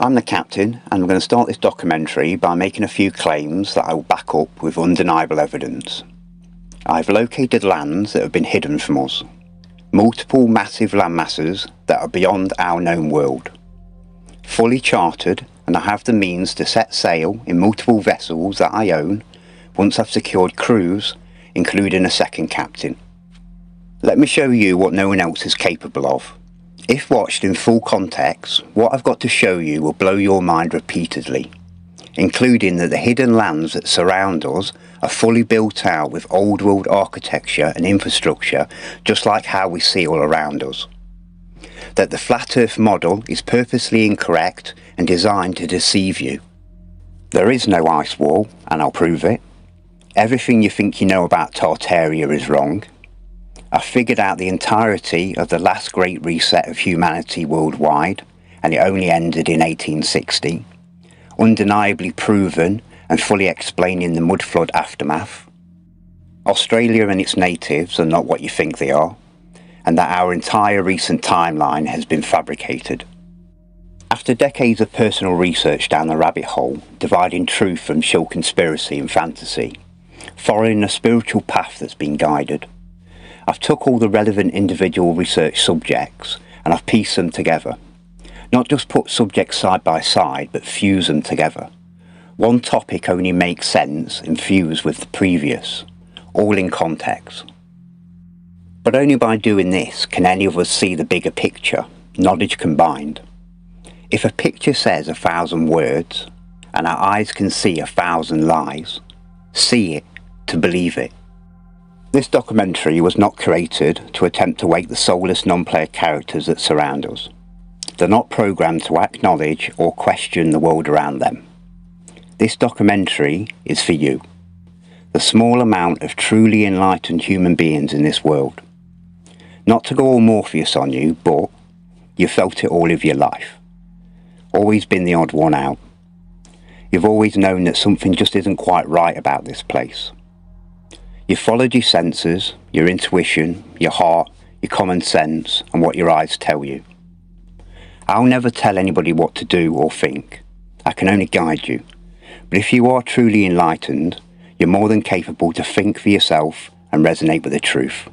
I'm the captain, and I'm going to start this documentary by making a few claims that I will back up with undeniable evidence. I've located lands that have been hidden from us, multiple massive landmasses that are beyond our known world, fully chartered, and I have the means to set sail in multiple vessels that I own once I've secured crews, including a second captain. Let me show you what no one else is capable of. If watched in full context, what I've got to show you will blow your mind repeatedly, including that the hidden lands that surround us are fully built out with old world architecture and infrastructure, just like how we see all around us. That the flat earth model is purposely incorrect and designed to deceive you. There is no ice wall, and I'll prove it. Everything you think you know about Tartaria is wrong. I figured out the entirety of the last great reset of humanity worldwide, and it only ended in 1860. Undeniably proven and fully explaining the mud flood aftermath. Australia and its natives are not what you think they are, and that our entire recent timeline has been fabricated. After decades of personal research down the rabbit hole, dividing truth from shill conspiracy and fantasy, following a spiritual path that's been guided, I've took all the relevant individual research subjects and I've pieced them together. Not just put subjects side by side, but fuse them together. One topic only makes sense and fuse with the previous, all in context. But only by doing this can any of us see the bigger picture, knowledge combined. If a picture says 1,000 words, and our eyes can see 1,000 lies, see it to believe it. This documentary was not created to attempt to wake the soulless non-player characters that surround us. They're not programmed to acknowledge or question the world around them. This documentary is for you, the small amount of truly enlightened human beings in this world. Not to go all Morpheus on you, but you've felt it all of your life. Always been the odd one out. You've always known that something just isn't quite right about this place. You've followed your senses, your intuition, your heart, your common sense, and what your eyes tell you. I'll never tell anybody what to do or think. I can only guide you. But if you are truly enlightened, you're more than capable to think for yourself and resonate with the truth.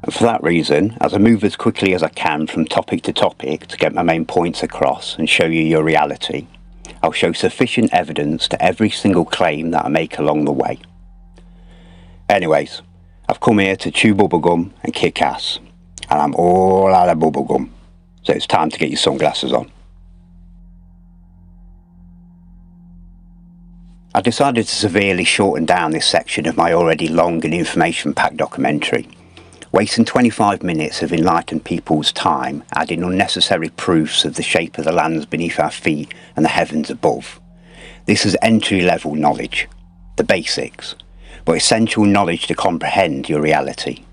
And for that reason, as I move as quickly as I can from topic to topic to get my main points across and show you your reality, I'll show sufficient evidence to every single claim that I make along the way. Anyways, I've come here to chew bubblegum and kick ass, and I'm all out of bubblegum, so it's time to get your sunglasses on. I decided to severely shorten down this section of my already long and information-packed documentary, wasting 25 minutes of enlightened people's time adding unnecessary proofs of the shape of the lands beneath our feet and the heavens above. This is entry-level knowledge, the basics, but essential knowledge to comprehend your reality.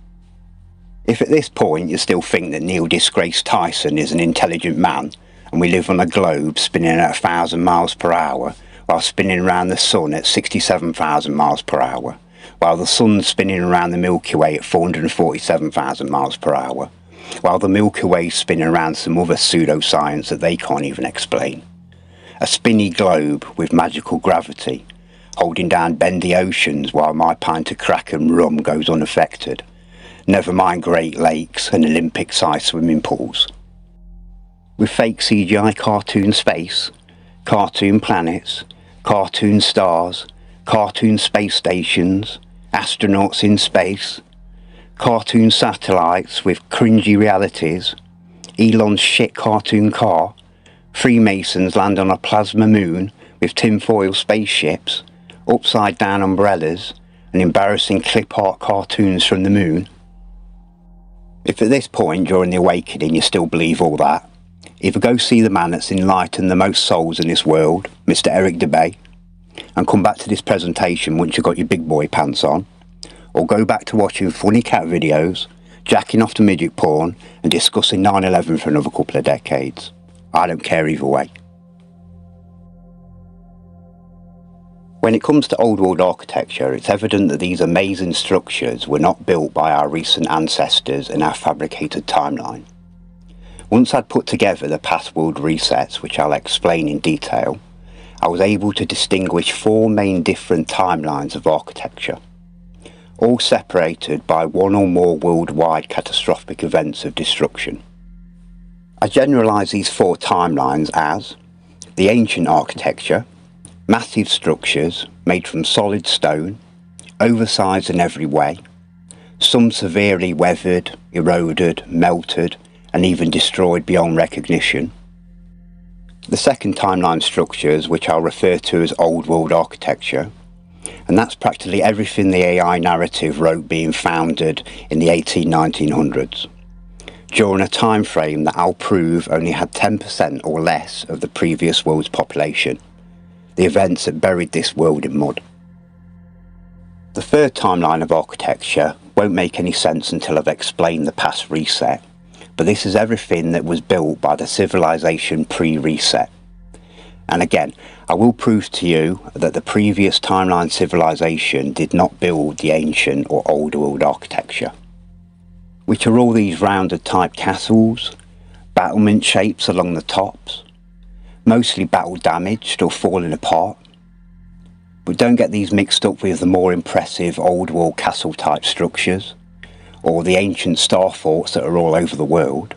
If at this point you still think that Neil deGrasse Tyson is an intelligent man and we live on a globe spinning at 1,000 miles per hour while spinning around the sun at 67,000 miles per hour, while the sun's spinning around the Milky Way at 447,000 miles per hour, while the Milky Way's spinning around some other pseudoscience that they can't even explain. A spinny globe with magical gravity, holding down bendy oceans while my pint of crack and rum goes unaffected. Never mind Great Lakes and Olympic-sized swimming pools. With fake CGI cartoon space, cartoon planets, cartoon stars, cartoon space stations, astronauts in space, cartoon satellites with cringy realities, Elon's shit cartoon car, Freemasons land on a plasma moon with tinfoil spaceships, upside down umbrellas, and embarrassing clip art cartoons from the moon. If at this point during the awakening you still believe all that, either go see the man that's enlightened the most souls in this world, Mr. Eric DeBay, and come back to this presentation once you've got your big boy pants on, or go back to watching funny cat videos, jacking off to midget porn, and discussing 9/11 for another couple of decades. I don't care either way. When it comes to old world architecture, it's evident that these amazing structures were not built by our recent ancestors in our fabricated timeline. Once I'd put together the past world resets, which I'll explain in detail, I was able to distinguish 4 main different timelines of architecture, all separated by one or more worldwide catastrophic events of destruction. I generalise these 4 timelines as the ancient architecture, massive structures made from solid stone, oversized in every way, some severely weathered, eroded, melted, and even destroyed beyond recognition. The second timeline structures, which I'll refer to as old world architecture, and that's practically everything the AI narrative wrote being founded in the 1900s, during a time frame that I'll prove only had 10% or less of the previous world's population, the events that buried this world in mud. The third timeline of architecture won't make any sense until I've explained the past reset, but this is everything that was built by the civilization pre-reset. And again, I will prove to you that the previous timeline civilization did not build the ancient or old world architecture, which are all these rounded type castles, battlement shapes along the tops, mostly battle damaged or falling apart. But don't get these mixed up with the more impressive old world castle type structures, or the ancient star forts that are all over the world.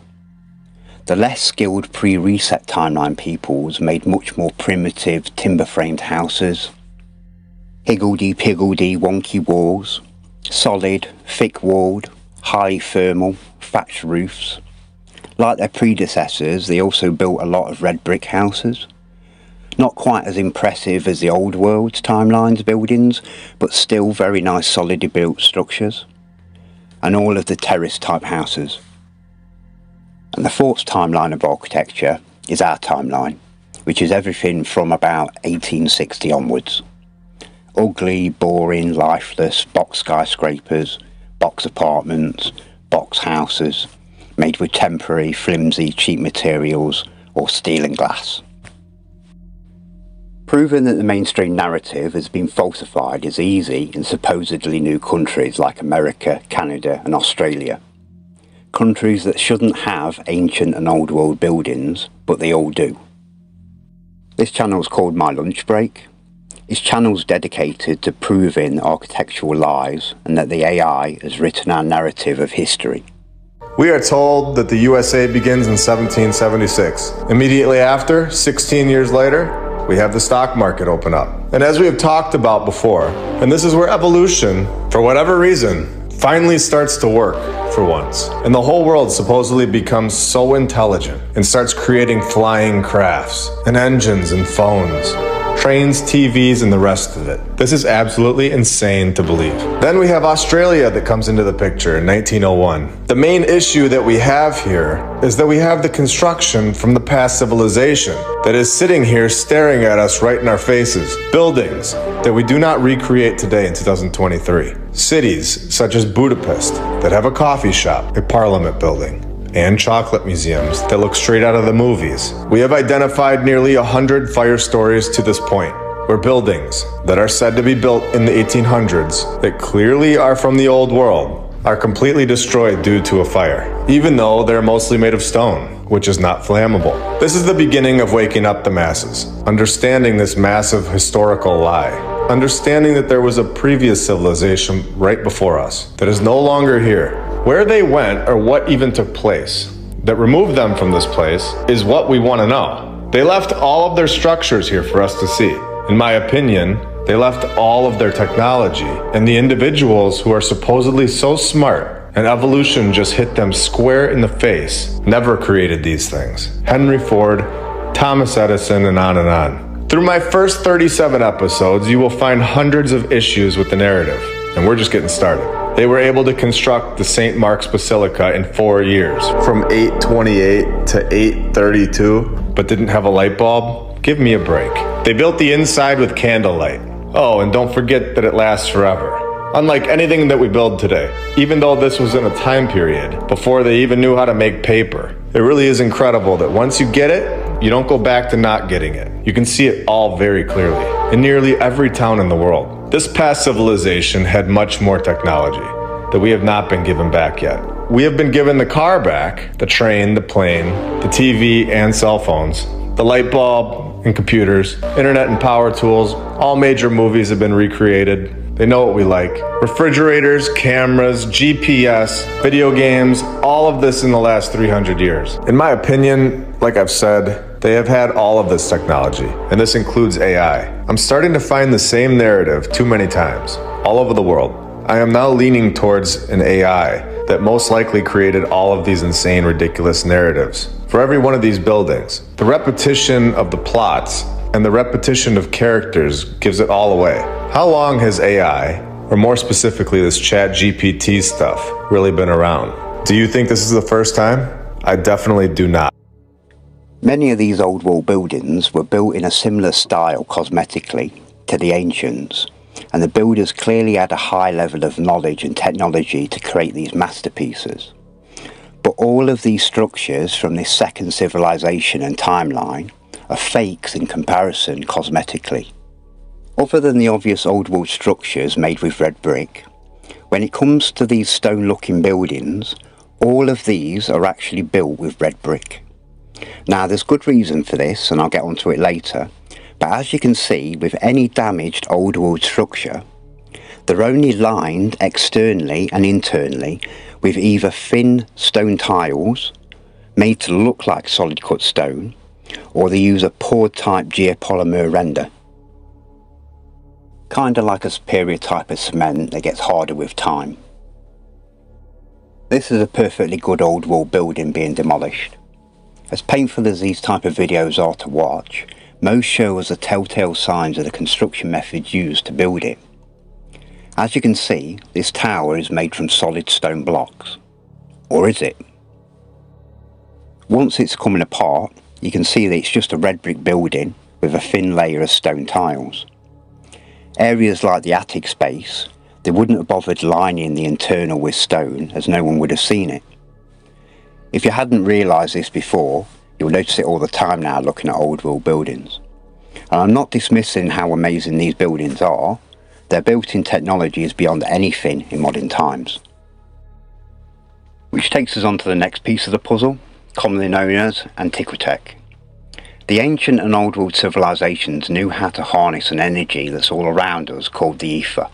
The less skilled pre-reset timeline peoples made much more primitive timber-framed houses, higgledy-piggledy wonky walls, solid, thick-walled, highly thermal, thatched roofs. Like their predecessors, they also built a lot of red brick houses. Not quite as impressive as the old world's timelines buildings, but still very nice solidly built structures. And all of the terrace type houses. And the fourth timeline of architecture is our timeline, which is everything from about 1860 onwards. Ugly, boring, lifeless box skyscrapers, box apartments, box houses, made with temporary, flimsy, cheap materials or steel and glass. Proving that the mainstream narrative has been falsified is easy in supposedly new countries like America, Canada and Australia. Countries that shouldn't have ancient and old world buildings, but they all do. This channel is called My Lunch Break. This channel is dedicated to proving architectural lies and that the AI has written our narrative of history. We are told that the USA begins in 1776. Immediately after, 16 years later, we have the stock market open up. And as we have talked about before, and this is where evolution, for whatever reason, finally starts to work for once. And the whole world supposedly becomes so intelligent and starts creating flying crafts and engines and phones, trains, TVs, and the rest of it. This is absolutely insane to believe. Then we have Australia that comes into the picture in 1901. The main issue that we have here is that we have the construction from the past civilization that is sitting here staring at us right in our faces. Buildings that we do not recreate today in 2023. Cities such as Budapest that have a coffee shop, a parliament building, and chocolate museums that look straight out of the movies. We have identified nearly 100 fire stories to this point, where buildings that are said to be built in the 1800s that clearly are from the old world are completely destroyed due to a fire, even though they're mostly made of stone, which is not flammable. This is the beginning of waking up the masses, understanding this massive historical lie, understanding that there was a previous civilization right before us that is no longer here. Where they went or what even took place that removed them from this place is what we want to know. They left all of their structures here for us to see. In my opinion, they left all of their technology, and the individuals who are supposedly so smart and evolution just hit them square in the face never created these things. Henry Ford, Thomas Edison, and on and on. Through my first 37 episodes, you will find hundreds of issues with the narrative, and we're just getting started. They were able to construct the St. Mark's Basilica in 4 years, from 828 to 832, but didn't have a light bulb? Give me a break. They built the inside with candlelight. Oh, and don't forget that it lasts forever. Unlike anything that we build today, even though this was in a time period before they even knew how to make paper. It really is incredible that once you get it, you don't go back to not getting it. You can see it all very clearly in nearly every town in the world. This past civilization had much more technology that we have not been given back yet. we have been given the car back, the train, the plane, the TV and cell phones, the light bulb and computers, internet and power tools. All major movies have been recreated. They know what we like. Refrigerators, cameras, GPS, video games, all of this in the last 300 years. In my opinion, like I've said, they have had all of this technology, and this includes AI. I'm starting to find the same narrative too many times, all over the world. I am now leaning towards an AI that most likely created all of these insane, ridiculous narratives. For every one of these buildings, the repetition of the plots and the repetition of characters gives it all away. How long has AI, or more specifically this ChatGPT stuff, really been around? Do you think this is the first time? I definitely do not. Many of these old world buildings were built in a similar style cosmetically to the ancients, and the builders clearly had a high level of knowledge and technology to create these masterpieces. But all of these structures from this second civilization and timeline are fakes in comparison cosmetically. Other than the obvious old world structures made with red brick, when it comes to these stone looking buildings, all of these are actually built with red brick. Now there's good reason for this, and I'll get onto it later, but as you can see with any damaged old world structure, they're only lined externally and internally with either thin stone tiles made to look like solid cut stone, or they use a poured type geopolymer render. Kinda like a superior type of cement that gets harder with time. This is a perfectly good old world building being demolished. As painful as these type of videos are to watch, most show us the telltale signs of the construction methods used to build it. As you can see, this tower is made from solid stone blocks. Or is it? Once it's coming apart, you can see that it's just a red brick building with a thin layer of stone tiles. Areas like the attic space, they wouldn't have bothered lining the internal with stone, as no one would have seen it. If you hadn't realised this before, you'll notice it all the time now looking at old world buildings. And I'm not dismissing how amazing these buildings are. Their built-in technology is beyond anything in modern times. Which takes us on to the next piece of the puzzle, commonly known as Antiquitech. The ancient and old world civilizations knew how to harness an energy that's all around us called the ether,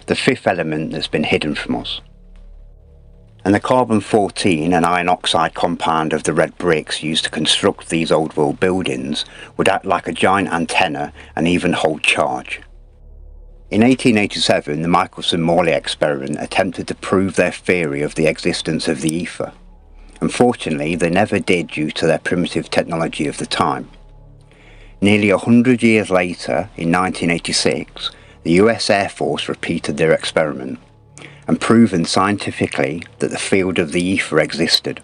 the fifth element that's been hidden from us. And the carbon-14 and iron oxide compound of the red bricks used to construct these old world buildings would act like a giant antenna and even hold charge. In 1887, the Michelson-Morley experiment attempted to prove their theory of the existence of the ether. Unfortunately, they never did due to their primitive technology of the time. Nearly 100 years later, in 1986, the US Air Force repeated their experiment and proven scientifically that the field of the ether existed.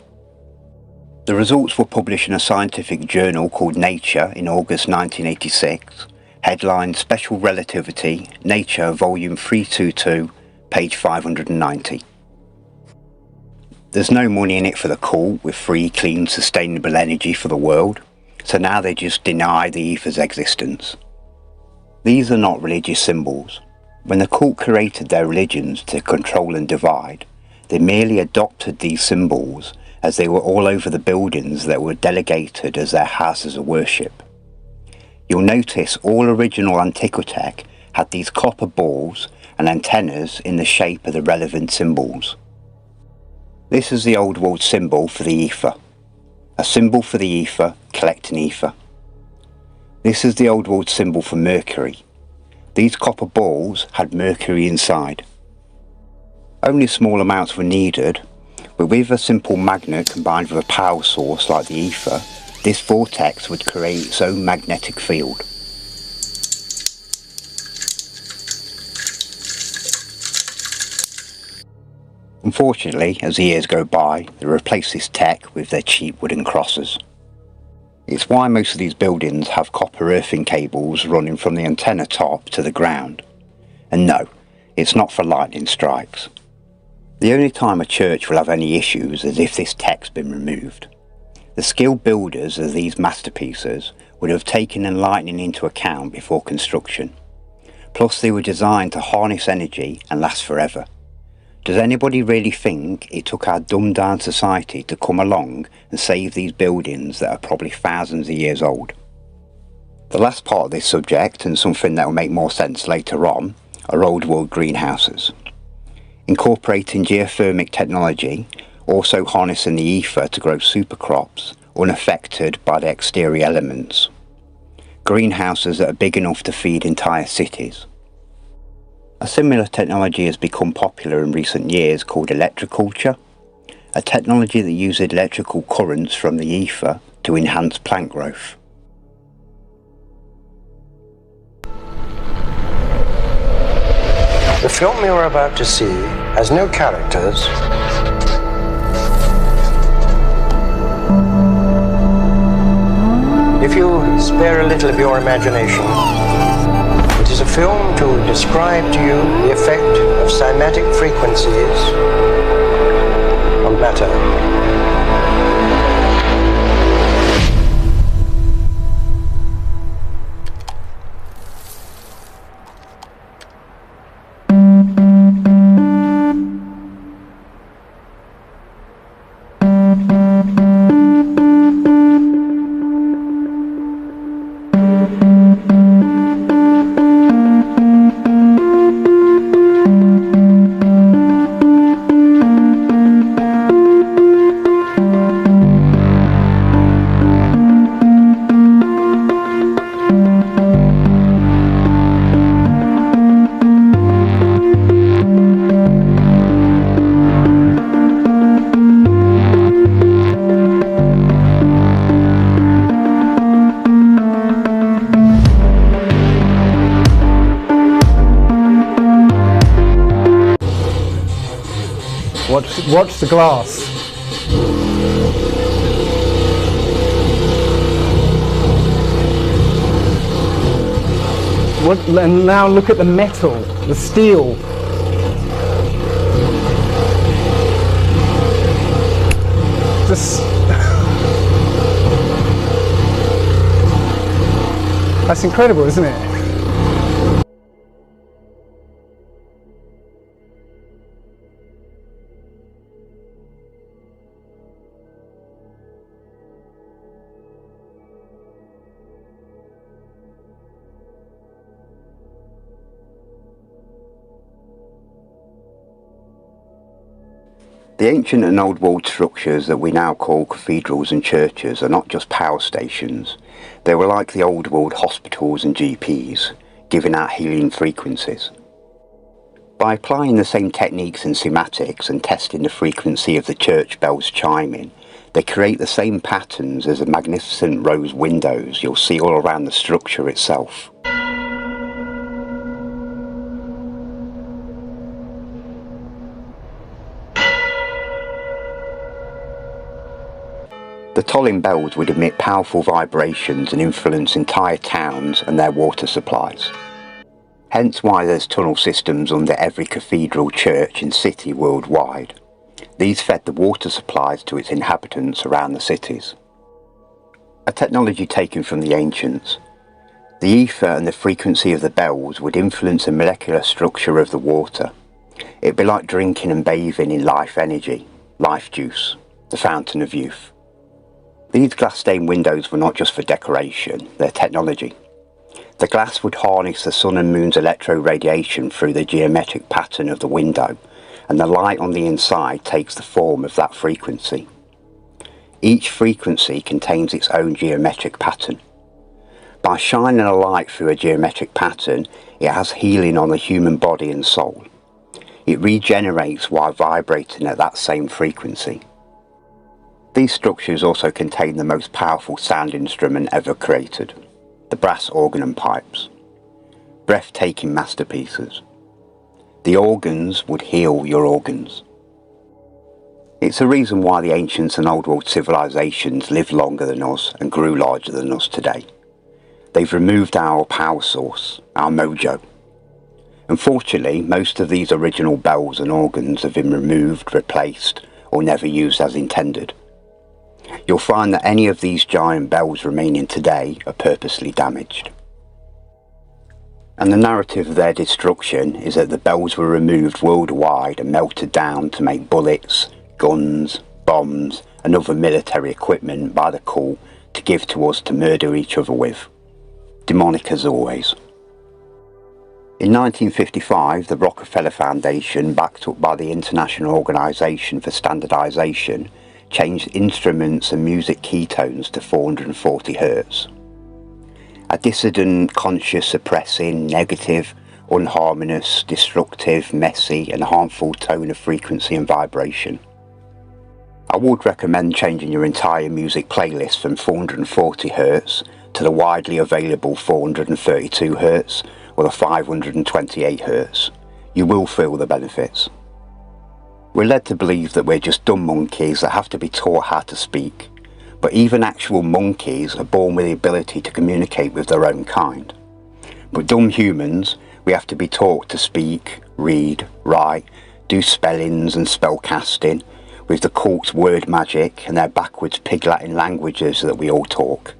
The results were published in a scientific journal called Nature in August 1986, headlined Special Relativity, Nature, Volume 322, page 590. There's no money in it for the cult with free, clean, sustainable energy for the world, so now they just deny the ether's existence. These are not religious symbols. When the cult created their religions to control and divide, they merely adopted these symbols as they were all over the buildings that were delegated as their houses of worship. You'll notice all original Antiquitech had these copper balls and antennas in the shape of the relevant symbols. This is the old world symbol for the ether. A symbol for the ether, collecting ether. This is the old world symbol for Mercury. These copper balls had Mercury inside. Only small amounts were needed, but with a simple magnet combined with a power source like the ether, this vortex would create its own magnetic field. Unfortunately, as the years go by, they replace this tech with their cheap wooden crosses. It's why most of these buildings have copper earthing cables running from the antenna top to the ground. And no, it's not for lightning strikes. The only time a church will have any issues is if this tech's been removed. The skilled builders of these masterpieces would have taken lightning into account before construction. Plus they were designed to harness energy and last forever. Does anybody really think it took our dumbed down society to come along and save these buildings that are probably thousands of years old? The last part of this subject, and something that will make more sense later on, are old world greenhouses. Incorporating geothermic technology, also harnessing the ether to grow super crops unaffected by the exterior elements. Greenhouses that are big enough to feed entire cities. A similar technology has become popular in recent years called electroculture, a technology that uses electrical currents from the ether to enhance plant growth. The film you are about to see has no characters. If you spare a little of your imagination, it is a film to describe to you the effect of cymatic frequencies on matter. Watch the glass. And now look at the metal, the steel. Just that's incredible, isn't it? The ancient and old world structures that we now call cathedrals and churches are not just power stations. They were like the old world hospitals and GPs, giving out healing frequencies. By applying the same techniques and semantics and testing the frequency of the church bells chiming, they create the same patterns as the magnificent rose windows you'll see all around the structure itself. The tolling bells would emit powerful vibrations and influence entire towns and their water supplies. Hence why there's tunnel systems under every cathedral, church and city worldwide. These fed the water supplies to its inhabitants around the cities. A technology taken from the ancients. The ether and the frequency of the bells would influence the molecular structure of the water. It'd be like drinking and bathing in life energy, life juice, the fountain of youth. These glass stained windows were not just for decoration, they're technology. The glass would harness the sun and moon's electro-radiation through the geometric pattern of the window, and the light on the inside takes the form of that frequency. Each frequency contains its own geometric pattern. By shining a light through a geometric pattern, it has healing on the human body and soul. It regenerates while vibrating at that same frequency. These structures also contain the most powerful sound instrument ever created, the brass organ and pipes. Breathtaking masterpieces. The organs would heal your organs. It's a reason why the ancients and old world civilizations lived longer than us and grew larger than us today. They've removed our power source, our mojo. Unfortunately, most of these original bells and organs have been removed, replaced, or never used as intended. You'll find that any of these giant bells remaining today are purposely damaged. And the narrative of their destruction is that the bells were removed worldwide and melted down to make bullets, guns, bombs and other military equipment by the cult to give to us to murder each other with. Demonic as always. In 1955, the Rockefeller Foundation, backed up by the International Organization for Standardization, changed instruments and music keytones to 440 Hz. A dissident, conscious, suppressing, negative, unharmonious, destructive, messy and harmful tone of frequency and vibration. I would recommend changing your entire music playlist from 440 Hz to the widely available 432 Hz or the 528 Hz. You will feel the benefits. We're led to believe that we're just dumb monkeys that have to be taught how to speak, but even actual monkeys are born with the ability to communicate with their own kind. But dumb humans, we have to be taught to speak, read, write, do spellings and spell casting, with the cult's word magic and their backwards pig Latin languages that we all talk.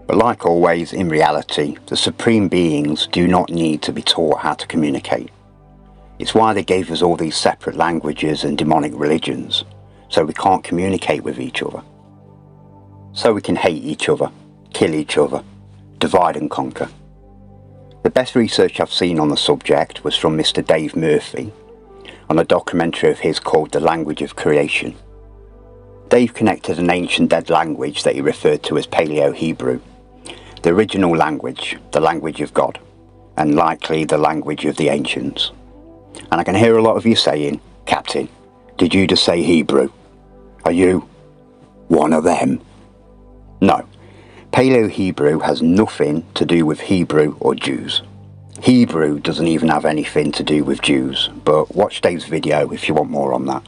But like always, in reality, the supreme beings do not need to be taught how to communicate. It's why they gave us all these separate languages and demonic religions, so we can't communicate with each other. So we can hate each other, kill each other, divide and conquer. The best research I've seen on the subject was from Mr. Dave Murphy, on a documentary of his called The Language of Creation. Dave connected an ancient dead language that he referred to as Paleo-Hebrew, the original language, the language of God, and likely the language of the ancients. And I can hear a lot of you saying, Captain, did you just say Hebrew? Are you one of them? No, Paleo-Hebrew has nothing to do with Hebrew or Jews. Hebrew doesn't even have anything to do with Jews, but watch Dave's video if you want more on that.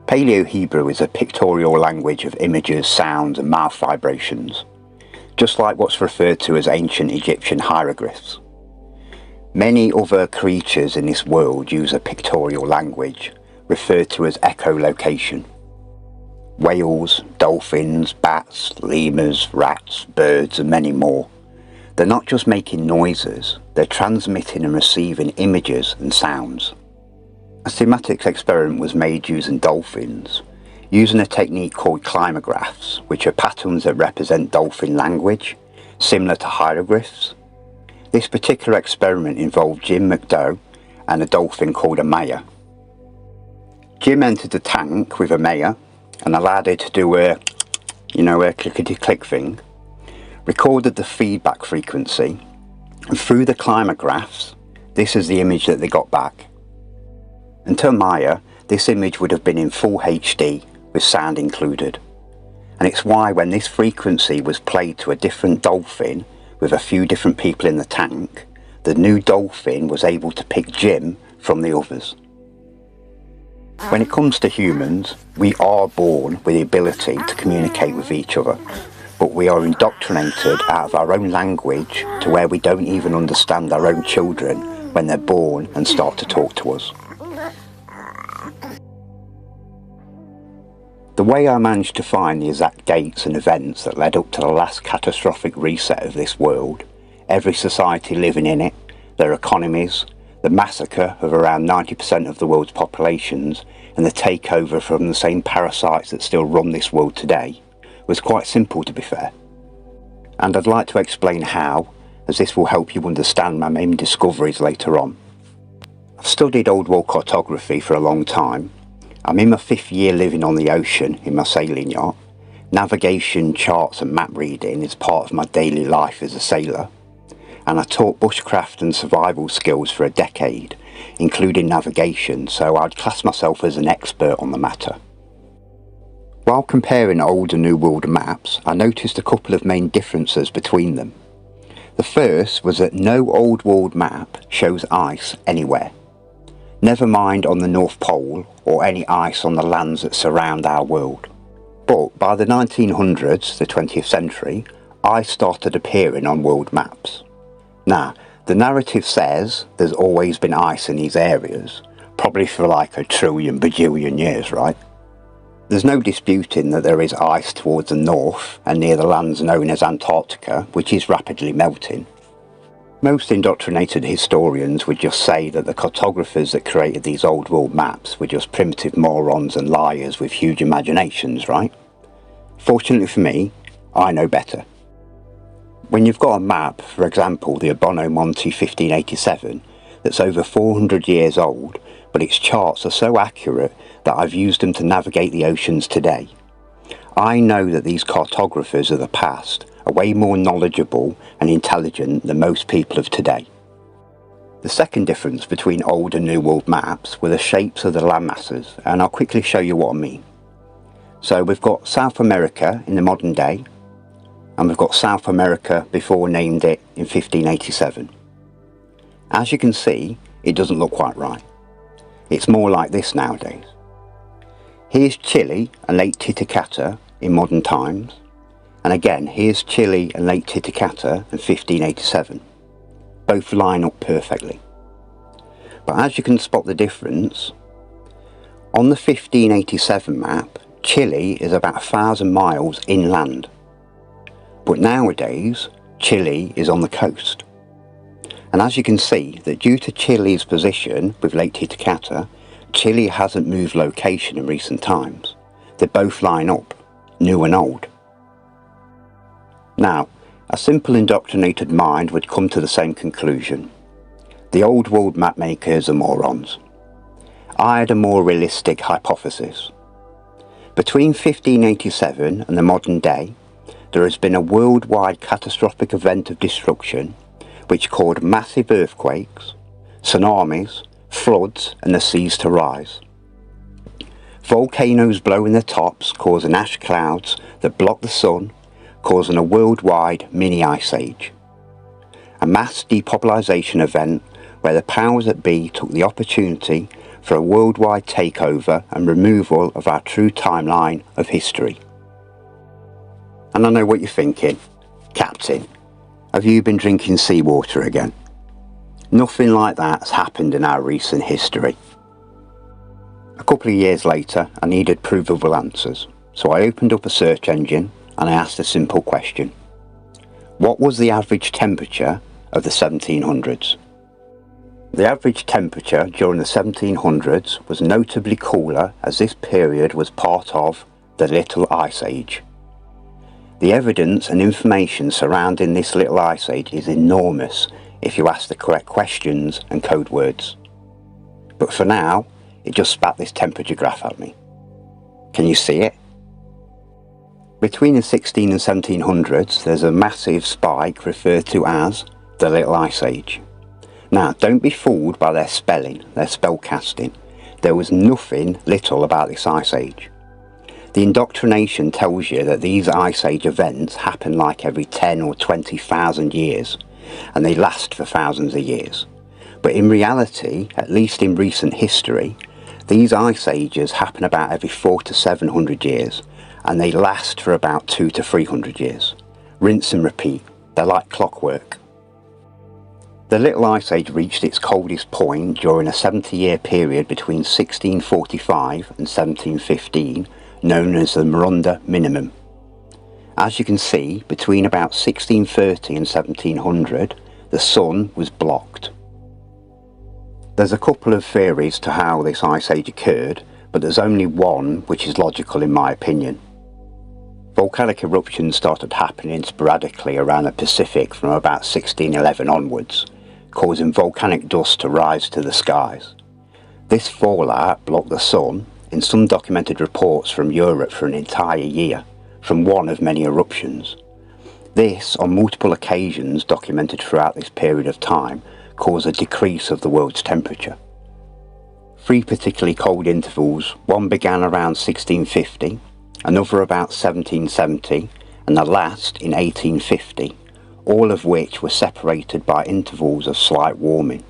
Paleo-Hebrew is a pictorial language of images, sounds and mouth vibrations, just like what's referred to as ancient Egyptian hieroglyphs. Many other creatures in this world use a pictorial language, referred to as echolocation. Whales, dolphins, bats, lemurs, rats, birds and many more. They're not just making noises, they're transmitting and receiving images and sounds. A thematic experiment was made using dolphins, using a technique called climagraphs, which are patterns that represent dolphin language, similar to hieroglyphs. This particular experiment involved Jim McDough and a dolphin called a Maya. Jim entered the tank with a Maya and allowed it to do a clickety-click thing, recorded the feedback frequency, and through the climagraphs, this is the image that they got back. And to Maya, this image would have been in full HD with sound included. And it's why when this frequency was played to a different dolphin with a few different people in the tank, the new dolphin was able to pick Jim from the others. When it comes to humans, we are born with the ability to communicate with each other, but we are indoctrinated out of our own language to where we don't even understand our own children when they're born and start to talk to us. The way I managed to find the exact dates and events that led up to the last catastrophic reset of this world, every society living in it, their economies, the massacre of around 90% of the world's populations, and the takeover from the same parasites that still run this world today, was quite simple, to be fair. And I'd like to explain how, as this will help you understand my main discoveries later on. I've studied old world cartography for a long time. I'm in my 5th year living on the ocean in my sailing yacht. Navigation, charts and map reading is part of my daily life as a sailor. And I taught bushcraft and survival skills for a decade, including navigation, so I'd class myself as an expert on the matter. While comparing old and new world maps, I noticed a couple of main differences between them. The first was that no old world map shows ice anywhere. Never mind on the North Pole or any ice on the lands that surround our world. But by the 1900s, the 20th century, ice started appearing on world maps. Now, the narrative says there's always been ice in these areas, probably for like a trillion bajillion years, right? There's no disputing that there is ice towards the north and near the lands known as Antarctica, which is rapidly melting. Most indoctrinated historians would just say that the cartographers that created these old world maps were just primitive morons and liars with huge imaginations, right? Fortunately for me, I know better. When you've got a map, for example the Abono Monte 1587, that's over 400 years old, but its charts are so accurate that I've used them to navigate the oceans today, I know that these cartographers of the past are way more knowledgeable and intelligent than most people of today. The second difference between old and new world maps were the shapes of the landmasses, and I'll quickly show you what I mean. So we've got South America in the modern day, and we've got South America before we named it in 1587. As you can see, it doesn't look quite right. It's more like this nowadays. Here's Chile and Lake Titicaca in modern times, and again here's Chile and Lake Titicaca in 1587. Both line up perfectly. But as you can spot the difference, on the 1587 map, Chile is about 1,000 miles inland. But nowadays, Chile is on the coast. And as you can see, that due to Chile's position with Lake Titicaca, Chile hasn't moved location in recent times. They both line up, new and old. Now, a simple indoctrinated mind would come to the same conclusion. The old world map makers are morons. I had a more realistic hypothesis. Between 1587 and the modern day, there has been a worldwide catastrophic event of destruction which caused massive earthquakes, tsunamis, floods and the seas to rise. Volcanoes blow in the tops, causing ash clouds that block the sun, causing a worldwide mini ice age. A mass depopulation event where the powers that be took the opportunity for a worldwide takeover and removal of our true timeline of history. And I know what you're thinking, Captain, have you been drinking seawater again? Nothing like that has happened in our recent history. A couple of years later, I needed provable answers, so I opened up a search engine and I asked a simple question. What was the average temperature of the 1700s? The average temperature during the 1700s was notably cooler, as this period was part of the Little Ice Age. The evidence and information surrounding this Little Ice Age is enormous if you ask the correct questions and code words. But for now, it just spat this temperature graph at me. Can you see it? Between the 16 and 1700s, there's a massive spike referred to as the Little Ice Age. Now, don't be fooled by their spelling, their spellcasting. There was nothing little about this Ice Age. The indoctrination tells you that these Ice Age events happen like every 10 or 20,000 years, and they last for thousands of years. But in reality, at least in recent history, these Ice Ages happen about every 400 to 700 years, and they last for about 200 to 300 years. Rinse and repeat, they're like clockwork. The Little Ice Age reached its coldest point during a 70-year period between 1645 and 1715, known as the Maronda Minimum. As you can see, between about 1630 and 1700, the sun was blocked. There's a couple of theories to how this Ice Age occurred, but there's only one which is logical in my opinion. Volcanic eruptions started happening sporadically around the Pacific from about 1611 onwards, causing volcanic dust to rise to the skies. This fallout blocked the sun, in some documented reports from Europe, for an entire year, from one of many eruptions. This, on multiple occasions documented throughout this period of time, caused a decrease of the world's temperature. Three particularly cold intervals, one began around 1650, another about 1770, and the last in 1850, all of which were separated by intervals of slight warming.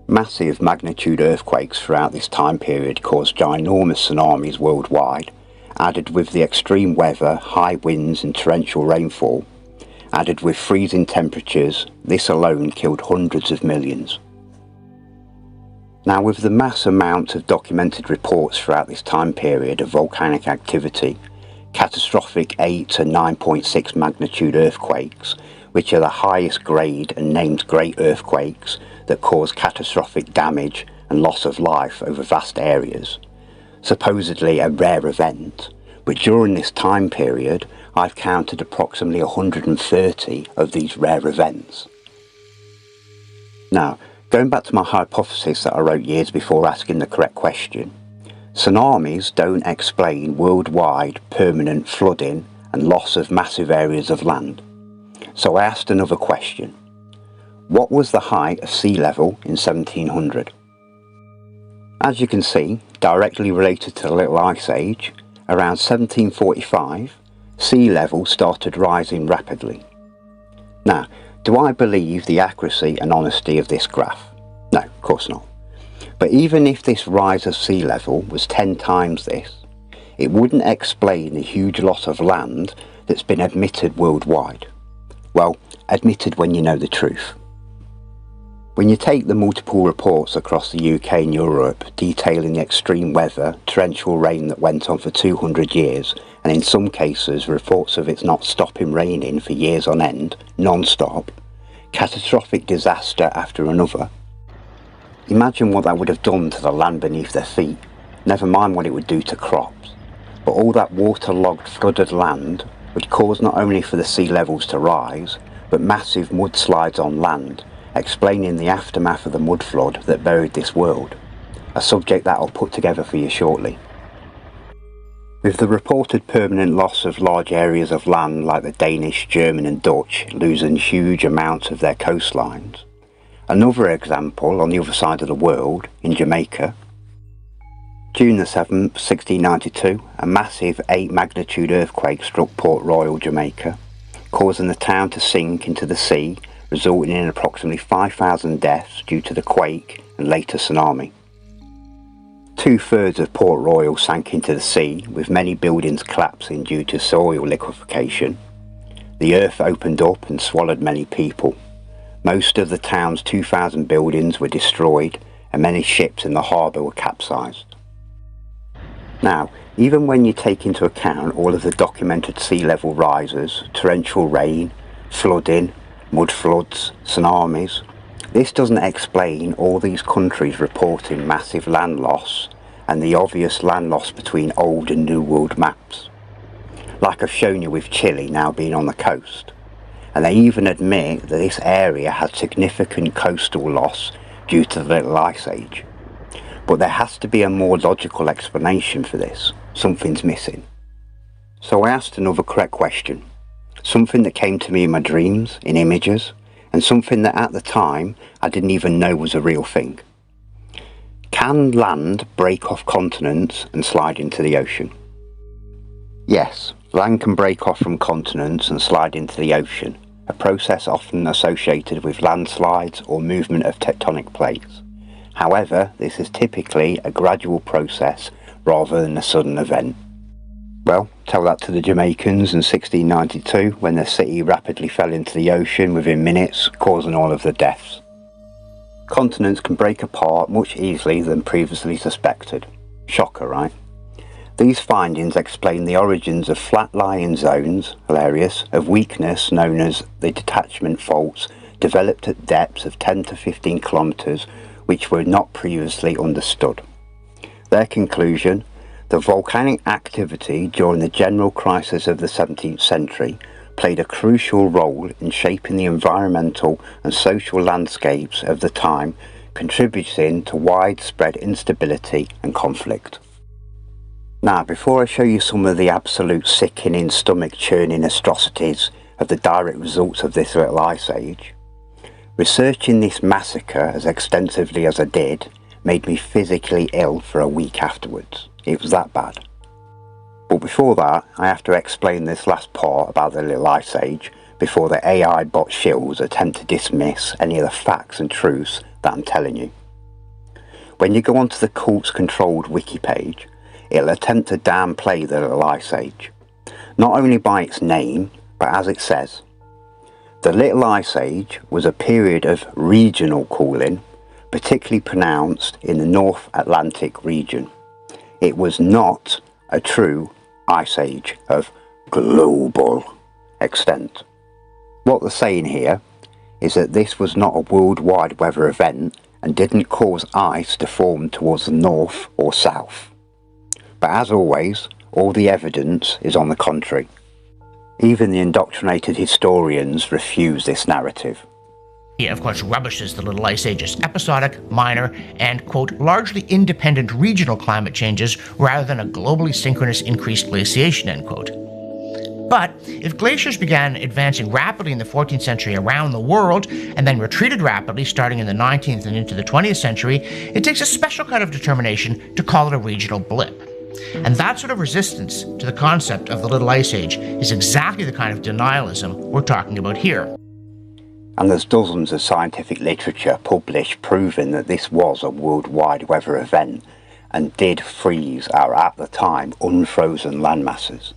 Massive magnitude earthquakes throughout this time period caused ginormous tsunamis worldwide, added with the extreme weather, high winds and torrential rainfall, added with freezing temperatures, this alone killed hundreds of millions. Now, with the mass amount of documented reports throughout this time period of volcanic activity, catastrophic 8 to 9.6 magnitude earthquakes, which are the highest grade and named great earthquakes that cause catastrophic damage and loss of life over vast areas. Supposedly a rare event, but during this time period I've counted approximately 130 of these rare events. Now, going back to my hypothesis that I wrote years before asking the correct question, tsunamis don't explain worldwide permanent flooding and loss of massive areas of land. So I asked another question. What was the height of sea level in 1700? As you can see, directly related to the Little Ice Age, around 1745, sea level started rising rapidly. Now, do I believe the accuracy and honesty of this graph? No, of course not. But even if this rise of sea level was 10 times this, it wouldn't explain the huge loss of land that's been admitted worldwide. Well, admitted when you know the truth. When you take the multiple reports across the UK and Europe detailing the extreme weather, torrential rain that went on for 200 years, and in some cases reports of it not stopping raining for years on end, non-stop, catastrophic disaster after another, imagine what that would have done to the land beneath their feet, never mind what it would do to crops. But all that waterlogged, flooded land would cause not only for the sea levels to rise, but massive mudslides on land, explaining the aftermath of the mud flood that buried this world, a subject that I'll put together for you shortly. With the reported permanent loss of large areas of land like the Danish, German and Dutch losing huge amounts of their coastlines, another example on the other side of the world, in Jamaica, June the 7th, 1692, a massive 8 magnitude earthquake struck Port Royal, Jamaica, causing the town to sink into the sea, resulting in approximately 5,000 deaths due to the quake and later tsunami. 2/3 of Port Royal sank into the sea, with many buildings collapsing due to soil liquefaction. The earth opened up and swallowed many people. Most of the town's 2,000 buildings were destroyed, and many ships in the harbour were capsized. Now, even when you take into account all of the documented sea level rises, torrential rain, flooding, mud floods, tsunamis, this doesn't explain all these countries reporting massive land loss and the obvious land loss between old and new world maps. Like I've shown you with Chile now being on the coast. And they even admit that this area had significant coastal loss due to the Little Ice Age. But there has to be a more logical explanation for this. Something's missing. So I asked another correct question. Something that came to me in my dreams, in images, and something that at the time I didn't even know was a real thing. Can land break off continents and slide into the ocean? Yes, land can break off from continents and slide into the ocean, a process often associated with landslides or movement of tectonic plates. However, this is typically a gradual process rather than a sudden event. Well, tell that to the Jamaicans in 1692 when their city rapidly fell into the ocean within minutes, causing all of the deaths. Continents can break apart much easily than previously suspected. Shocker, right? These findings explain the origins of flat-lying zones, hilarious, of weakness known as the detachment faults developed at depths of 10 to 15 kilometers which were not previously understood. Their conclusion: the volcanic activity during the general crisis of the 17th century played a crucial role in shaping the environmental and social landscapes of the time, contributing to widespread instability and conflict. Now, before I show you some of the absolute sickening, stomach-churning atrocities of the direct results of this Little Ice Age, researching this massacre as extensively as I did made me physically ill for a week afterwards. It was that bad. But before that, I have to explain this last part about the Little Ice Age before the AI bot shills attempt to dismiss any of the facts and truths that I'm telling you. When you go onto the cults-controlled wiki page, it'll attempt to downplay the Little Ice Age, not only by its name, but as it says. The Little Ice Age was a period of regional cooling, particularly pronounced in the North Atlantic region. It was not a true ice age of global extent. What they're saying here is that this was not a worldwide weather event and didn't cause ice to form towards the north or south. But as always, all the evidence is on the contrary. Even the indoctrinated historians refuse this narrative. He, of course, rubbishes the Little Ice Age as episodic, minor, and, quote, largely independent regional climate changes rather than a globally synchronous increased glaciation, end quote. But if glaciers began advancing rapidly in the 14th century around the world and then retreated rapidly starting in the 19th and into the 20th century, it takes a special kind of determination to call it a regional blip. And that sort of resistance to the concept of the Little Ice Age is exactly the kind of denialism we're talking about here. And there's dozens of scientific literature published proving that this was a worldwide weather event and did freeze our, at the time, unfrozen landmasses.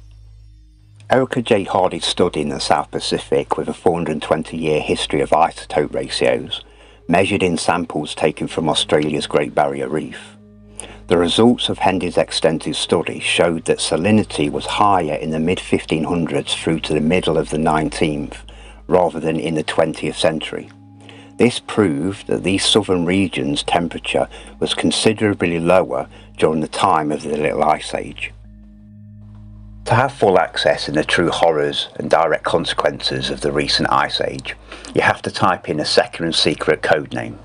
Erica J. Hardy's study in the South Pacific with a 420-year history of isotope ratios, measured in samples taken from Australia's Great Barrier Reef. The results of Hendy's extensive study showed that salinity was higher in the mid-1500s through to the middle of the 19th, rather than in the 20th century. This proved that these southern regions' temperature was considerably lower during the time of the Little Ice Age. To have full access in the true horrors and direct consequences of the recent Ice Age, you have to type in a second and secret code name.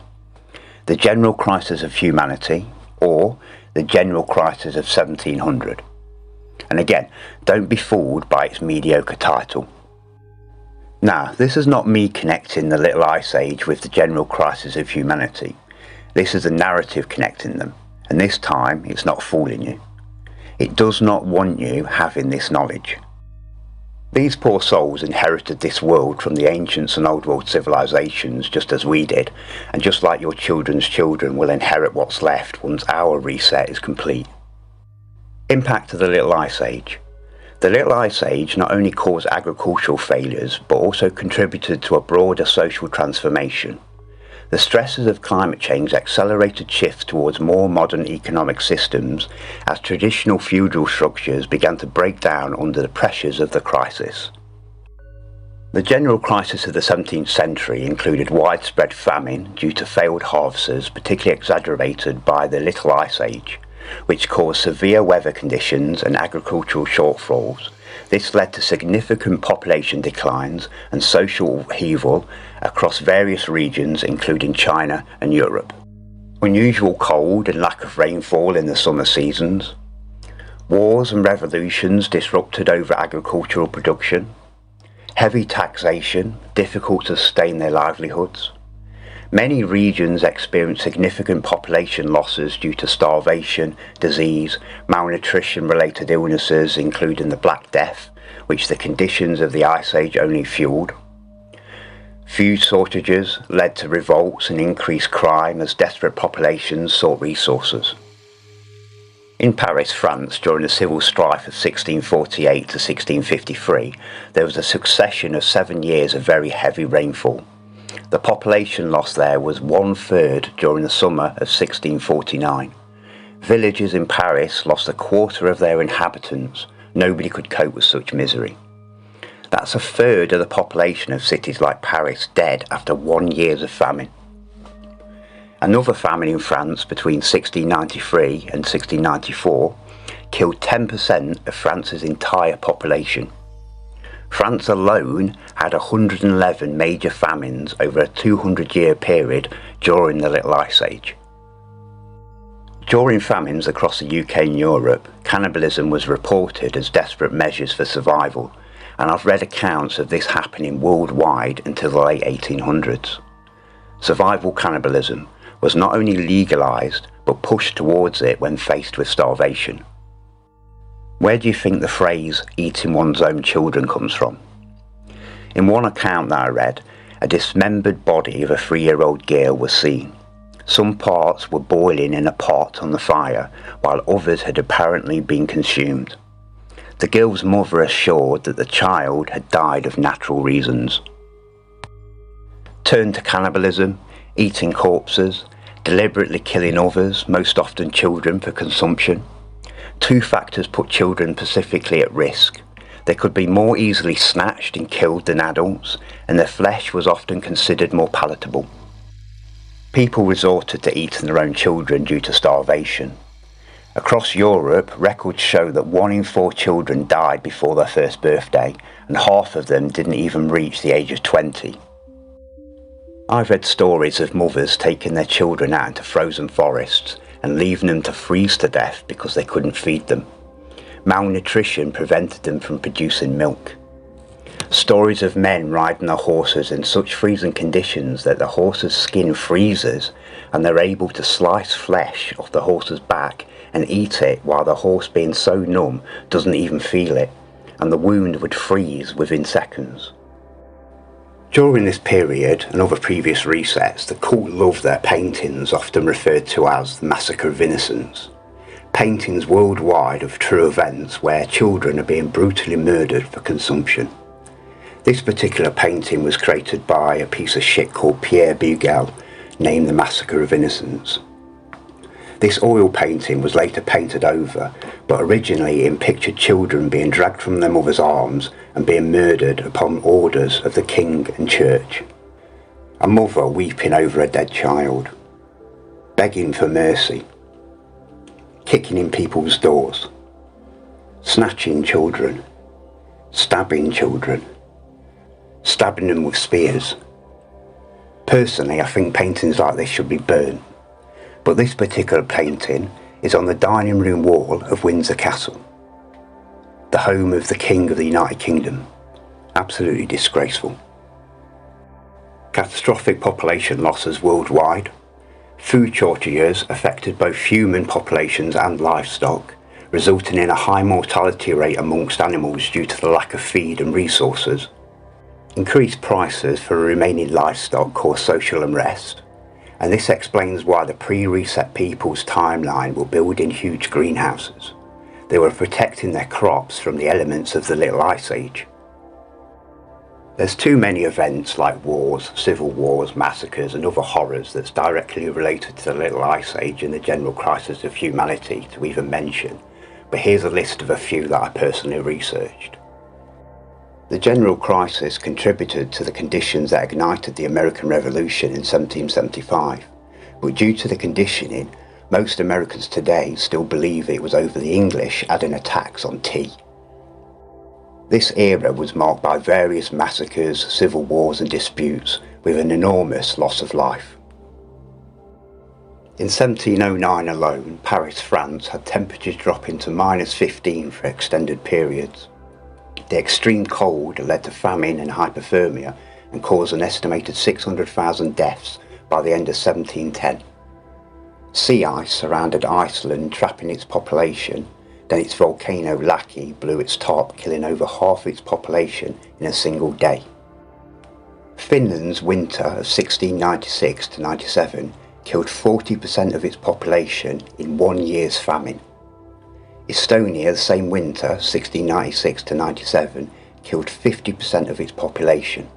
The General Crisis of Humanity, or the General Crisis of 1700. And again, don't be fooled by its mediocre title. Now, this is not me connecting the Little Ice Age with the General Crisis of Humanity. This is a narrative connecting them, and this time it's not fooling you. It does not want you having this knowledge. These poor souls inherited this world from the ancients and old world civilizations just as we did, and just like your children's children will inherit what's left once our reset is complete. Impact of the Little Ice Age. The Little Ice Age not only caused agricultural failures, but also contributed to a broader social transformation. The stresses of climate change accelerated shifts towards more modern economic systems as traditional feudal structures began to break down under the pressures of the crisis. The general crisis of the 17th century included widespread famine due to failed harvests, particularly exacerbated by the Little Ice Age, which caused severe weather conditions and agricultural shortfalls. This led to significant population declines and social upheaval across various regions, including China and Europe. Unusual cold and lack of rainfall in the summer seasons. Wars and revolutions disrupted over agricultural production. Heavy taxation, difficult to sustain their livelihoods. Many regions experienced significant population losses due to starvation, disease, malnutrition-related illnesses, including the Black Death, which the conditions of the Ice Age only fueled. Food shortages led to revolts and increased crime as desperate populations sought resources. In Paris, France, during the civil strife of 1648 to 1653, there was a succession of 7 years of very heavy rainfall. The population loss there was 1/3 during the summer of 1649. Villages in Paris lost 1/4 of their inhabitants. Nobody could cope with such misery. That's 1/3 of the population of cities like Paris dead after 1 year of famine. Another famine in France between 1693 and 1694 killed 10% of France's entire population. France alone had 111 major famines over a 200-year period during the Little Ice Age. During famines across the UK and Europe, cannibalism was reported as desperate measures for survival, and I've read accounts of this happening worldwide until the late 1800s. Survival cannibalism was not only legalised, but pushed towards it when faced with starvation. Where do you think the phrase eating one's own children comes from? In one account that I read, a dismembered body of a 3-year-old girl was seen. Some parts were boiling in a pot on the fire, while others had apparently been consumed. The girl's mother assured that the child had died of natural reasons. Turn to cannibalism, eating corpses, deliberately killing others, most often children, for consumption. 2 factors put children specifically at risk. They could be more easily snatched and killed than adults, and their flesh was often considered more palatable. People resorted to eating their own children due to starvation. Across Europe, records show that 1 in 4 children died before their first birthday, and half of them didn't even reach the age of 20. I've read stories of mothers taking their children out into frozen forests and leaving them to freeze to death because they couldn't feed them. Malnutrition prevented them from producing milk. Stories of men riding their horses in such freezing conditions that the horse's skin freezes and they're able to slice flesh off the horse's back and eat it while the horse, being so numb, doesn't even feel it, and the wound would freeze within seconds. During this period and other previous resets, the cult loved their paintings, often referred to as the Massacre of Innocents. Paintings worldwide of true events where children are being brutally murdered for consumption. This particular painting was created by a piece of shit called Pierre Bugel, named the Massacre of Innocents. This oil painting was later painted over, but originally it pictured children being dragged from their mother's arms and being murdered upon orders of the king and church. A mother weeping over a dead child, begging for mercy, kicking in people's doors, snatching children, stabbing children, stabbing them with spears. Personally, I think paintings like this should be burnt, but this particular painting is on the dining room wall of Windsor Castle, the home of the King of the United Kingdom. Absolutely disgraceful. Catastrophic population losses worldwide. Food shortages affected both human populations and livestock, resulting in a high mortality rate amongst animals due to the lack of feed and resources. Increased prices for remaining livestock caused social unrest, and this explains why the pre-reset people's timeline were building huge greenhouses. They were protecting their crops from the elements of the Little Ice Age. There's too many events like wars, civil wars, massacres and other horrors that's directly related to the Little Ice Age and the general crisis of humanity to even mention, but here's a list of a few that I personally researched. The general crisis contributed to the conditions that ignited the American Revolution in 1775, but due to the conditioning, most Americans today still believe it was over the English adding a tax on tea. This era was marked by various massacres, civil wars and disputes, with an enormous loss of life. In 1709 alone, Paris, France had temperatures dropping to -15 for extended periods. The extreme cold led to famine and hypothermia and caused an estimated 600,000 deaths by the end of 1710. Sea ice surrounded Iceland, trapping its population. Then its volcano Laki blew its top, killing over half its population in a single day. Finland's winter of 1696 to 97 killed 40% of its population in 1 year's famine. Estonia, the same winter, 1696 to 97, killed 50% of its population.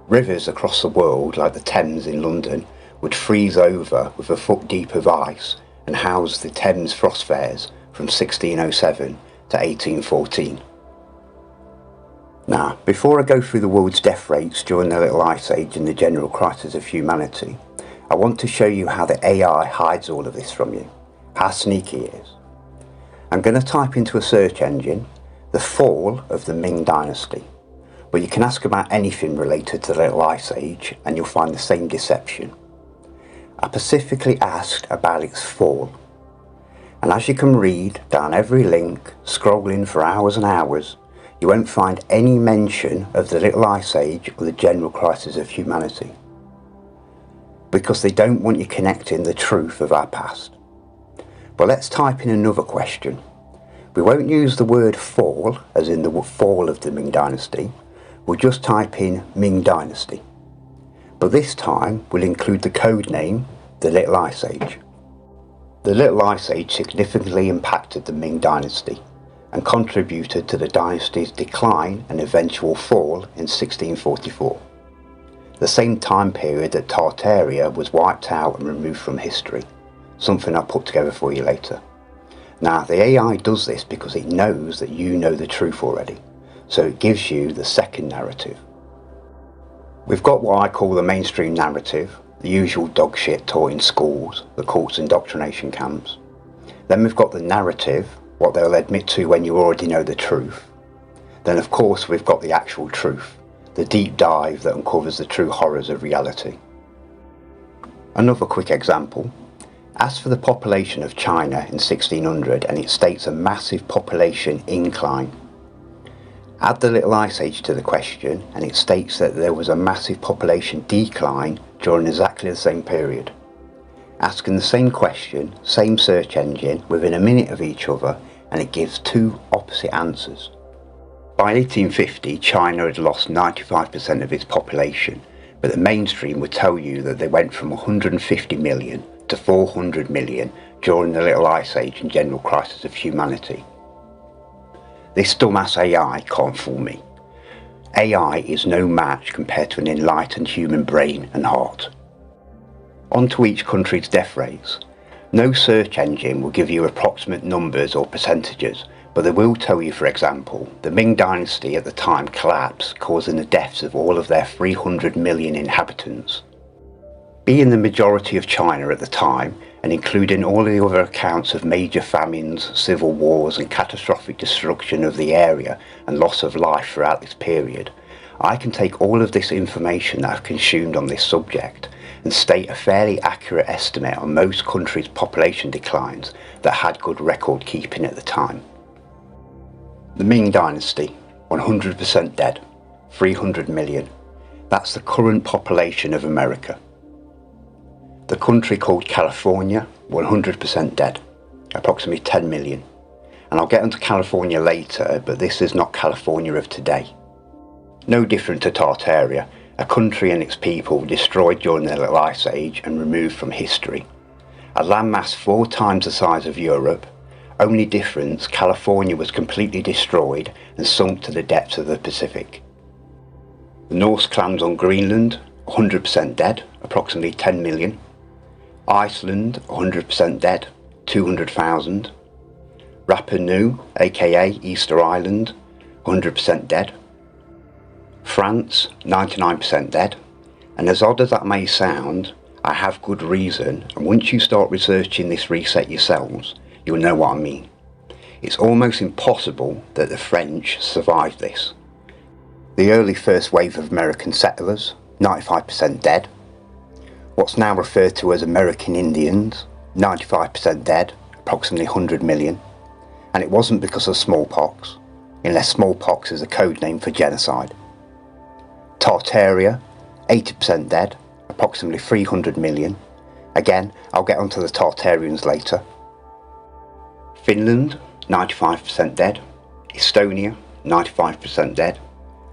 Rivers across the world, like the Thames in London, would freeze over with a foot deep of ice and house the Thames Frost Fairs from 1607 to 1814. Now, before I go through the world's death rates during the Little Ice Age and the general crisis of humanity, I want to show you how the AI hides all of this from you, how sneaky it is. I'm going to type into a search engine, the fall of the Ming Dynasty, but you can ask about anything related to the Little Ice Age and you'll find the same deception. I specifically asked about its fall, and as you can read down every link, scrolling for hours and hours, you won't find any mention of the Little Ice Age or the general crisis of humanity, because they don't want you connecting the truth of our past. But let's type in another question. We won't use the word fall, as in the fall of the Ming Dynasty, we'll just type in Ming Dynasty. But this time we'll include the code name, the Little Ice Age. The Little Ice Age significantly impacted the Ming Dynasty and contributed to the dynasty's decline and eventual fall in 1644, the same time period that Tartaria was wiped out and removed from history, something I'll put together for you later. Now, the AI does this because it knows that you know the truth already, so it gives you the second narrative. We've got what I call the mainstream narrative, the usual dog shit taught in schools, the cults indoctrination camps. Then we've got the narrative, what they'll admit to when you already know the truth. Then of course we've got the actual truth, the deep dive that uncovers the true horrors of reality. Another quick example. Ask for the population of China in 1600 and it states a massive population incline. Add the Little Ice Age to the question and it states that there was a massive population decline during exactly the same period. Asking the same question, same search engine, within a minute of each other, and it gives two opposite answers. By 1850, China had lost 95% of its population, but the mainstream would tell you that they went from 150 million to 400 million during the Little Ice Age and general crisis of humanity. This dumbass AI can't fool me. AI is no match compared to an enlightened human brain and heart. On to each country's death rates. No search engine will give you approximate numbers or percentages, but they will tell you, for example, the Ming Dynasty at the time collapsed, causing the deaths of all of their 300 million inhabitants. Being the majority of China at the time, and including all the other accounts of major famines, civil wars and catastrophic destruction of the area and loss of life throughout this period, I can take all of this information that I've consumed on this subject and state a fairly accurate estimate on most countries' population declines that had good record keeping at the time. The Ming Dynasty, 100% dead, 300 million. That's the current population of America. The country called California, 100% dead, approximately 10 million. And I'll get onto California later, but this is not California of today. No different to Tartaria, a country and its people destroyed during the Little Ice Age and removed from history. A landmass 4 times the size of Europe. Only difference, California was completely destroyed and sunk to the depths of the Pacific. The Norse clans on Greenland, 100% dead, approximately 10 million. Iceland, 100% dead, 200,000. Rapa Nui, aka Easter Island, 100% dead. France, 99% dead, and as odd as that may sound, I have good reason, and once you start researching this reset yourselves, you'll know what I mean. It's almost impossible that the French survived this. The early first wave of American settlers, 95% dead. What's now referred to as American Indians, 95% dead, approximately 100 million. And it wasn't because of smallpox, unless smallpox is a code name for genocide. Tartaria, 80% dead, approximately 300 million. Again, I'll get onto the Tartarians later. Finland, 95% dead. Estonia, 95% dead.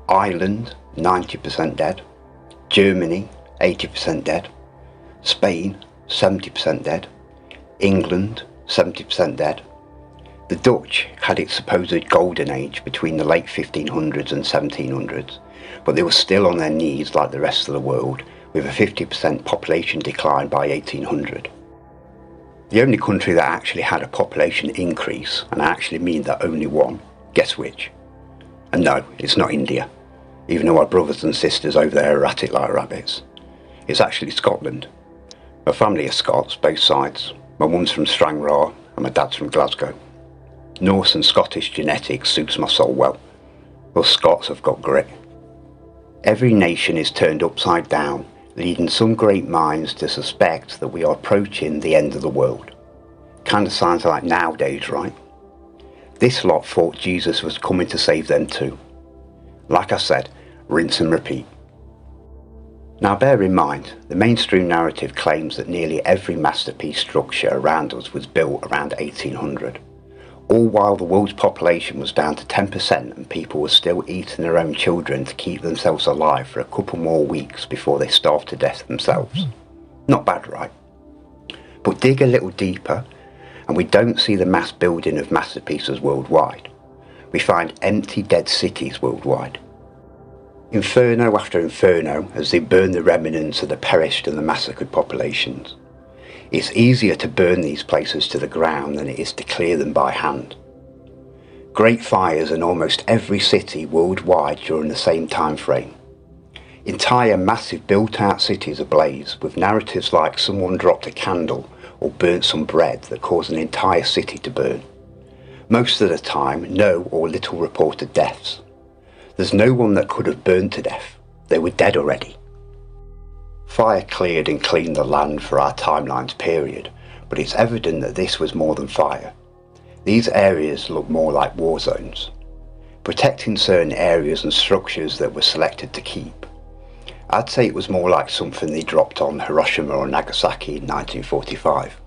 Ireland, 90% dead. Germany, 80% dead. Spain, 70% dead. England, 70% dead. The Dutch had its supposed golden age between the late 1500s and 1700s, but they were still on their knees like the rest of the world, with a 50% population decline by 1800. The only country that actually had a population increase, and I actually mean that only one, guess which? And no, it's not India, even though our brothers and sisters over there are at it like rabbits. It's actually Scotland. My family are Scots, both sides. My mum's from Stranraer and my dad's from Glasgow. Norse and Scottish genetics suits my soul well. Us Scots have got grit. Every nation is turned upside down, leading some great minds to suspect that we are approaching the end of the world. Kinda sounds like nowadays, right? This lot thought Jesus was coming to save them too. Like I said, rinse and repeat. Now bear in mind, the mainstream narrative claims that nearly every masterpiece structure around us was built around 1800. All while the world's population was down to 10% and people were still eating their own children to keep themselves alive for a couple more weeks before they starved to death themselves. Not bad, right? But dig a little deeper and we don't see the mass building of masterpieces worldwide. We find empty dead cities worldwide. Inferno after inferno as they burn the remnants of the perished and the massacred populations. It's easier to burn these places to the ground than it is to clear them by hand. Great fires in almost every city worldwide during the same time frame. Entire massive built-out cities ablaze, with narratives like someone dropped a candle or burnt some bread that caused an entire city to burn. Most of the time, no or little reported deaths. There's no one that could have burned to death. They were dead already. Fire cleared and cleaned the land for our timeline's period, but it's evident that this was more than fire. These areas look more like war zones, protecting certain areas and structures that were selected to keep. I'd say it was more like something they dropped on Hiroshima or Nagasaki in 1945.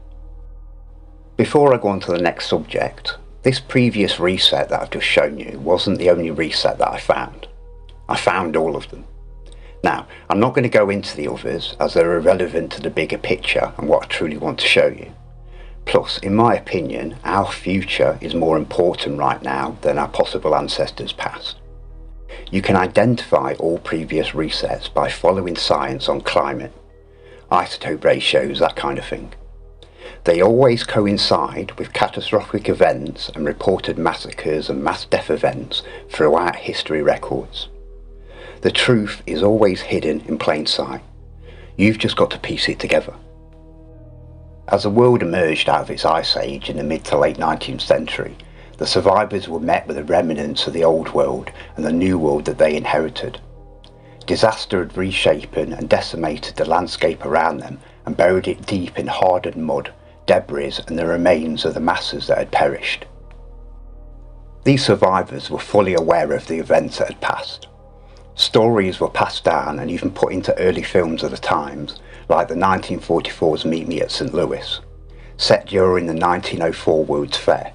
Before I go on to the next subject, this previous reset that I've just shown you wasn't the only reset that I found. I found all of them. Now, I'm not going to go into the others as they're irrelevant to the bigger picture and what I truly want to show you. Plus, in my opinion, our future is more important right now than our possible ancestors' past. You can identify all previous resets by following science on climate, isotope ratios, that kind of thing. They always coincide with catastrophic events and reported massacres and mass death events throughout history records. The truth is always hidden in plain sight. You've just got to piece it together. As the world emerged out of its ice age in the mid to late 19th century, the survivors were met with the remnants of the old world and the new world that they inherited. Disaster had reshapen and decimated the landscape around them and buried it deep in hardened mud, debris and the remains of the masses that had perished. These survivors were fully aware of the events that had passed. Stories were passed down and even put into early films of the times, like the 1944's Meet Me at St. Louis, set during the 1904 World's Fair.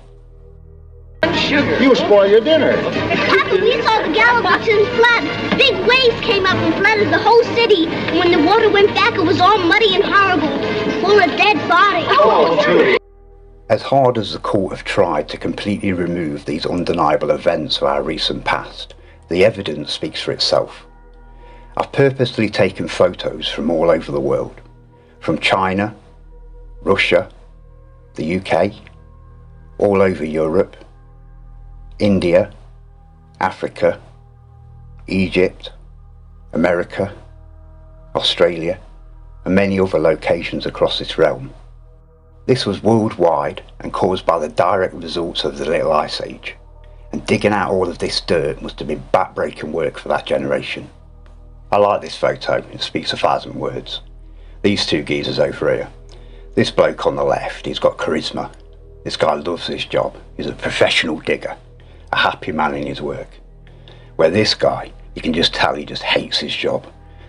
Sugar. You spoil your dinner. Papa, we saw the Galapagos flood. Big waves came up and flooded the whole city. And when the water went back, it was all muddy and horrible, full of dead bodies. Oh, as hard as the court have tried to completely remove these undeniable events of our recent past, the evidence speaks for itself. I've purposely taken photos from all over the world, from China, Russia, the UK, all over Europe, India, Africa, Egypt, America, Australia, and many other locations across this realm. This was worldwide and caused by the direct results of the Little Ice Age, and digging out all of this dirt must have been back-breaking work for that generation. I like this photo, it speaks 1,000 words. These two geezers over here. This bloke on the left, he's got charisma. This guy loves his job, he's a professional digger, a happy man in his work. Where this guy, you can just tell he just hates his job,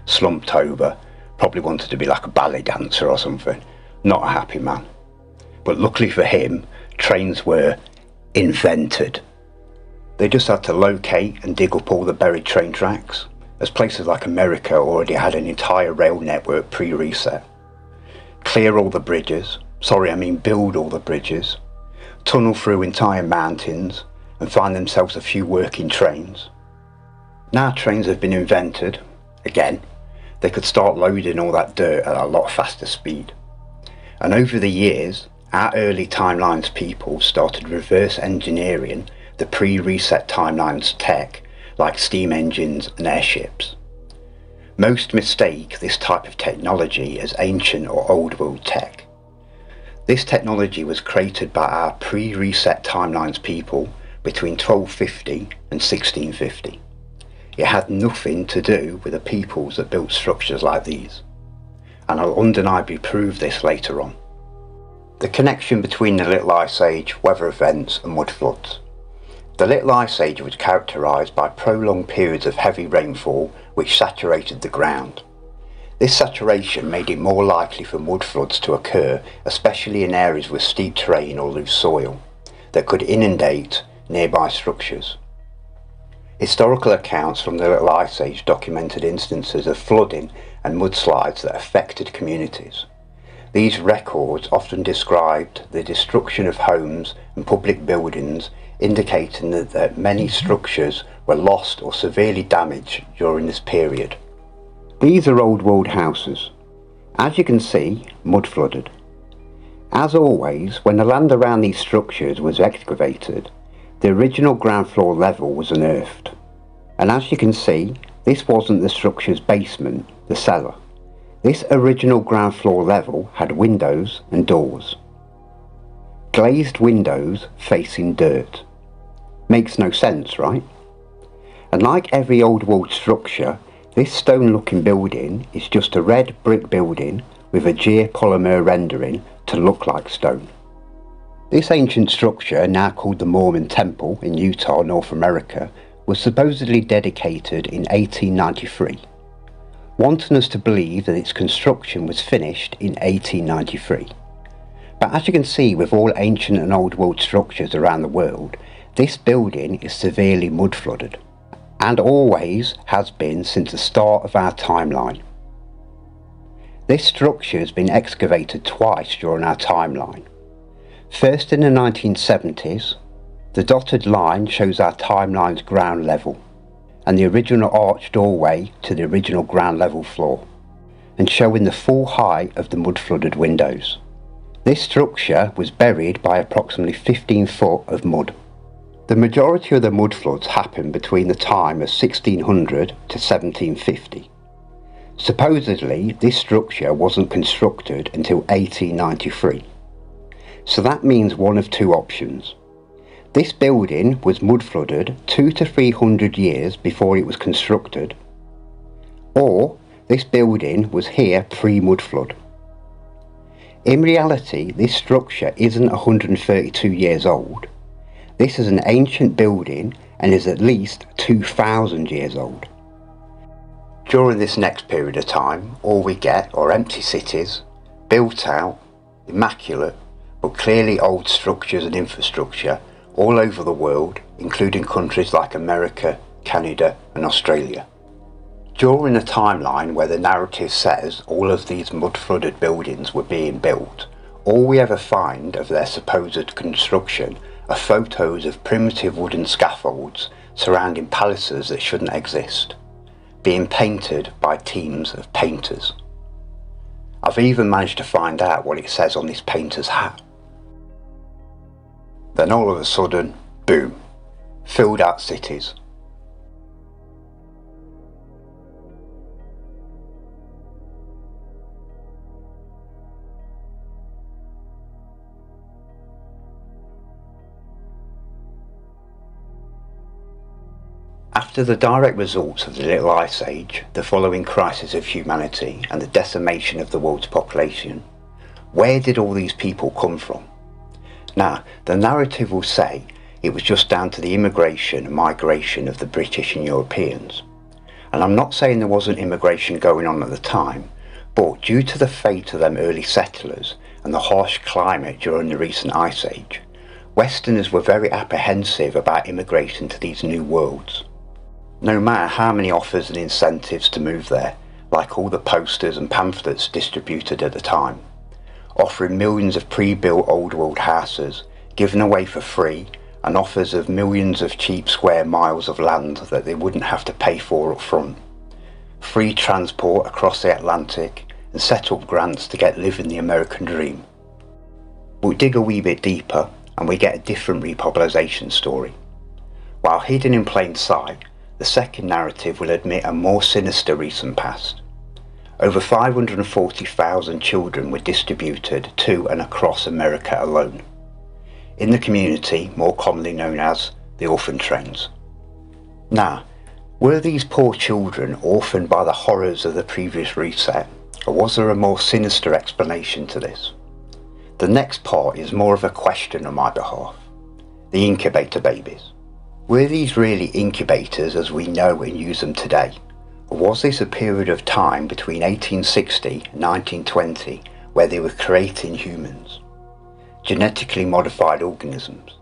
slumped over, probably wanted to be like a ballet dancer or something, not a happy man. But luckily for him, trains were invented. They just had to locate and dig up all the buried train tracks, as places like America already had an entire rail network pre-reset. Clear all the bridges, build all the bridges, tunnel through entire mountains, and find themselves a few working trains. Now trains have been invented, again, they could start loading all that dirt at a lot faster speed. And over the years, our early timelines people started reverse engineering the pre-reset timelines tech, like steam engines and airships. Most mistake this type of technology as ancient or old world tech. This technology was created by our pre-reset timelines people between 1250 and 1650. It had nothing to do with the peoples that built structures like these, and I'll undeniably prove this later on. The connection between the Little Ice Age, weather events and mud floods. The Little Ice Age was characterised by prolonged periods of heavy rainfall which saturated the ground. This saturation made it more likely for mud floods to occur, especially in areas with steep terrain or loose soil, that could inundate nearby structures. Historical accounts from the Little Ice Age documented instances of flooding and mudslides that affected communities. These records often described the destruction of homes and public buildings, indicating that many structures were lost or severely damaged during this period. These are old world houses. As you can see, mud flooded. As always, when the land around these structures was excavated, the original ground floor level was unearthed. And as you can see, This wasn't the structure's basement, the cellar. This original ground floor level had windows and doors. Glazed windows facing dirt. Makes no sense, right? And like every old world structure, this stone looking building is just a red brick building with a geopolymer rendering to look like stone. This ancient structure, now called the Mormon Temple in Utah, North America, was supposedly dedicated in 1893, wanting us to believe that its construction was finished in 1893. But as you can see with all ancient and old world structures around the world, this building is severely mud flooded, and always has been since the start of our timeline. This structure has been excavated twice during our timeline. First in the 1970s, the dotted line shows our timeline's ground level, and the original arched doorway to the original ground level floor, and showing the full height of the mud flooded windows. This structure was buried by approximately 15 foot of mud. The majority of the mud floods happened between the time of 1600 to 1750. Supposedly, this structure wasn't constructed until 1893. So that means one of two options. This building was mud flooded 200 to 300 years before it was constructed, or this building was here pre-mud flood. In reality, this structure isn't 132 years old. This is an ancient building and is at least 2,000 years old. During this next period of time, all we get are empty cities, built out, immaculate, but clearly old structures and infrastructure all over the world, including countries like America, Canada and Australia. During a timeline where the narrative says all of these mud-flooded buildings were being built, all we ever find of their supposed construction are photos of primitive wooden scaffolds surrounding palaces that shouldn't exist, being painted by teams of painters. I've even managed to find out what it says on this painter's hat. Then all of a sudden, boom, filled out cities. After the direct results of the Little Ice Age, the following crisis of humanity and the decimation of the world's population, where did all these people come from? Now, the narrative will say it was just down to the immigration and migration of the British and Europeans. And I'm not saying there wasn't immigration going on at the time, but due to the fate of them early settlers and the harsh climate during the recent Ice Age, Westerners were very apprehensive about immigrating to these new worlds. No matter how many offers and incentives to move there, like all the posters and pamphlets distributed at the time, offering millions of pre-built old world houses, given away for free, and offers of millions of cheap square miles of land that they wouldn't have to pay for up front, free transport across the Atlantic, and set up grants to get living the American dream. We'll dig a wee bit deeper and we get a different repopulation story. While hidden in plain sight, the second narrative will admit a more sinister recent past. Over 540,000 children were distributed to and across America alone, in the community more commonly known as the orphan trains. Now, were these poor children orphaned by the horrors of the previous reset, or was there a more sinister explanation to this? The next part is more of a question on my behalf. The incubator babies. Were these really incubators as we know and use them today? Or was this a period of time between 1860 and 1920 where they were creating humans, genetically modified organisms?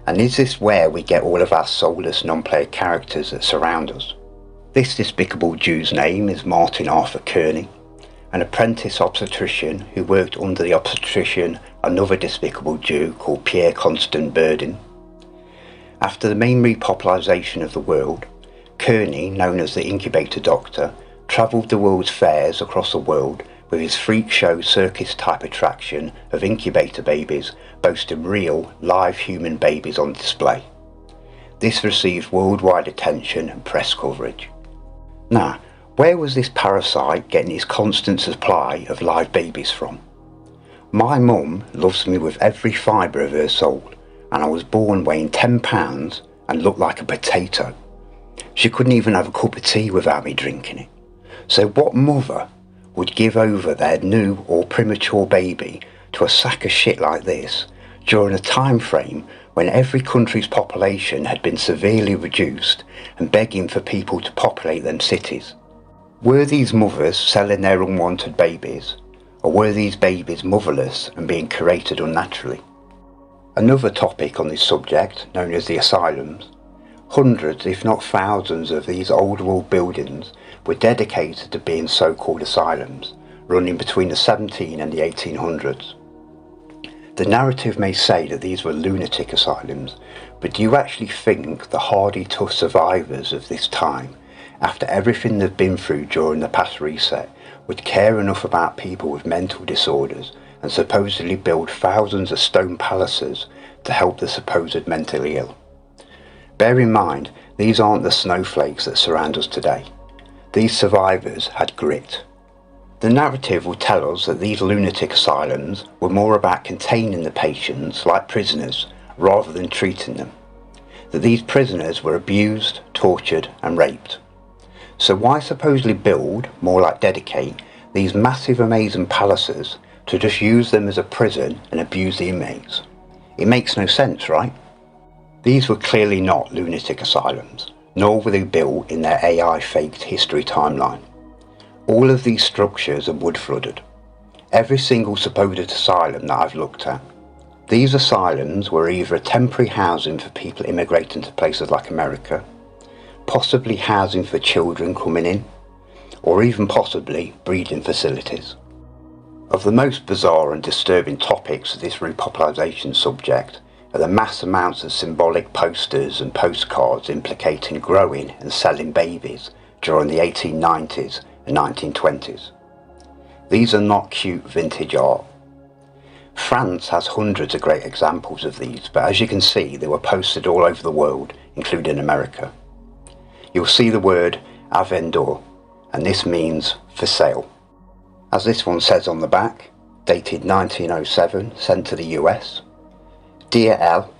And is this where we get all of our soulless non-player characters that surround us? This despicable Jew's name is Martin Arthur Kearney, an apprentice obstetrician who worked under the obstetrician another despicable Jew called Pierre Constant Burdin. After the main repopulation of the world, Kearney, known as the Incubator Doctor, travelled the world's fairs across the world with his freak show circus type attraction of incubator babies boasting real, live human babies on display. This received worldwide attention and press coverage. Now, where was this parasite getting its constant supply of live babies from? My mum loves me with every fibre of her soul, and I was born weighing 10 pounds and looked like a potato. She couldn't even have a cup of tea without me drinking it. So what mother would give over their new or premature baby to a sack of shit like this during a time frame when every country's population had been severely reduced and begging for people to populate them cities? Were these mothers selling their unwanted babies, or were these babies motherless and being created unnaturally? Another topic on this subject, known as the asylums, hundreds if not thousands of these old world buildings were dedicated to being so-called asylums, running between the 17 and the 1800s. The narrative may say that these were lunatic asylums, but do you actually think the hardy, tough survivors of this time, after everything they've been through during the past reset, would care enough about people with mental disorders and supposedly build thousands of stone palaces to help the supposed mentally ill? Bear in mind, these aren't the snowflakes that surround us today. These survivors had grit. The narrative will tell us that these lunatic asylums were more about containing the patients like prisoners rather than treating them. That these prisoners were abused, tortured and raped. So why supposedly build, more like dedicate, these massive amazing palaces to just use them as a prison and abuse the inmates? It makes no sense, right? These were clearly not lunatic asylums, nor were they built in their AI-faked history timeline. All of these structures are wood flooded. Every single supposed asylum that I've looked at. These asylums were either a temporary housing for people immigrating to places like America, possibly housing for children coming in, or even possibly breeding facilities. Of the most bizarre and disturbing topics of this repopulation subject are the mass amounts of symbolic posters and postcards implicating growing and selling babies during the 1890s and 1920s. These are not cute vintage art. France has hundreds of great examples of these, but as you can see, they were posted all over the world, including America. You'll see the word à vendre, and this means for sale. As this one says on the back, dated 1907, sent to the US. Dear Elle,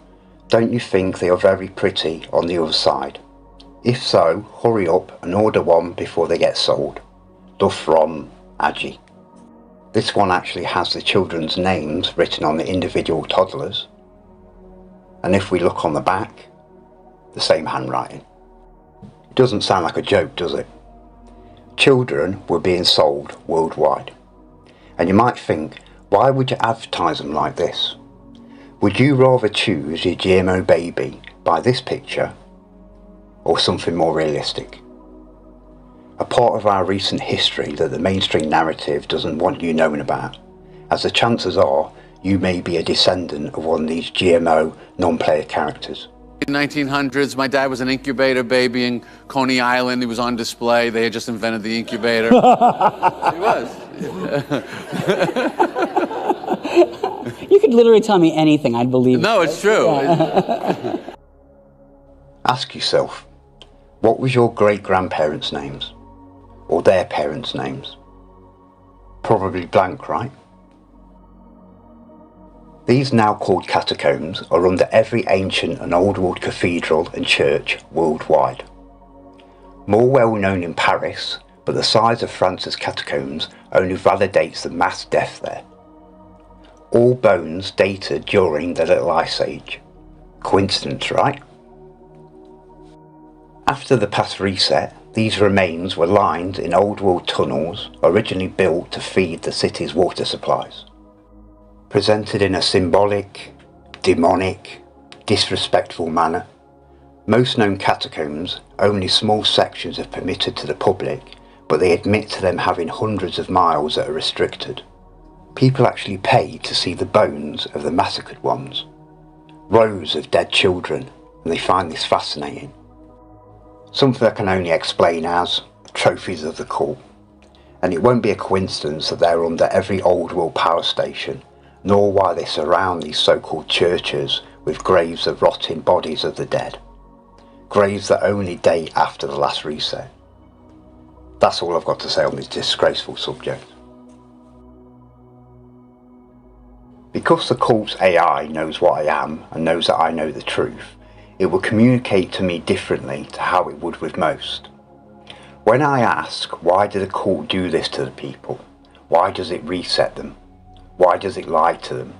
don't you think they are very pretty on the other side? If so, hurry up and order one before they get sold. Love from Agi. This one actually has the children's names written on the individual toddlers. And if we look on the back, the same handwriting. It doesn't sound like a joke, does it? Children were being sold worldwide. And you might think, why would you advertise them like this? Would you rather choose your GMO baby by this picture or something more realistic? A part of our recent history that the mainstream narrative doesn't want you knowing about, as the chances are you may be a descendant of one of these GMO non-player characters. In the 1900s, my dad was an incubator baby in Coney Island. He was on display. They had just invented the incubator. He was. You could literally tell me anything, I'd believe it. No, it's true. Yeah. Ask yourself, what was your great-grandparents' names? Or their parents' names? Probably blank, right? These now called catacombs are under every ancient and old world cathedral and church worldwide. More well known in Paris, but the size of France's catacombs only validates the mass death there. All bones dated during the Little Ice Age. Coincidence, right? After the past reset, these remains were lined in old world tunnels originally built to feed the city's water supplies. Presented in a symbolic, demonic, disrespectful manner, most known catacombs, only small sections are permitted to the public, but they admit to them having hundreds of miles that are restricted. People actually pay to see the bones of the massacred ones. Rows of dead children, and they find this fascinating. Something I can only explain as trophies of the cult. And it won't be a coincidence that they're under every old world power station, nor why they surround these so-called churches with graves of rotting bodies of the dead. Graves that only date after the last reset. That's all I've got to say on this disgraceful subject. Because the cult's AI knows what I am and knows that I know the truth, it will communicate to me differently to how it would with most. When I ask, why did the cult do this to the people? Why does it reset them? Why does it lie to them?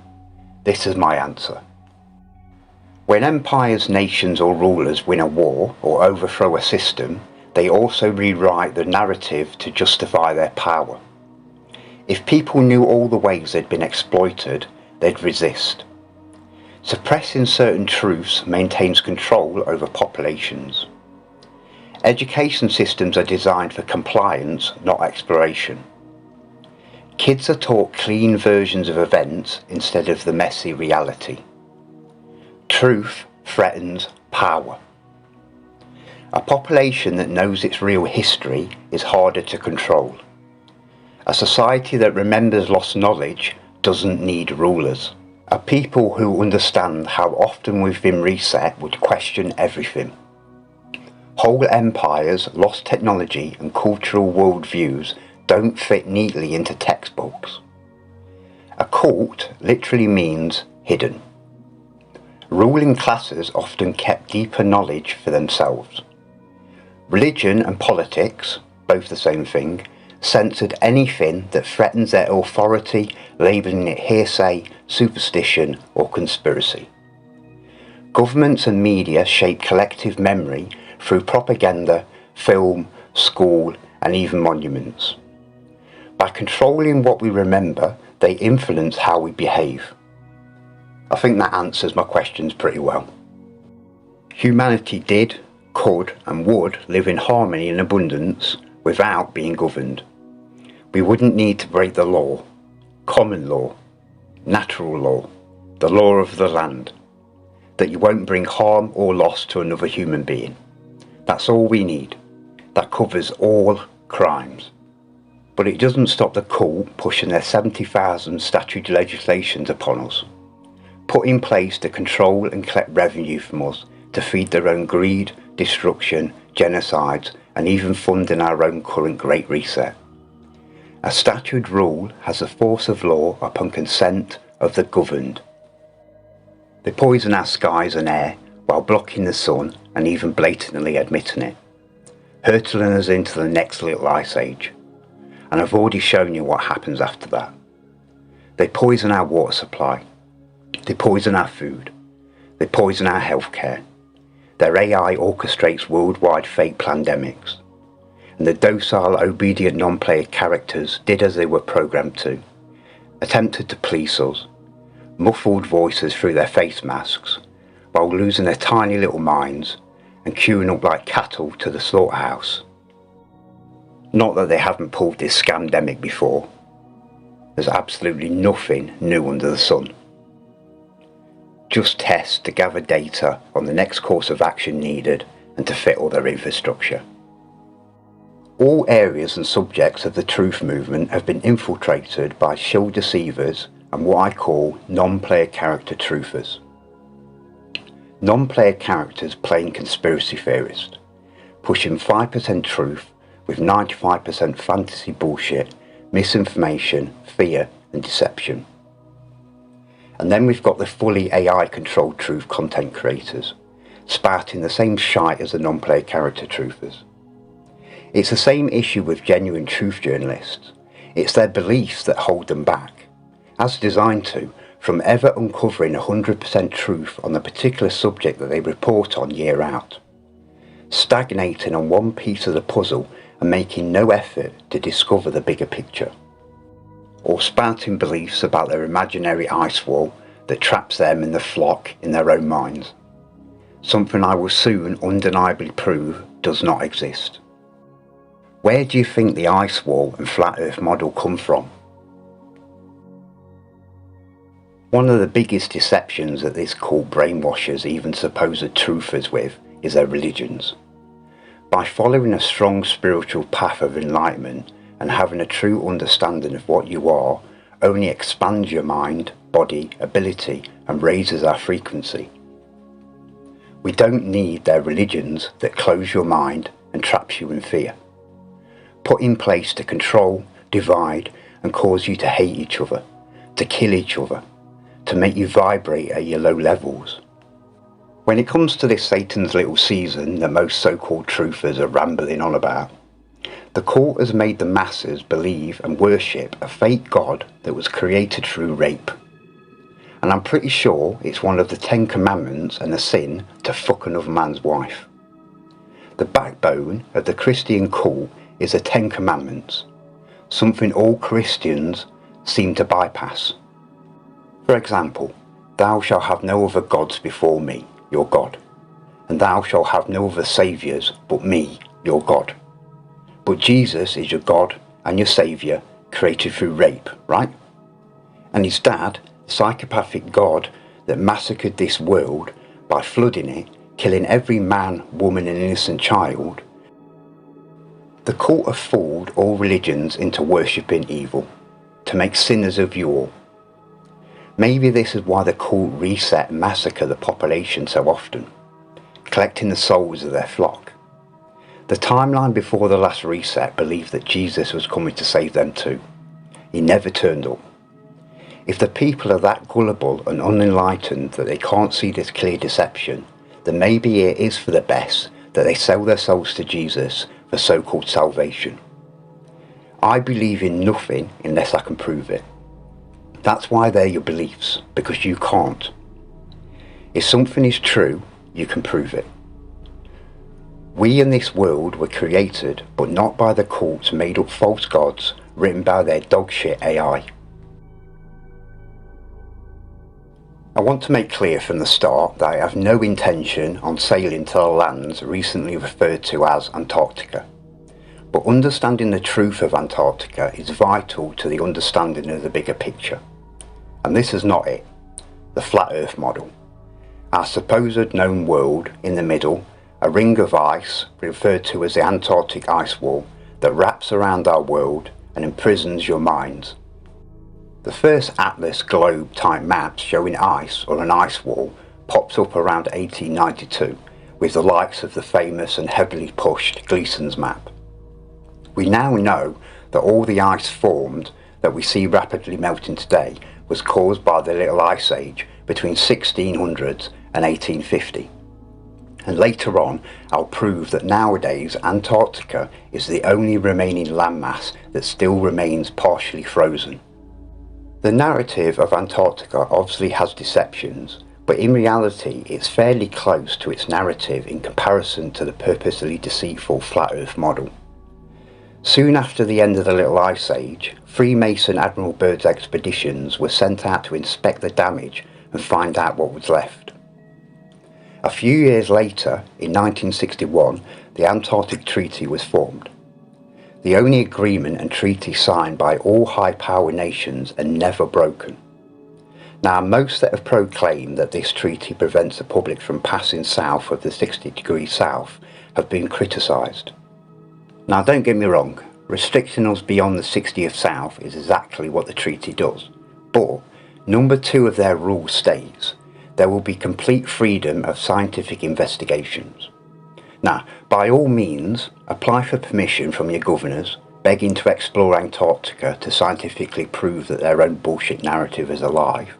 This is my answer. When empires, nations or rulers win a war or overthrow a system, they also rewrite the narrative to justify their power. If people knew all the ways they'd been exploited, they'd resist. Suppressing certain truths maintains control over populations. Education systems are designed for compliance, not exploration. Kids are taught clean versions of events instead of the messy reality. Truth threatens power. A population that knows its real history is harder to control. A society that remembers lost knowledge doesn't need rulers. A people who understand how often we've been reset would question everything. Whole empires, lost technology and cultural worldviews don't fit neatly into textbooks. A cult literally means hidden. Ruling classes often kept deeper knowledge for themselves. Religion and politics, both the same thing, censored anything that threatens their authority, labelling it hearsay, superstition or conspiracy. Governments and media shape collective memory through propaganda, film, school and even monuments. By controlling what we remember, they influence how we behave. I think that answers my questions pretty well. Humanity did, could and would live in harmony and abundance without being governed. We wouldn't need to break the law, common law, natural law, the law of the land, that you won't bring harm or loss to another human being. That's all we need. That covers all crimes. But it doesn't stop the cult pushing their 70,000 statute legislations upon us, put in place to control and collect revenue from us to feed their own greed, destruction, genocides and even funding our own current Great Reset. A statute rule has the force of law upon consent of the governed. They poison our skies and air while blocking the sun and even blatantly admitting it, hurtling us into the next little ice age. And I've already shown you what happens after that. They poison our water supply. They poison our food. They poison our healthcare. Their AI orchestrates worldwide fake pandemics. And the docile, obedient non-player characters did as they were programmed to, attempted to police us, muffled voices through their face masks, while losing their tiny little minds and queuing up like cattle to the slaughterhouse. Not that they haven't pulled this scamdemic before. There's absolutely nothing new under the sun. Just tests to gather data on the next course of action needed and to fit all their infrastructure. All areas and subjects of the truth movement have been infiltrated by shill deceivers and what I call non-player character truthers. Non-player characters playing conspiracy theorist, pushing 5% truth with 95% fantasy bullshit, misinformation, fear and deception. And then we've got the fully AI controlled truth content creators, spouting the same shite as the non-player character truthers. It's the same issue with genuine truth journalists. It's their beliefs that hold them back, as designed to, from ever uncovering 100% truth on the particular subject that they report on year out. Stagnating on one piece of the puzzle and making no effort to discover the bigger picture. Or spouting beliefs about their imaginary ice wall that traps them and the flock in their own minds. Something I will soon undeniably prove does not exist. Where do you think the ice wall and flat earth model come from? One of the biggest deceptions that this cult brainwashes even supposed truthers with is their religions. By following a strong spiritual path of enlightenment and having a true understanding of what you are, only expands your mind, body, ability and raises our frequency. We don't need their religions that close your mind and traps you in fear. put in place to control, divide, and cause you to hate each other, to kill each other, to make you vibrate at your low levels. When it comes to this Satan's little season that most so-called truthers are rambling on about, the cult has made the masses believe and worship a fake god that was created through rape. And I'm pretty sure it's one of the 10 Commandments and a sin to fuck another man's wife. The backbone of the Christian cult is the 10 Commandments, something all Christians seem to bypass. For example, thou shalt have no other gods before me, your God, and thou shalt have no other saviours but me, your God. But Jesus is your God and your saviour, created through rape, right? And his dad, psychopathic God that massacred this world by flooding it, killing every man, woman and innocent child. The cult have fooled all religions into worshipping evil, to make sinners of you all. Maybe this is why the cult reset and massacre the population so often, collecting the souls of their flock. The timeline before the last reset believed that Jesus was coming to save them too. He never turned up. If the people are that gullible and unenlightened that they can't see this clear deception, then maybe it is for the best that they sell their souls to Jesus for so-called salvation. I believe in nothing unless I can prove it. That's why they're your beliefs, because you can't. If something is true, you can prove it. We in this world were created, but not by the cults made up false gods written by their dogshit AI. I want to make clear from the start that I have no intention on sailing to the lands recently referred to as Antarctica. But understanding the truth of Antarctica is vital to the understanding of the bigger picture. And this is not it, the flat earth model. Our supposed known world in the middle, a ring of ice referred to as the Antarctic ice wall that wraps around our world and imprisons your minds. The first atlas globe type maps showing ice or an ice wall popped up around 1892 with the likes of the famous and heavily pushed Gleason's map. We now know that all the ice formed that we see rapidly melting today was caused by the Little Ice Age between 1600s and 1850. And later on I'll prove that nowadays Antarctica is the only remaining landmass that still remains partially frozen. The narrative of Antarctica obviously has deceptions, but in reality it's fairly close to its narrative in comparison to the purposely deceitful flat earth model. Soon after the end of the Little Ice Age, Freemason Admiral Byrd's expeditions were sent out to inspect the damage and find out what was left. A few years later, in 1961, the Antarctic Treaty was formed. The only agreement and treaty signed by all high-power nations and never broken. Now, most that have proclaimed that this treaty prevents the public from passing south of the 60 degrees south have been criticised. Now, don't get me wrong, restricting us beyond the 60th south is exactly what the treaty does. But number 2 of their rule states there will be complete freedom of scientific investigations. Now, by all means, apply for permission from your governors, begging to explore Antarctica to scientifically prove that their own bullshit narrative is alive.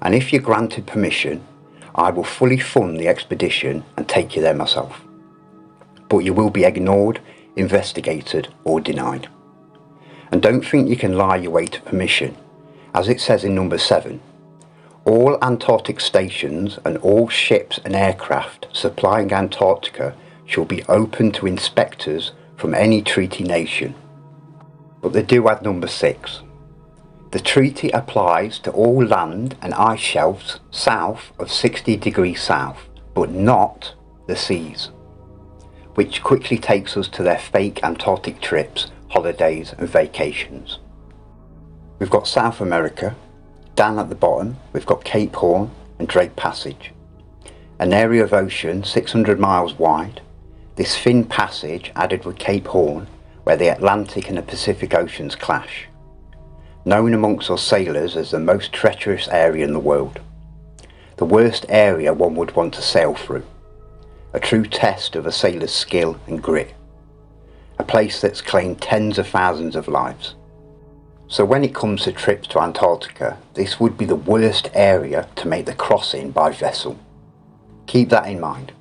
And if you're granted permission, I will fully fund the expedition and take you there myself. But you will be ignored, investigated or denied. And don't think you can lie your way to permission. As it says in number 7, all Antarctic stations and all ships and aircraft supplying Antarctica shall be open to inspectors from any treaty nation. But they do add number 6. The treaty applies to all land and ice shelves south of 60 degrees south, but not the seas. Which quickly takes us to their fake Antarctic trips, holidays and vacations. We've got South America. Down at the bottom we've got Cape Horn and Drake Passage, an area of ocean 600 miles wide. This thin passage added with Cape Horn where the Atlantic and the Pacific Oceans clash, known amongst us sailors as the most treacherous area in the world, the worst area one would want to sail through, a true test of a sailor's skill and grit. a place that's claimed tens of thousands of lives. So when it comes to trips to Antarctica, this would be the worst area to make the crossing by vessel. Keep that in mind.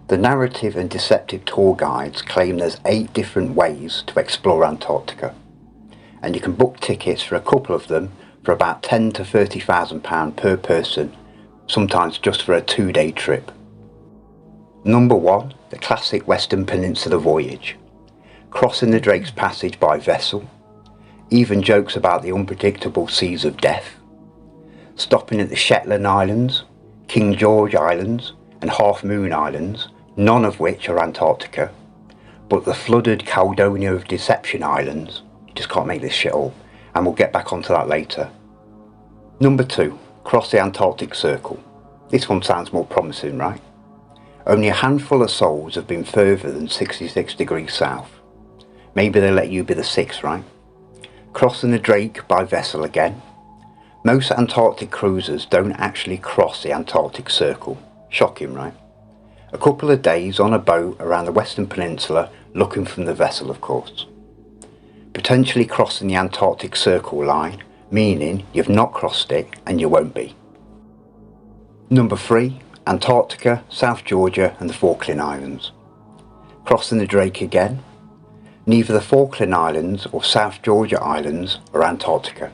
The narrative and deceptive tour guides claim there's 8 different ways to explore Antarctica, and you can book tickets for a couple of them for about £10,000 to £30,000 per person, sometimes just for a 2-day trip. Number 1, the classic Western Peninsula voyage. Crossing the Drake's Passage by vessel, even jokes about the unpredictable seas of death. Stopping at the Shetland Islands, King George Islands and Half Moon Islands, none of which are Antarctica, but the flooded Caledonia of Deception Islands. You just can't make this shit up, and we'll get back onto that later. Number 2, cross the Antarctic Circle. This one sounds more promising, right? Only a handful of souls have been further than 66 degrees south. Maybe they'll let you be the 6th, right? Crossing the Drake by vessel again. Most Antarctic cruisers don't actually cross the Antarctic Circle. Shocking, right? A couple of days on a boat around the Western Peninsula, looking from the vessel, of course. Potentially crossing the Antarctic Circle line, meaning you've not crossed it and you won't be. Number 3, Antarctica, South Georgia and the Falkland Islands. Crossing the Drake again. Neither the Falkland Islands or South Georgia Islands are Antarctica.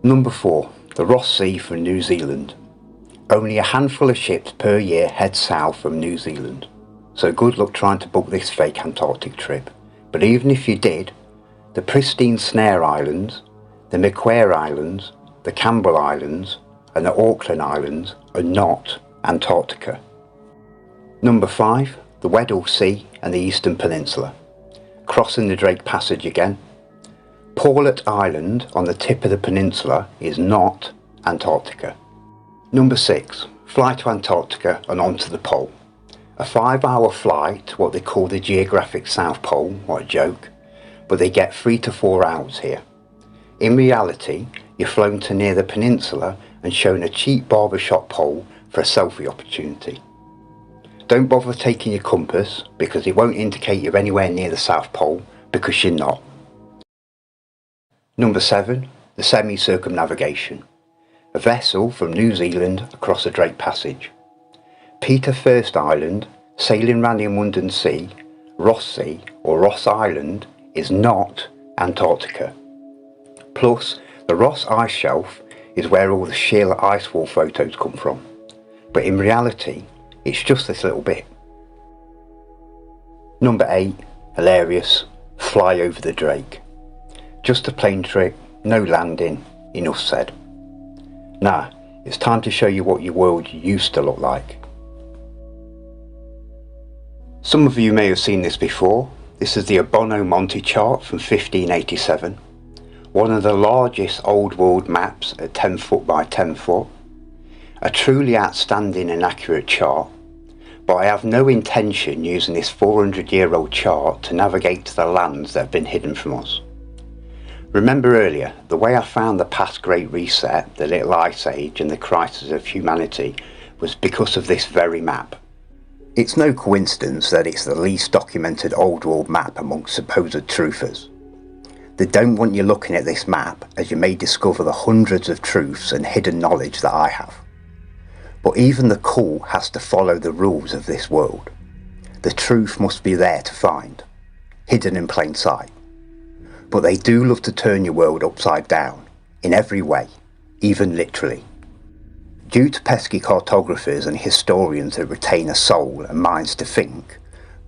Number 4, the Ross Sea from New Zealand. Only a handful of ships per year head south from New Zealand, so good luck trying to book this fake Antarctic trip. But even if you did, the pristine Snare Islands, the Macquarie Islands, the Campbell Islands and the Auckland Islands are not Antarctica. Number 5, the Weddell Sea and the Eastern Peninsula. Crossing the Drake Passage again. Paulet Island on the tip of the peninsula is not Antarctica. Number 6, fly to Antarctica and onto the pole. A 5-hour flight to what they call the geographic South Pole, what a joke, but they get 3 to 4 hours here. In reality, you're flown to near the peninsula and shown a cheap barbershop pole for a selfie opportunity. Don't bother taking your compass because it won't indicate you're anywhere near the South Pole because you're not. Number 7, the semi-circumnavigation. A vessel from New Zealand across the Drake Passage. Peter First Island, sailing round the Mundan Sea, Ross Sea or Ross Island is not Antarctica. Plus, the Ross Ice Shelf is where all the sheer ice wall photos come from. But in reality, it's just this little bit. Number 8, hilarious, fly over the Drake. Just a plane trip, no landing, enough said. Now, it's time to show you what your world used to look like. Some of you may have seen this before. This is the Abono Monte chart from 1587. One of the largest old world maps at 10 foot by 10 foot. A truly outstanding and accurate chart, but I have no intention using this 400-year-old chart to navigate to the lands that have been hidden from us. Remember earlier, the way I found the past Great Reset, the Little Ice Age and the crisis of humanity was because of this very map. It's no coincidence that it's the least documented old world map amongst supposed truthers. They don't want you looking at this map as you may discover the hundreds of truths and hidden knowledge that I have. But even the cool has to follow the rules of this world. The truth must be there to find, hidden in plain sight. But they do love to turn your world upside down, in every way, even literally. Due to pesky cartographers and historians that retain a soul and minds to think,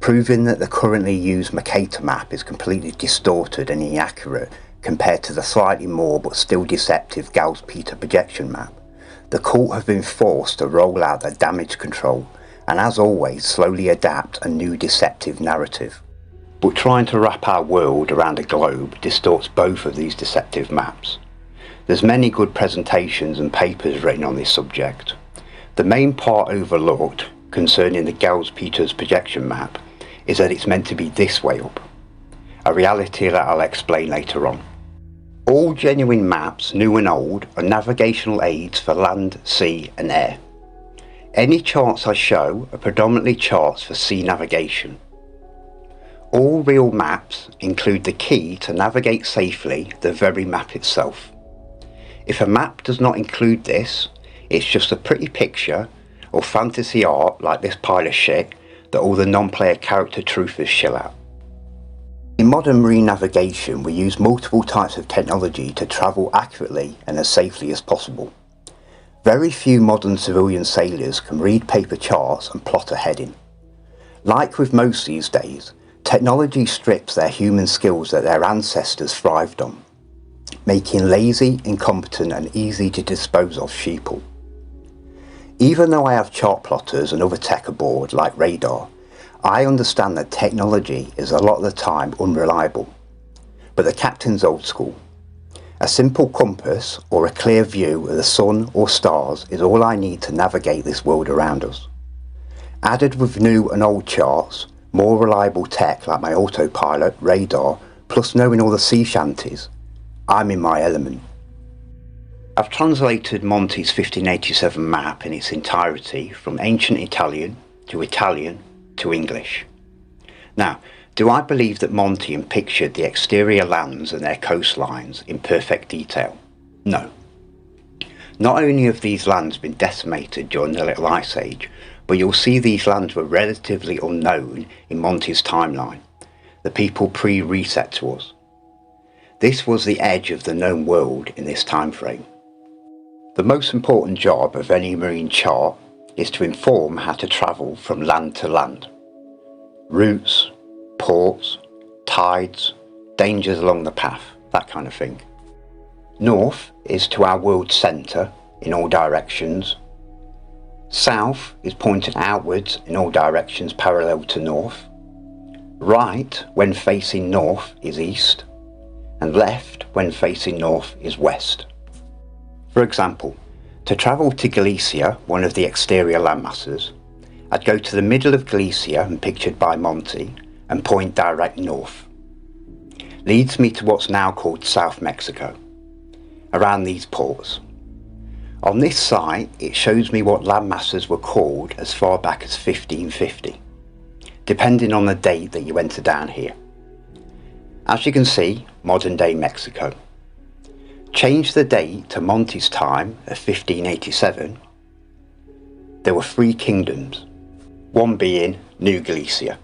proving that the currently used Mercator map is completely distorted and inaccurate compared to the slightly more but still deceptive Gauss-Peter projection map, the cult have been forced to roll out their damage control and, as always, slowly adapt a new deceptive narrative. But trying to wrap our world around a globe distorts both of these deceptive maps. There's many good presentations and papers written on this subject. The main part overlooked concerning the Gauss-Peters projection map is that it's meant to be this way up, a reality that I'll explain later on. All genuine maps, new and old, are navigational aids for land, sea and air. Any charts I show are predominantly charts for sea navigation. All real maps include the key to navigate safely the very map itself. If a map does not include this, it's just a pretty picture or fantasy art like this pile of shit that all the non-player character truthers shill out. In modern marine navigation, we use multiple types of technology to travel accurately and as safely as possible. Very few modern civilian sailors can read paper charts and plot a heading. Like with most these days, technology strips their human skills that their ancestors thrived on, making lazy, incompetent and easy to dispose of sheeple. Even though I have chart plotters and other tech aboard like radar, I understand that technology is a lot of the time unreliable. But the captain's old school. A simple compass or a clear view of the sun or stars is all I need to navigate this world around us. Added with new and old charts, more reliable tech like my autopilot, radar, plus knowing all the sea shanties, I'm in my element. I've translated Monty's 1587 map in its entirety from ancient Italian to English. Now, do I believe that Monty pictured the exterior lands and their coastlines in perfect detail? No. Not only have these lands been decimated during the Little Ice Age, but you'll see these lands were relatively unknown in Monty's timeline, the people pre-reset to us. This was the edge of the known world in this time frame. The most important job of any marine chart is to inform how to travel from land to land. Routes, ports, tides, dangers along the path, that kind of thing. North is to our world's centre in all directions. South is pointing outwards in all directions parallel to north. Right, when facing north, is east. And left, when facing north, is west. For example, to travel to Galicia, one of the exterior landmasses, I'd go to the middle of Galicia, and pictured by Monty, and point direct north. Leads me to what's now called South Mexico, around these ports. On this site, it shows me what landmasses were called as far back as 1550, depending on the date that you enter down here. As you can see, modern day Mexico. Change the date to Monty's time of 1587, there were 3 kingdoms, one being New Galicia.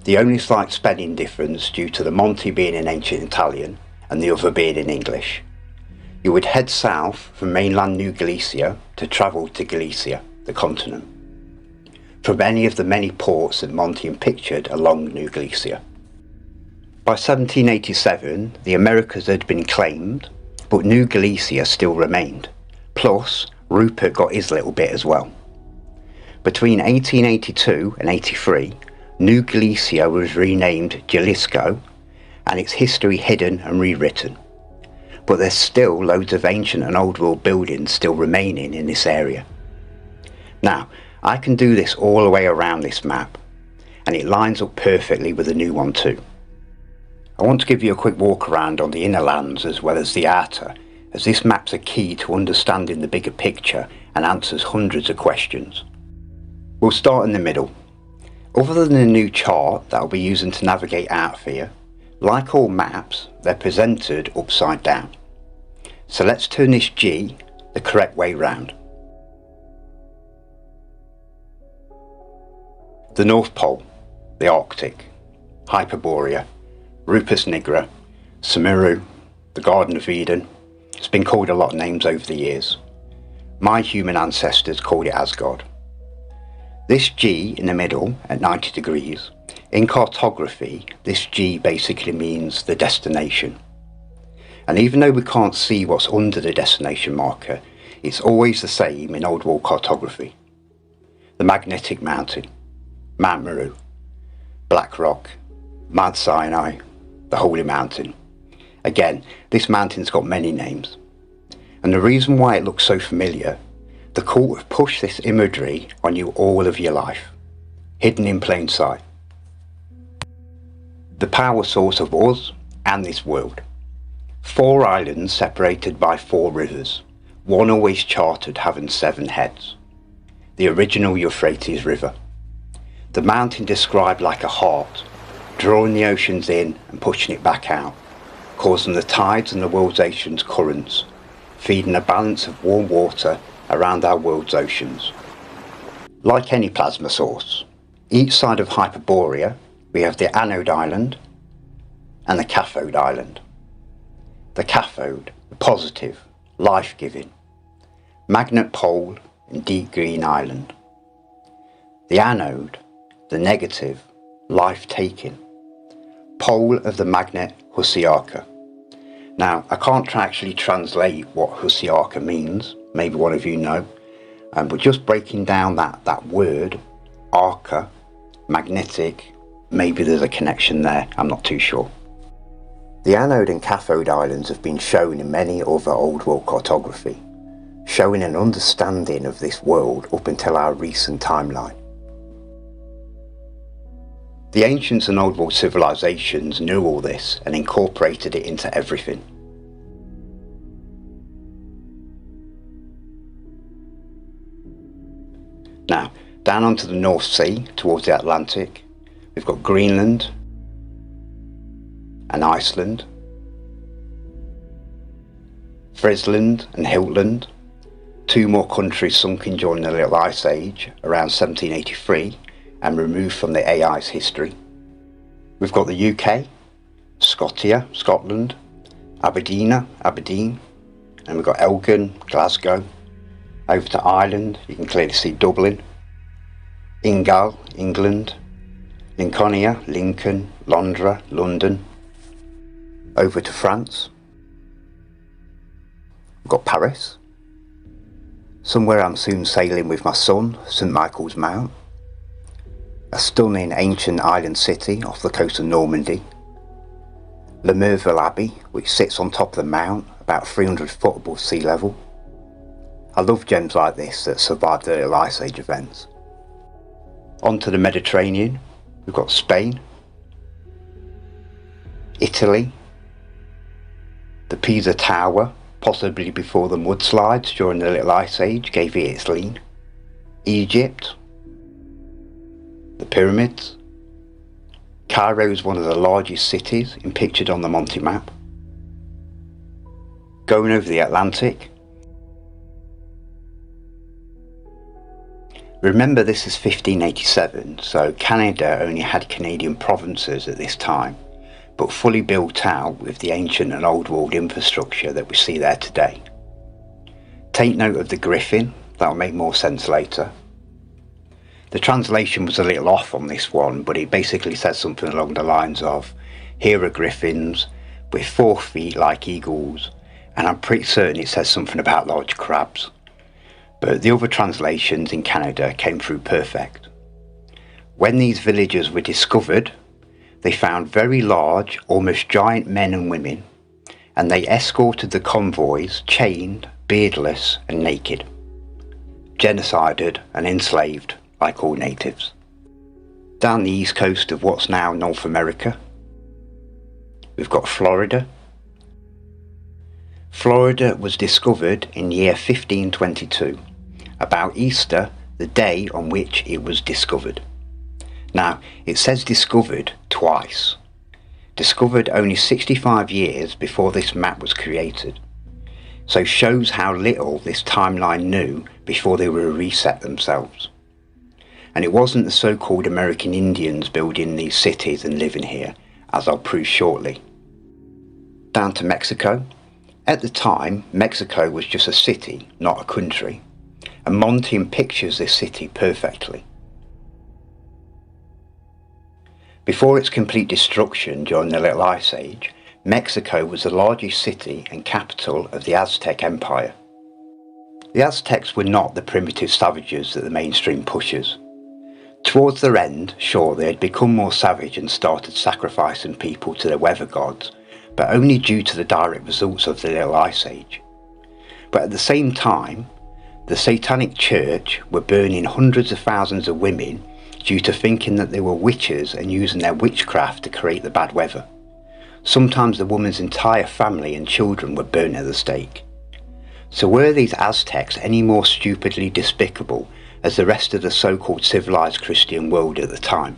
The only slight spelling difference due to the Monty being in ancient Italian and the other being in English. You would head south from mainland New Galicia to travel to Galicia, the continent, from any of the many ports that Monty pictured along New Galicia. By 1787, the Americas had been claimed, but New Galicia still remained. Plus, Rupert got his little bit as well. Between 1882 and 83, New Galicia was renamed Jalisco, and its history hidden and rewritten. But there's still loads of ancient and old world buildings still remaining in this area. Now, I can do this all the way around this map, and it lines up perfectly with the new one too. I want to give you a quick walk around on the inner lands as well as the outer, as this map's a key to understanding the bigger picture and answers hundreds of questions. We'll start in the middle. Other than the new chart that I'll be using to navigate out of here, like all maps, they're presented upside down. So let's turn this G the correct way round. The North Pole, the Arctic, Hyperborea, Rupus nigra, Samiru, the Garden of Eden. It's been called a lot of names over the years. My human ancestors called it Asgard. This G in the middle at 90 degrees, in cartography, this G basically means the destination. And even though we can't see what's under the destination marker, it's always the same in old world cartography. The Magnetic Mountain, Mount Meru, Black Rock, Mount Sinai, the Holy Mountain. Again, this mountain's got many names. And the reason why it looks so familiar, the cult have pushed this imagery on you all of your life, hidden in plain sight. The power source of us and this world. 4 islands separated by 4 rivers, one always charted having 7 heads. The original Euphrates River. The mountain described like a heart, drawing the oceans in and pushing it back out, causing the tides and the world's oceans currents, feeding a balance of warm water around our world's oceans. Like any plasma source, each side of Hyperborea we have the anode island and the cathode island. The cathode, the positive, life-giving, magnet pole and deep green island. The anode, the negative, life-taking, pole of the magnet Husiarka. Now, I can't actually translate what Husiarka means, maybe one of you know, but just breaking down that word, arca, magnetic, maybe there's a connection there, I'm not too sure. The anode and cathode islands have been shown in many other old world cartography, showing an understanding of this world up until our recent timeline. The ancients and old world civilizations knew all this and incorporated it into everything. Now, down onto the North Sea, towards the Atlantic, we've got Greenland and Iceland, Friesland and Hiltland, two more countries sunken during the Little Ice Age around 1783 and removed from the AI's history. We've got the UK, Scotia, Scotland, Aberdeen, and we've got Elgin, Glasgow. Over to Ireland, you can clearly see Dublin, Ingal, England, Lincolnia, Lincoln, Londra, London. Over to France, we've got Paris, somewhere I'm soon sailing with my son, St Michael's Mount, a stunning ancient island city off the coast of Normandy, Le Merville Abbey, which sits on top of the mount about 300 foot above sea level. I love gems like this that survived the Little Ice Age events. Onto the Mediterranean, we've got Spain, Italy, the Pisa Tower, possibly before the mudslides during the Little Ice Age gave it its lean, Egypt, the pyramids. Cairo is one of the largest cities pictured on the Monty map. Going over the Atlantic, remember this is 1587, so Canada only had Canadian provinces at this time, but fully built out with the ancient and old world infrastructure that we see there today. Take note of the griffin, that'll make more sense later. The translation was a little off on this one, but it basically says something along the lines of, here are griffins with 4 feet like eagles, and I'm pretty certain it says something about large crabs. But the other translations in Canada came through perfect. When these villagers were discovered, they found very large, almost giant men and women, and they escorted the convoys chained, beardless and naked, genocided and enslaved like all natives. Down the east coast of what's now North America, we've got Florida. Florida was discovered in the year 1522, about Easter, the day on which it was discovered. Now, it says discovered twice. Discovered only 65 years before this map was created. So shows how little this timeline knew before they were reset themselves. And it wasn't the so-called American Indians building these cities and living here, as I'll prove shortly. Down to Mexico. At the time, Mexico was just a city, not a country. And Monty pictures this city perfectly. Before its complete destruction during the Little Ice Age, Mexico was the largest city and capital of the Aztec Empire. The Aztecs were not the primitive savages that the mainstream pushes. Towards their end, sure, they had become more savage and started sacrificing people to their weather gods, but only due to the direct results of the Little Ice Age. But at the same time, the Satanic Church were burning hundreds of thousands of women due to thinking that they were witches and using their witchcraft to create the bad weather. Sometimes the woman's entire family and children were burned at the stake. So were these Aztecs any more stupidly despicable as the rest of the so-called civilized Christian world at the time?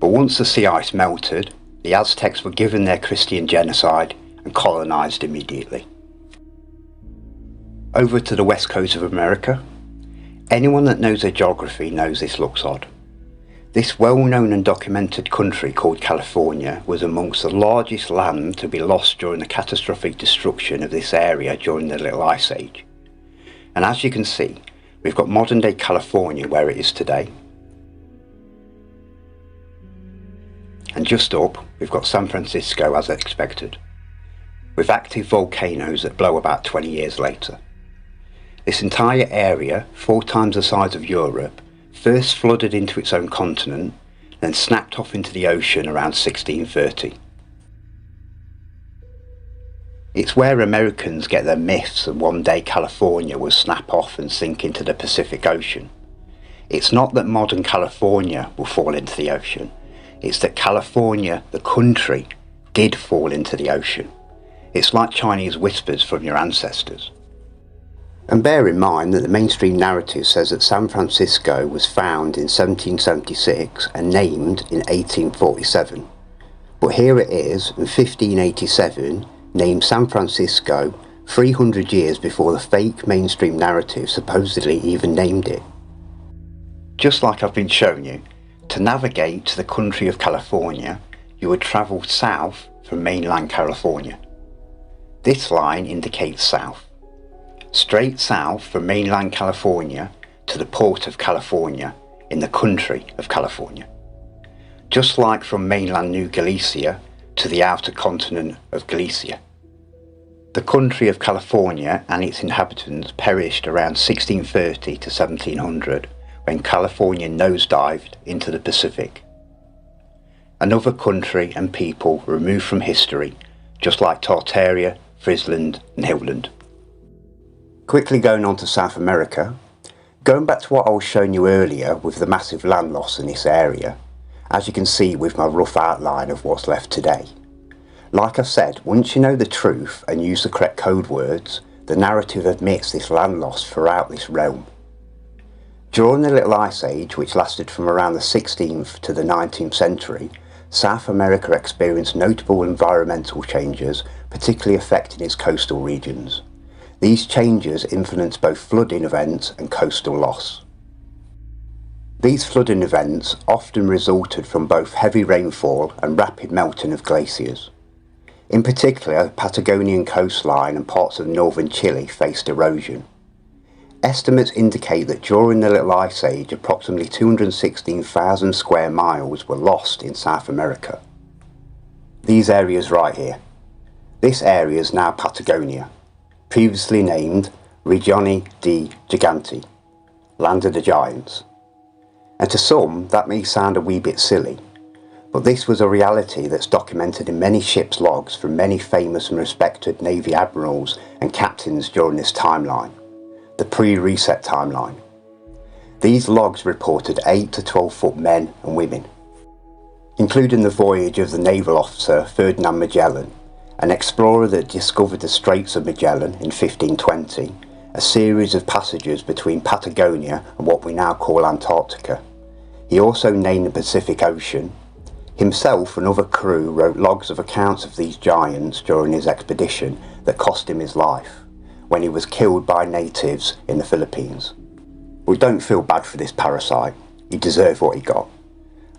But once the sea ice melted, the Aztecs were given their Christian genocide and colonised immediately. Over to the west coast of America. Anyone that knows their geography knows this looks odd. This well-known and documented country called California was amongst the largest land to be lost during the catastrophic destruction of this area during the Little Ice Age. And as you can see, we've got modern-day California where it is today. And just up, we've got San Francisco as expected, with active volcanoes that blow about 20 years later. This entire area, 4 times the size of Europe, first flooded into its own continent, then snapped off into the ocean around 1630. It's where Americans get their myths that one day California will snap off and sink into the Pacific Ocean. It's not that modern California will fall into the ocean, it's that California, the country, did fall into the ocean. It's like Chinese whispers from your ancestors. And bear in mind that the mainstream narrative says that San Francisco was found in 1776 and named in 1847. But here it is, in 1587, named San Francisco 300 years before the fake mainstream narrative supposedly even named it. Just like I've been showing you, to navigate to the country of California, you would travel south from mainland California. This line indicates south. Straight south from mainland California to the port of California in the country of California. Just like from mainland New Galicia to the outer continent of Galicia. The country of California and its inhabitants perished around 1630 to 1700 when California nosedived into the Pacific. Another country and people removed from history, just like Tartaria, Friesland and Hilland. Quickly going on to South America, going back to what I was showing you earlier with the massive land loss in this area, as you can see with my rough outline of what's left today. Like I said, once you know the truth and use the correct code words, the narrative admits this land loss throughout this realm. During the Little Ice Age, which lasted from around the 16th to the 19th century, South America experienced notable environmental changes, particularly affecting its coastal regions. These changes influenced both flooding events and coastal loss. These flooding events often resulted from both heavy rainfall and rapid melting of glaciers. In particular, the Patagonian coastline and parts of northern Chile faced erosion. Estimates indicate that during the Little Ice Age, approximately 216,000 square miles were lost in South America. These areas right here. This area is now Patagonia, previously named Regione di Giganti, Land of the Giants. And to some, that may sound a wee bit silly, but this was a reality that's documented in many ships' logs from many famous and respected Navy admirals and captains during this timeline, the pre-reset timeline. These logs reported 8 to 12 foot men and women, including the voyage of the naval officer Ferdinand Magellan, an explorer that discovered the Straits of Magellan in 1520, a series of passages between Patagonia and what we now call Antarctica. He also named the Pacific Ocean. Himself and other crew wrote logs of accounts of these giants during his expedition that cost him his life, when he was killed by natives in the Philippines. We don't feel bad for this parasite, he deserved what he got.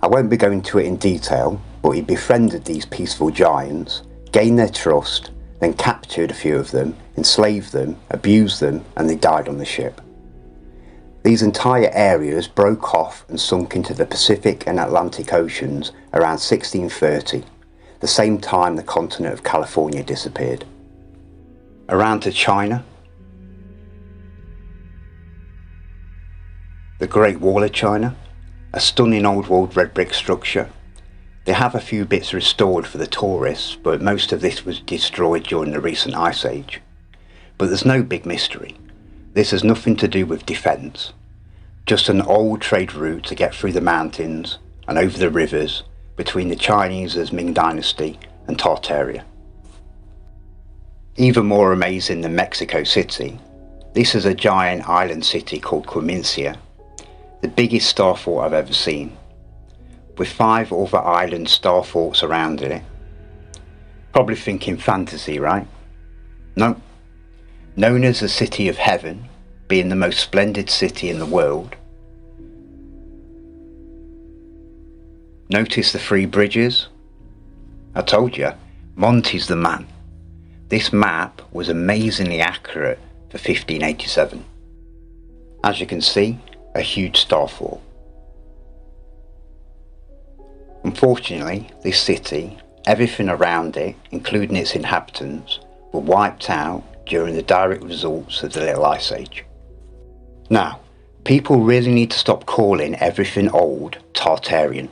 I won't be going into it in detail, but he befriended these peaceful giants, gained their trust, then captured a few of them, enslaved them, abused them, and they died on the ship. These entire areas broke off and sunk into the Pacific and Atlantic Oceans around 1630, the same time the continent of California disappeared. Around to China, the Great Wall of China, a stunning old world red brick structure. They have a few bits restored for the tourists, but most of this was destroyed during the recent ice age. But there's no big mystery. This has nothing to do with defence, just an old trade route to get through the mountains and over the rivers between the Chinese's Ming Dynasty and Tartaria. Even more amazing than Mexico City, this is a giant island city called Quimincia, the biggest star fort I've ever seen. with 5 other island star forts around it. Probably thinking fantasy, right? No. Known as the City of Heaven, being the most splendid city in the world. Notice the 3 bridges? I told you, Monty's the man. This map was amazingly accurate for 1587. As you can see, a huge star fort. Unfortunately, this city, everything around it, including its inhabitants, were wiped out during the direct results of the Little Ice Age. Now, people really need to stop calling everything old Tartarian.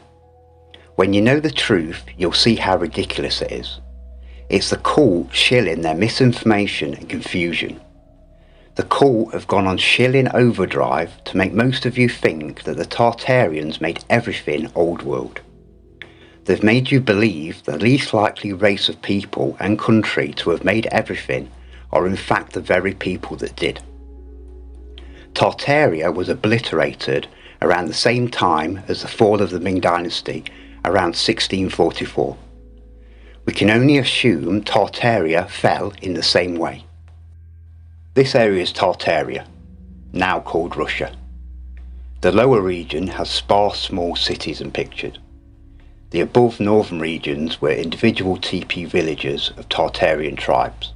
When you know the truth, you'll see how ridiculous it is. It's the cult shilling their misinformation and confusion. The cult have gone on shilling overdrive to make most of you think that the Tartarians made everything old world. They've made you believe the least likely race of people and country to have made everything are in fact the very people that did. Tartaria was obliterated around the same time as the fall of the Ming Dynasty, around 1644. We can only assume Tartaria fell in the same way. This area is Tartaria, now called Russia. The lower region has sparse small cities and pictured. The above northern regions were individual teepee villages of Tartarian tribes.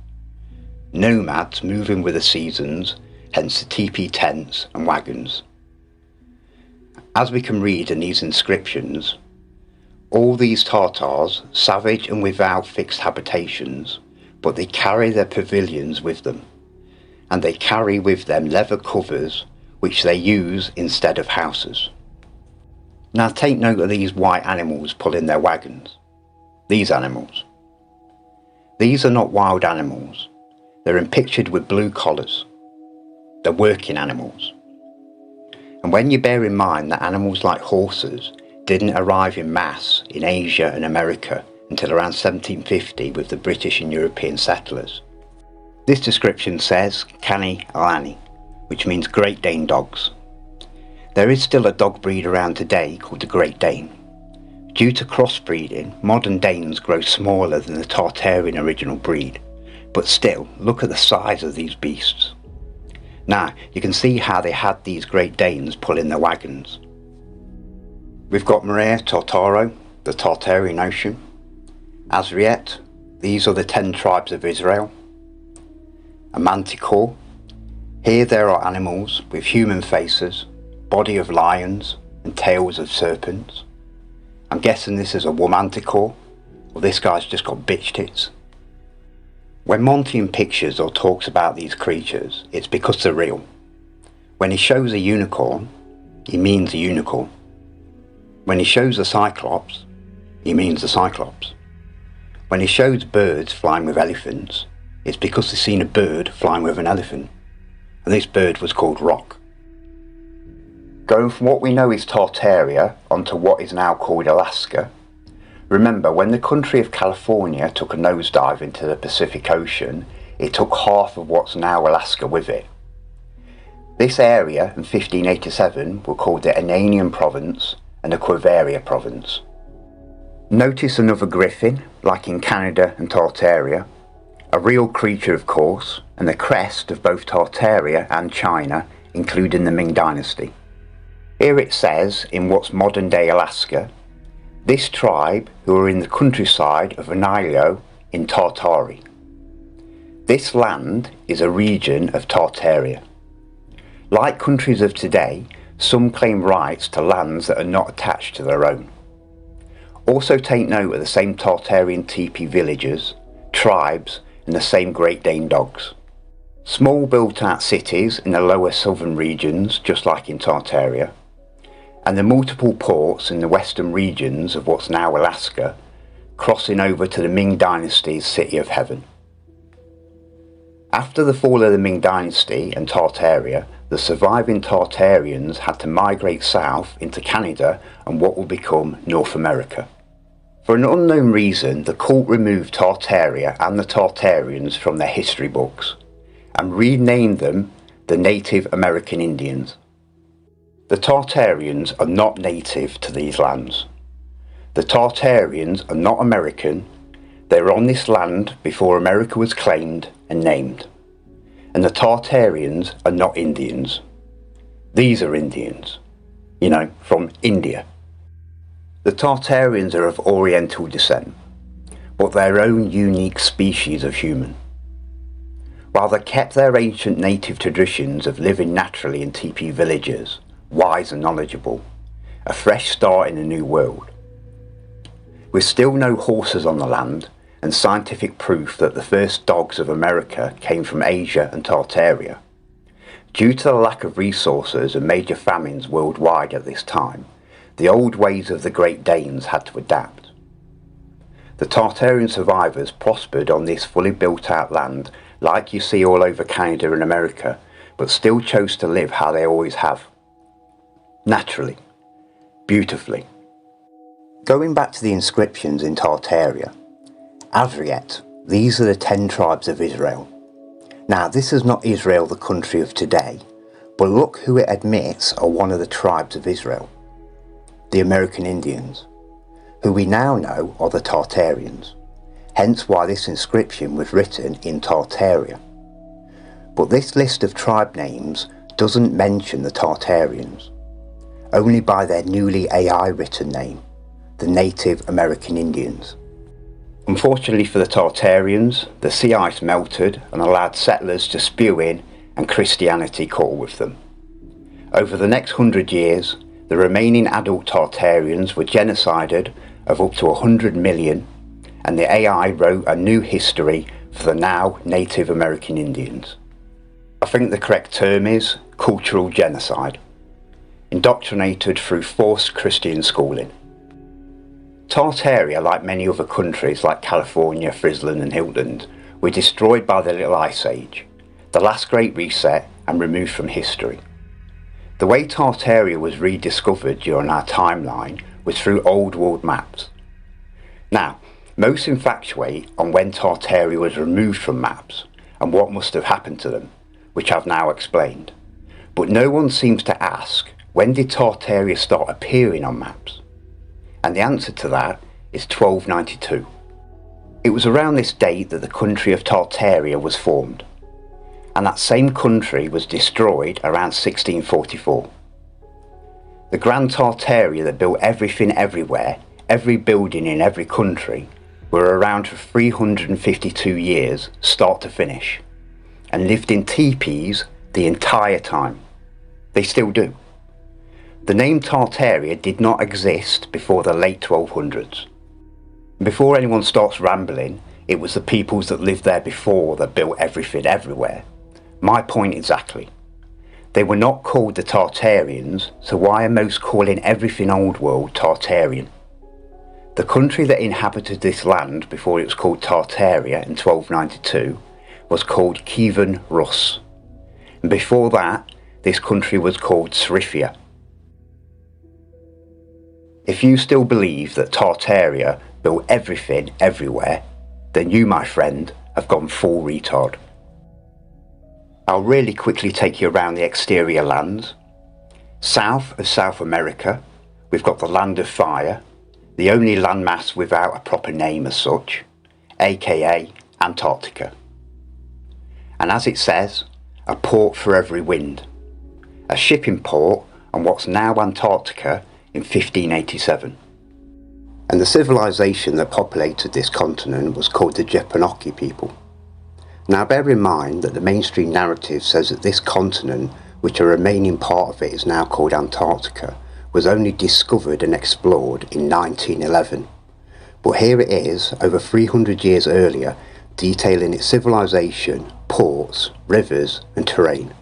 Nomads moving with the seasons, hence the teepee tents and wagons. As we can read in these inscriptions, all these Tartars, savage and without fixed habitations, but they carry their pavilions with them, and they carry with them leather covers which they use instead of houses. Now take note of these white animals pulling their wagons. These animals. These are not wild animals. They're pictured with blue collars. They're working animals. And when you bear in mind that animals like horses didn't arrive in mass in Asia and America until around 1750 with the British and European settlers. This description says Canny Alani, which means Great Dane dogs. There is still a dog breed around today called the Great Dane. Due to crossbreeding, modern Danes grow smaller than the Tartarian original breed, but still, look at the size of these beasts. Now, you can see how they had these Great Danes pulling their wagons. We've got Maria Tartaro, the Tartarian Ocean. Azriet, these are the 10 tribes of Israel. A manticore. Here there are animals with human faces, body of lions and tails of serpents. I'm guessing this is a womanticore, or this guy's just got bitch tits. When Monty in pictures or talks about these creatures, it's because they're real. When he shows a unicorn, he means a unicorn. When he shows a cyclops, he means the cyclops. When he shows birds flying with elephants, it's because they've seen a bird flying with an elephant, and this bird was called Rock. Going from what we know is Tartaria onto what is now called Alaska. Remember, when the country of California took a nosedive into the Pacific Ocean, it took half of what's now Alaska with it. This area in 1587 were called the Ananian Province and the Quiveria Province. Notice another griffin, like in Canada and Tartaria, a real creature of course, and the crest of both Tartaria and China, including the Ming Dynasty. Here it says, in what's modern day Alaska, this tribe who are in the countryside of Anilio in Tartari. This land is a region of Tartaria. Like countries of today, some claim rights to lands that are not attached to their own. Also take note of the same Tartarian teepee villages, tribes and the same Great Dane dogs. Small built-out cities in the lower southern regions, just like in Tartaria, and the multiple ports in the western regions of what's now Alaska, crossing over to the Ming Dynasty's City of Heaven. After the fall of the Ming Dynasty and Tartaria, the surviving Tartarians had to migrate south into Canada and what will become North America. For an unknown reason, the cult removed Tartaria and the Tartarians from their history books and renamed them the Native American Indians. The Tartarians are not native to these lands. The Tartarians are not American. They were on this land before America was claimed and named. And the Tartarians are not Indians. These are Indians, from India. The Tartarians are of Oriental descent, but their own unique species of human. While they kept their ancient native traditions of living naturally in teepee villages, wise and knowledgeable, a fresh start in a new world. With still no horses on the land, and scientific proof that the first dogs of America came from Asia and Tartaria, due to the lack of resources and major famines worldwide at this time, the old ways of the Great Danes had to adapt. The Tartarian survivors prospered on this fully built out land like you see all over Canada and America, but still chose to live how they always have. Naturally. Beautifully. Going back to the inscriptions in Tartaria, Avriet, these are the 10 tribes of Israel. Now this is not Israel, the country of today, but look who it admits are one of the tribes of Israel. The American Indians, who we now know are the Tartarians, hence why this inscription was written in Tartaria. But this list of tribe names doesn't mention the Tartarians, only by their newly AI written name, the Native American Indians. Unfortunately for the Tartarians, the sea ice melted and allowed settlers to spew in, and Christianity caught with them. Over the next 100 years, the remaining adult Tartarians were genocided of up to 100 million, and the AI wrote a new history for the now Native American Indians. I think the correct term is cultural genocide, indoctrinated through forced Christian schooling. Tartaria, like many other countries like California, Friesland and Hilton, were destroyed by the Little Ice Age, the last great reset, and removed from history. The way Tartaria was rediscovered during our timeline was through old world maps. Now, most infatuate on when Tartaria was removed from maps and what must have happened to them, which I've now explained. But no one seems to ask, when did Tartaria start appearing on maps? And the answer to that is 1292. It was around this date that the country of Tartaria was formed, and that same country was destroyed around 1644. The Grand Tartaria that built everything everywhere, every building in every country, were around for 352 years, start to finish, and lived in teepees the entire time. They still do. The name Tartaria did not exist before the late 1200s. Before anyone starts rambling, it was the peoples that lived there before that built everything everywhere. My point exactly. They were not called the Tartarians, so why are most calling everything old world Tartarian? The country that inhabited this land before it was called Tartaria in 1292 was called Kievan Rus, and before that this country was called Srifia. If you still believe that Tartaria built everything everywhere, then you, my friend, have gone full retard. I'll really quickly take you around the exterior lands. South of South America, we've got the Land of Fire, the only landmass without a proper name as such, aka Antarctica. And as it says, a port for every wind. A shipping port on what's now Antarctica in 1587. And the civilization that populated this continent was called the Japanoki people. Now bear in mind that the mainstream narrative says that this continent, which a remaining part of it is now called Antarctica, was only discovered and explored in 1911. But here it is, over 300 years earlier, detailing its civilization, ports, rivers and terrain.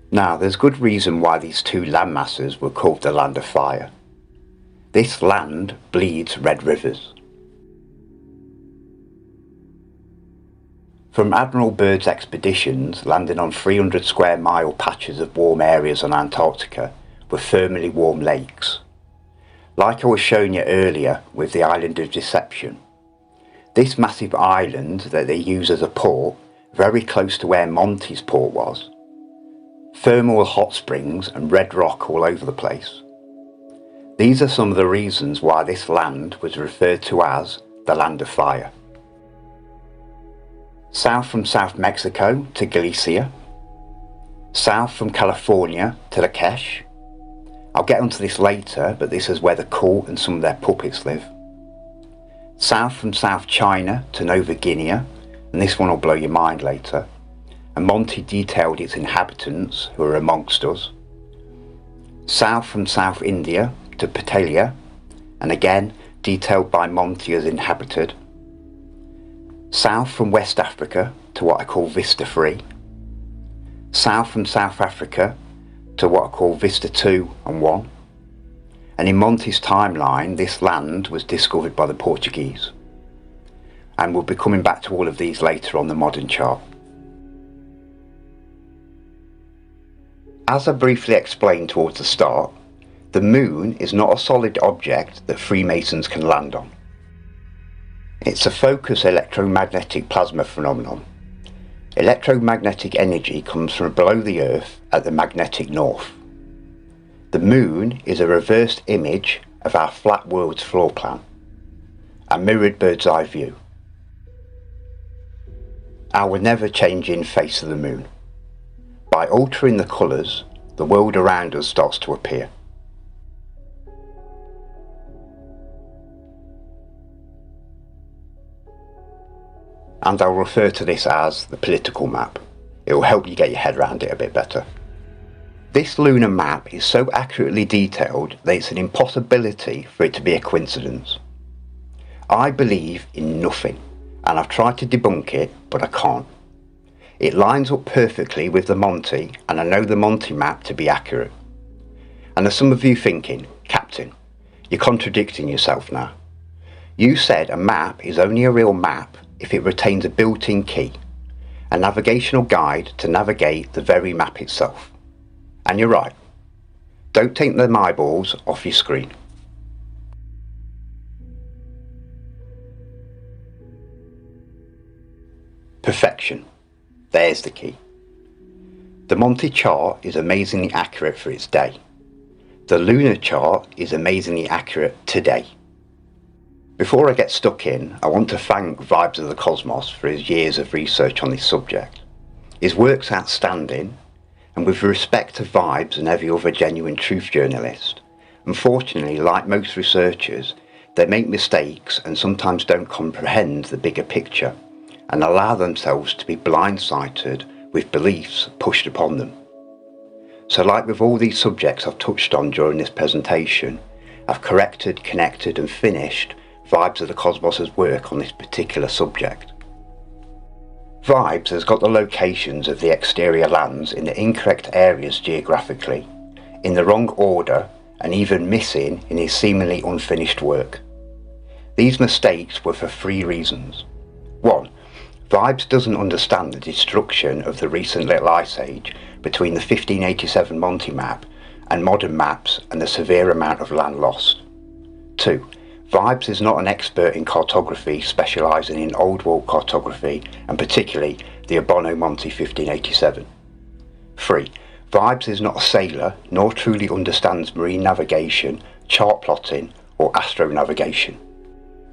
Now there's good reason why these two landmasses were called the Land of Fire. This land bleeds red rivers. From Admiral Byrd's expeditions landing on 300 square mile patches of warm areas on Antarctica were thermally warm lakes. Like I was showing you earlier with the island of Deception, this massive island that they use as a port, very close to where Monty's port was, thermal hot springs and red rock all over the place. These are some of the reasons why this land was referred to as the Land of Fire. South from South Mexico to Galicia. South from California to the Kesh. I'll get onto this later, but this is where the court and some of their puppets live. South from South China to Nova Guinea, and this one will blow your mind later. And Monty detailed its inhabitants, who are amongst us. South from South India to Patalia, and again detailed by Monty as inhabited. South from West Africa to what I call Vista 3. South from South Africa to what I call Vista 2 and 1. And in Monty's timeline, this land was discovered by the Portuguese. And we'll be coming back to all of these later on the modern chart. As I briefly explained towards the start, the moon is not a solid object that Freemasons can land on. It's a focused electromagnetic plasma phenomenon. Electromagnetic energy comes from below the Earth at the magnetic north. The moon is a reversed image of our flat world's floor plan, a mirrored bird's eye view. Our never-changing face of the moon. By altering the colours, the world around us starts to appear. And I'll refer to this as the political map. It will help you get your head around it a bit better. This lunar map is so accurately detailed that it's an impossibility for it to be a coincidence. I believe in nothing, and I've tried to debunk it, but I can't. It lines up perfectly with the Monty, and I know the Monty map to be accurate. And there's some of you thinking, Captain, you're contradicting yourself now. You said a map is only a real map if it retains a built-in key, a navigational guide to navigate the very map itself. And you're right. Don't take them eyeballs off your screen. Perfection. There's the key. The Monty chart is amazingly accurate for its day. The lunar chart is amazingly accurate today. Before I get stuck in, I want to thank Vibes of the Cosmos for his years of research on this subject. His work's outstanding, and with respect to Vibes and every other genuine truth journalist, unfortunately, like most researchers, they make mistakes and sometimes don't comprehend the bigger picture and allow themselves to be blindsided with beliefs pushed upon them. So like with all these subjects I've touched on during this presentation, I've corrected, connected and finished Vibes of the Cosmos' work on this particular subject. Vibes has got the locations of the exterior lands in the incorrect areas geographically, in the wrong order and even missing in his seemingly unfinished work. These mistakes were for 3 reasons. 1. Vibes doesn't understand the destruction of the recent Little Ice Age between the 1587 Monty map and modern maps and the severe amount of land lost. 2. Vibes is not an expert in cartography specialising in Old World cartography and particularly the Abono Monty 1587. 3. Vibes is not a sailor nor truly understands marine navigation, chart plotting or astronavigation.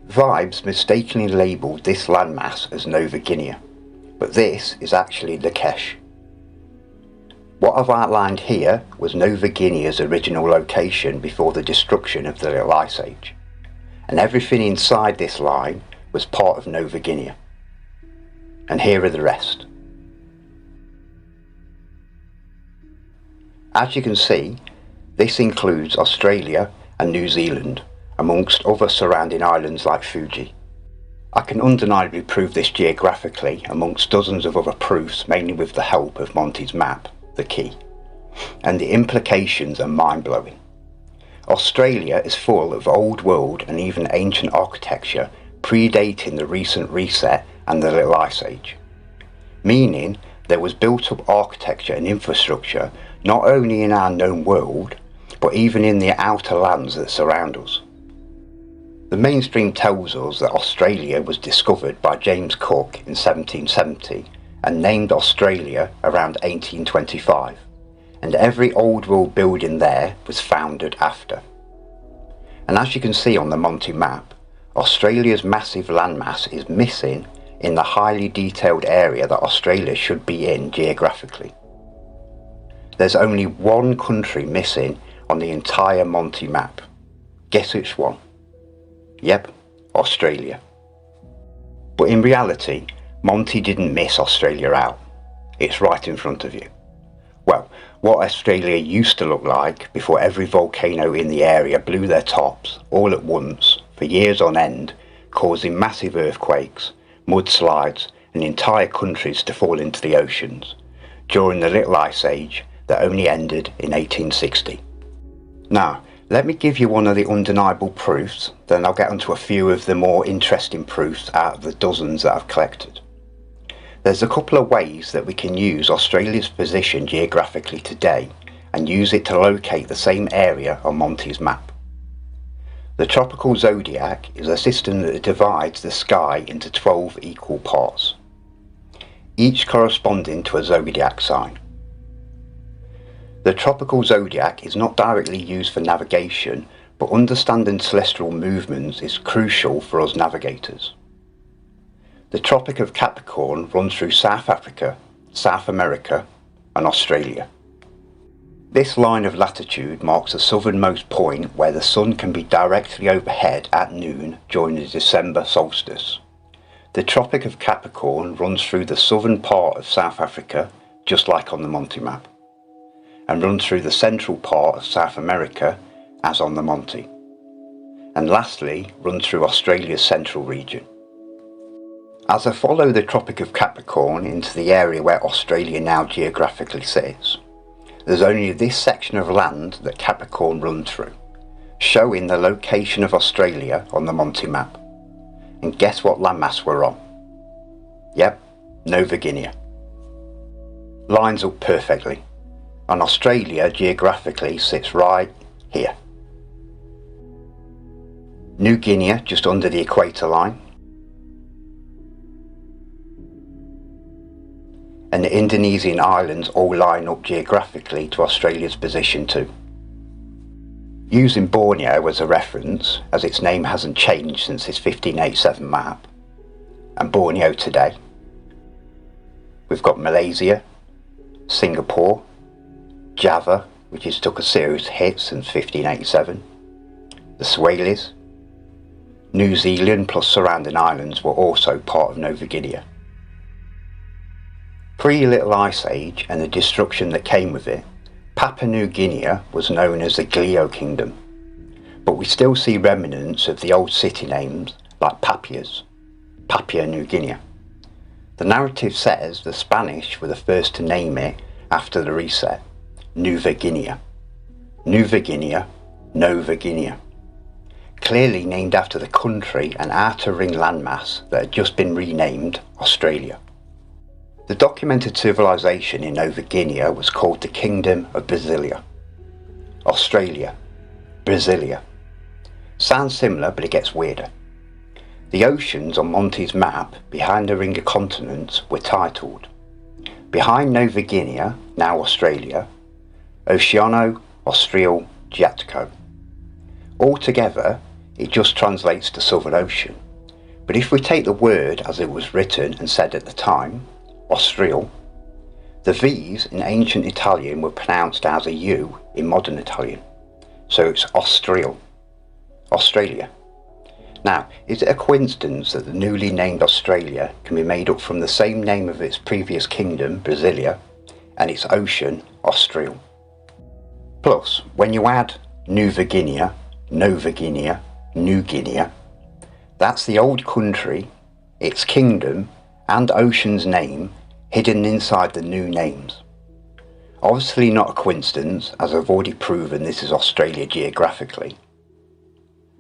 Vibes mistakenly labelled this landmass as Nova Guinea, but this is actually the Kesh. What I've outlined here was Nova Guinea's original location before the destruction of the Little Ice Age, and everything inside this line was part of Nova Guinea. And here are the rest. As you can see, this includes Australia and New Zealand, amongst other surrounding islands like Fuji. I can undeniably prove this geographically amongst dozens of other proofs, mainly with the help of Monty's map, the key. And the implications are mind-blowing. Australia is full of old world and even ancient architecture predating the recent reset and the Little Ice Age, meaning there was built up architecture and infrastructure not only in our known world but even in the outer lands that surround us. The mainstream tells us that Australia was discovered by James Cook in 1770 and named Australia around 1825. And every old world building there was founded after. And as you can see on the Monty map, Australia's massive landmass is missing in the highly detailed area that Australia should be in geographically. There's only one country missing on the entire Monty map. Guess which one? Yep, Australia. But in reality, Monty didn't miss Australia out. It's right in front of you. Well, what Australia used to look like before every volcano in the area blew their tops all at once for years on end, causing massive earthquakes, mudslides and entire countries to fall into the oceans during the Little Ice Age that only ended in 1860. Now, let me give you one of the undeniable proofs, then I'll get onto a few of the more interesting proofs out of the dozens that I've collected. There's a couple of ways that we can use Australia's position geographically today and use it to locate the same area on Monty's map. The tropical zodiac is a system that divides the sky into 12 equal parts, each corresponding to a zodiac sign. The tropical zodiac is not directly used for navigation, but understanding celestial movements is crucial for us navigators. The Tropic of Capricorn runs through South Africa, South America and Australia. This line of latitude marks the southernmost point where the sun can be directly overhead at noon during the December solstice. The Tropic of Capricorn runs through the southern part of South Africa, just like on the Monty map, and runs through the central part of South America, as on the Monty, and lastly runs through Australia's central region. As I follow the Tropic of Capricorn into the area where Australia now geographically sits, there's only this section of land that Capricorn runs through, showing the location of Australia on the Monty map. And guess what landmass we're on? Yep, Nova Guinea. Lines up perfectly, and Australia geographically sits right here. New Guinea just under the equator line, and the Indonesian islands all line up geographically to Australia's position too. Using Borneo as a reference, as its name hasn't changed since its 1587 map, and Borneo today, we've got Malaysia, Singapore, Java, which has took a serious hit since 1587, the Swahili's, New Zealand plus surrounding islands were also part of Nova Guinea. Pre-Little Ice Age and the destruction that came with it, Papua New Guinea was known as the Glio Kingdom, but we still see remnants of the old city names like Papua New Guinea. The narrative says the Spanish were the first to name it after the reset, Nueva Guinea. Nueva Guinea, Nova Guinea. Clearly named after the country and outer ring landmass that had just been renamed Australia. The documented civilization in Nova Guinea was called the Kingdom of Brasilia. Australia, Brasilia. Sounds similar, but it gets weirder. The oceans on Monty's map behind the ring of continents were titled, behind Nova Guinea, now Australia, Oceano Austral Giatico. Altogether, it just translates to Southern Ocean, but if we take the word as it was written and said at the time, Austral, the V's in ancient Italian were pronounced as a U in modern Italian, so it's Austral, Australia. Now, is it a coincidence that the newly named Australia can be made up from the same name of its previous kingdom, Brasilia, and its ocean, Austral? Plus, when you add Nueva Guinea, Nova Guinea, New Guinea, that's the old country, its kingdom, and ocean's name hidden inside the new names. Obviously not a coincidence, as I've already proven this is Australia geographically.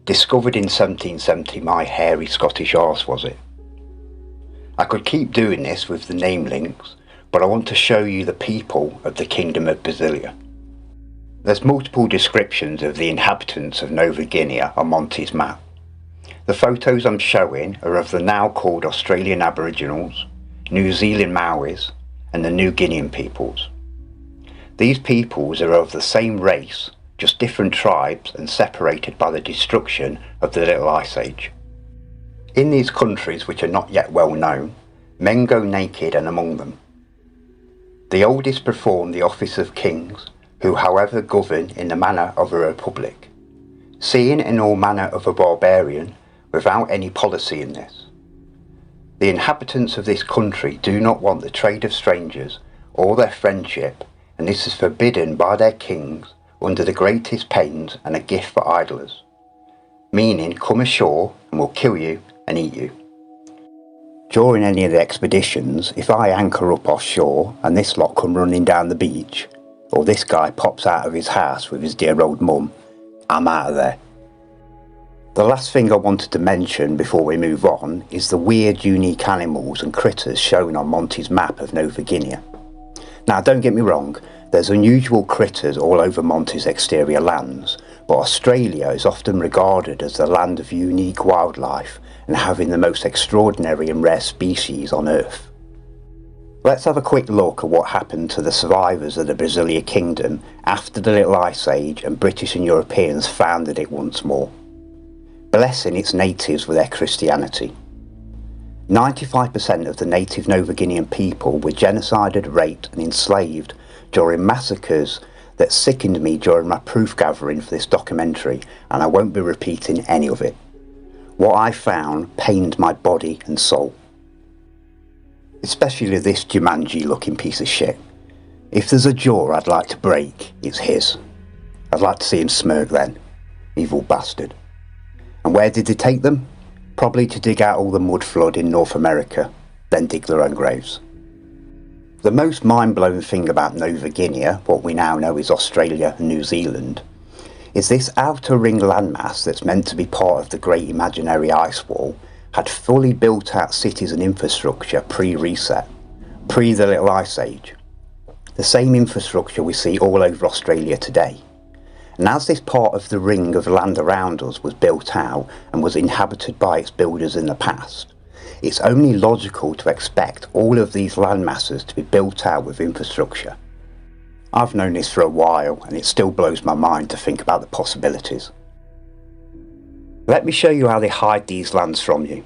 Discovered in 1770, my hairy Scottish arse was it. I could keep doing this with the name links, but I want to show you the people of the Kingdom of Brasilia. There's multiple descriptions of the inhabitants of Nova Guinea on Monty's map. The photos I'm showing are of the now called Australian Aboriginals, New Zealand Maoris and the New Guinean peoples. These peoples are of the same race just different tribes and separated by the destruction of the Little Ice Age. In these countries which are not yet well known, men go naked and among them. The oldest perform the office of kings, who however govern in the manner of a republic, seeing in all manner of a barbarian, without any policy in this. The inhabitants of this country do not want the trade of strangers, or their friendship, and this is forbidden by their kings, under the greatest pains and a gift for idlers, meaning come ashore and we'll kill you and eat you. During any of the expeditions, if I anchor up offshore and this lot come running down the beach, or this guy pops out of his house with his dear old mum, I'm out of there. The last thing I wanted to mention before we move on is the weird unique animals and critters shown on Monty's map of Nova Guinea. Now don't get me wrong, there's unusual critters all over Monty's exterior lands, but Australia is often regarded as the land of unique wildlife and having the most extraordinary and rare species on Earth. Let's have a quick look at what happened to the survivors of the Brasilia Kingdom after the Little Ice Age and British and Europeans founded it once more, blessing its natives with their Christianity. 95% of the native Nova Guinean people were genocided, raped and enslaved during massacres that sickened me during my proof gathering for this documentary, and I won't be repeating any of it. What I found pained my body and soul. Especially this Jumanji looking piece of shit. If there's a jaw I'd like to break, it's his. I'd like to see him smirk then. Evil bastard. And where did they take them? Probably to dig out all the mud flood in North America, then dig their own graves. The most mind-blowing thing about Nova Guinea, what we now know is Australia and New Zealand, is this outer ring landmass that's meant to be part of the great imaginary ice wall had fully built out cities and infrastructure pre-reset, pre the Little Ice Age. The same infrastructure we see all over Australia today. And as this part of the ring of land around us was built out and was inhabited by its builders in the past, it's only logical to expect all of these land masses to be built out with infrastructure. I've known this for a while and it still blows my mind to think about the possibilities. Let me show you how they hide these lands from you.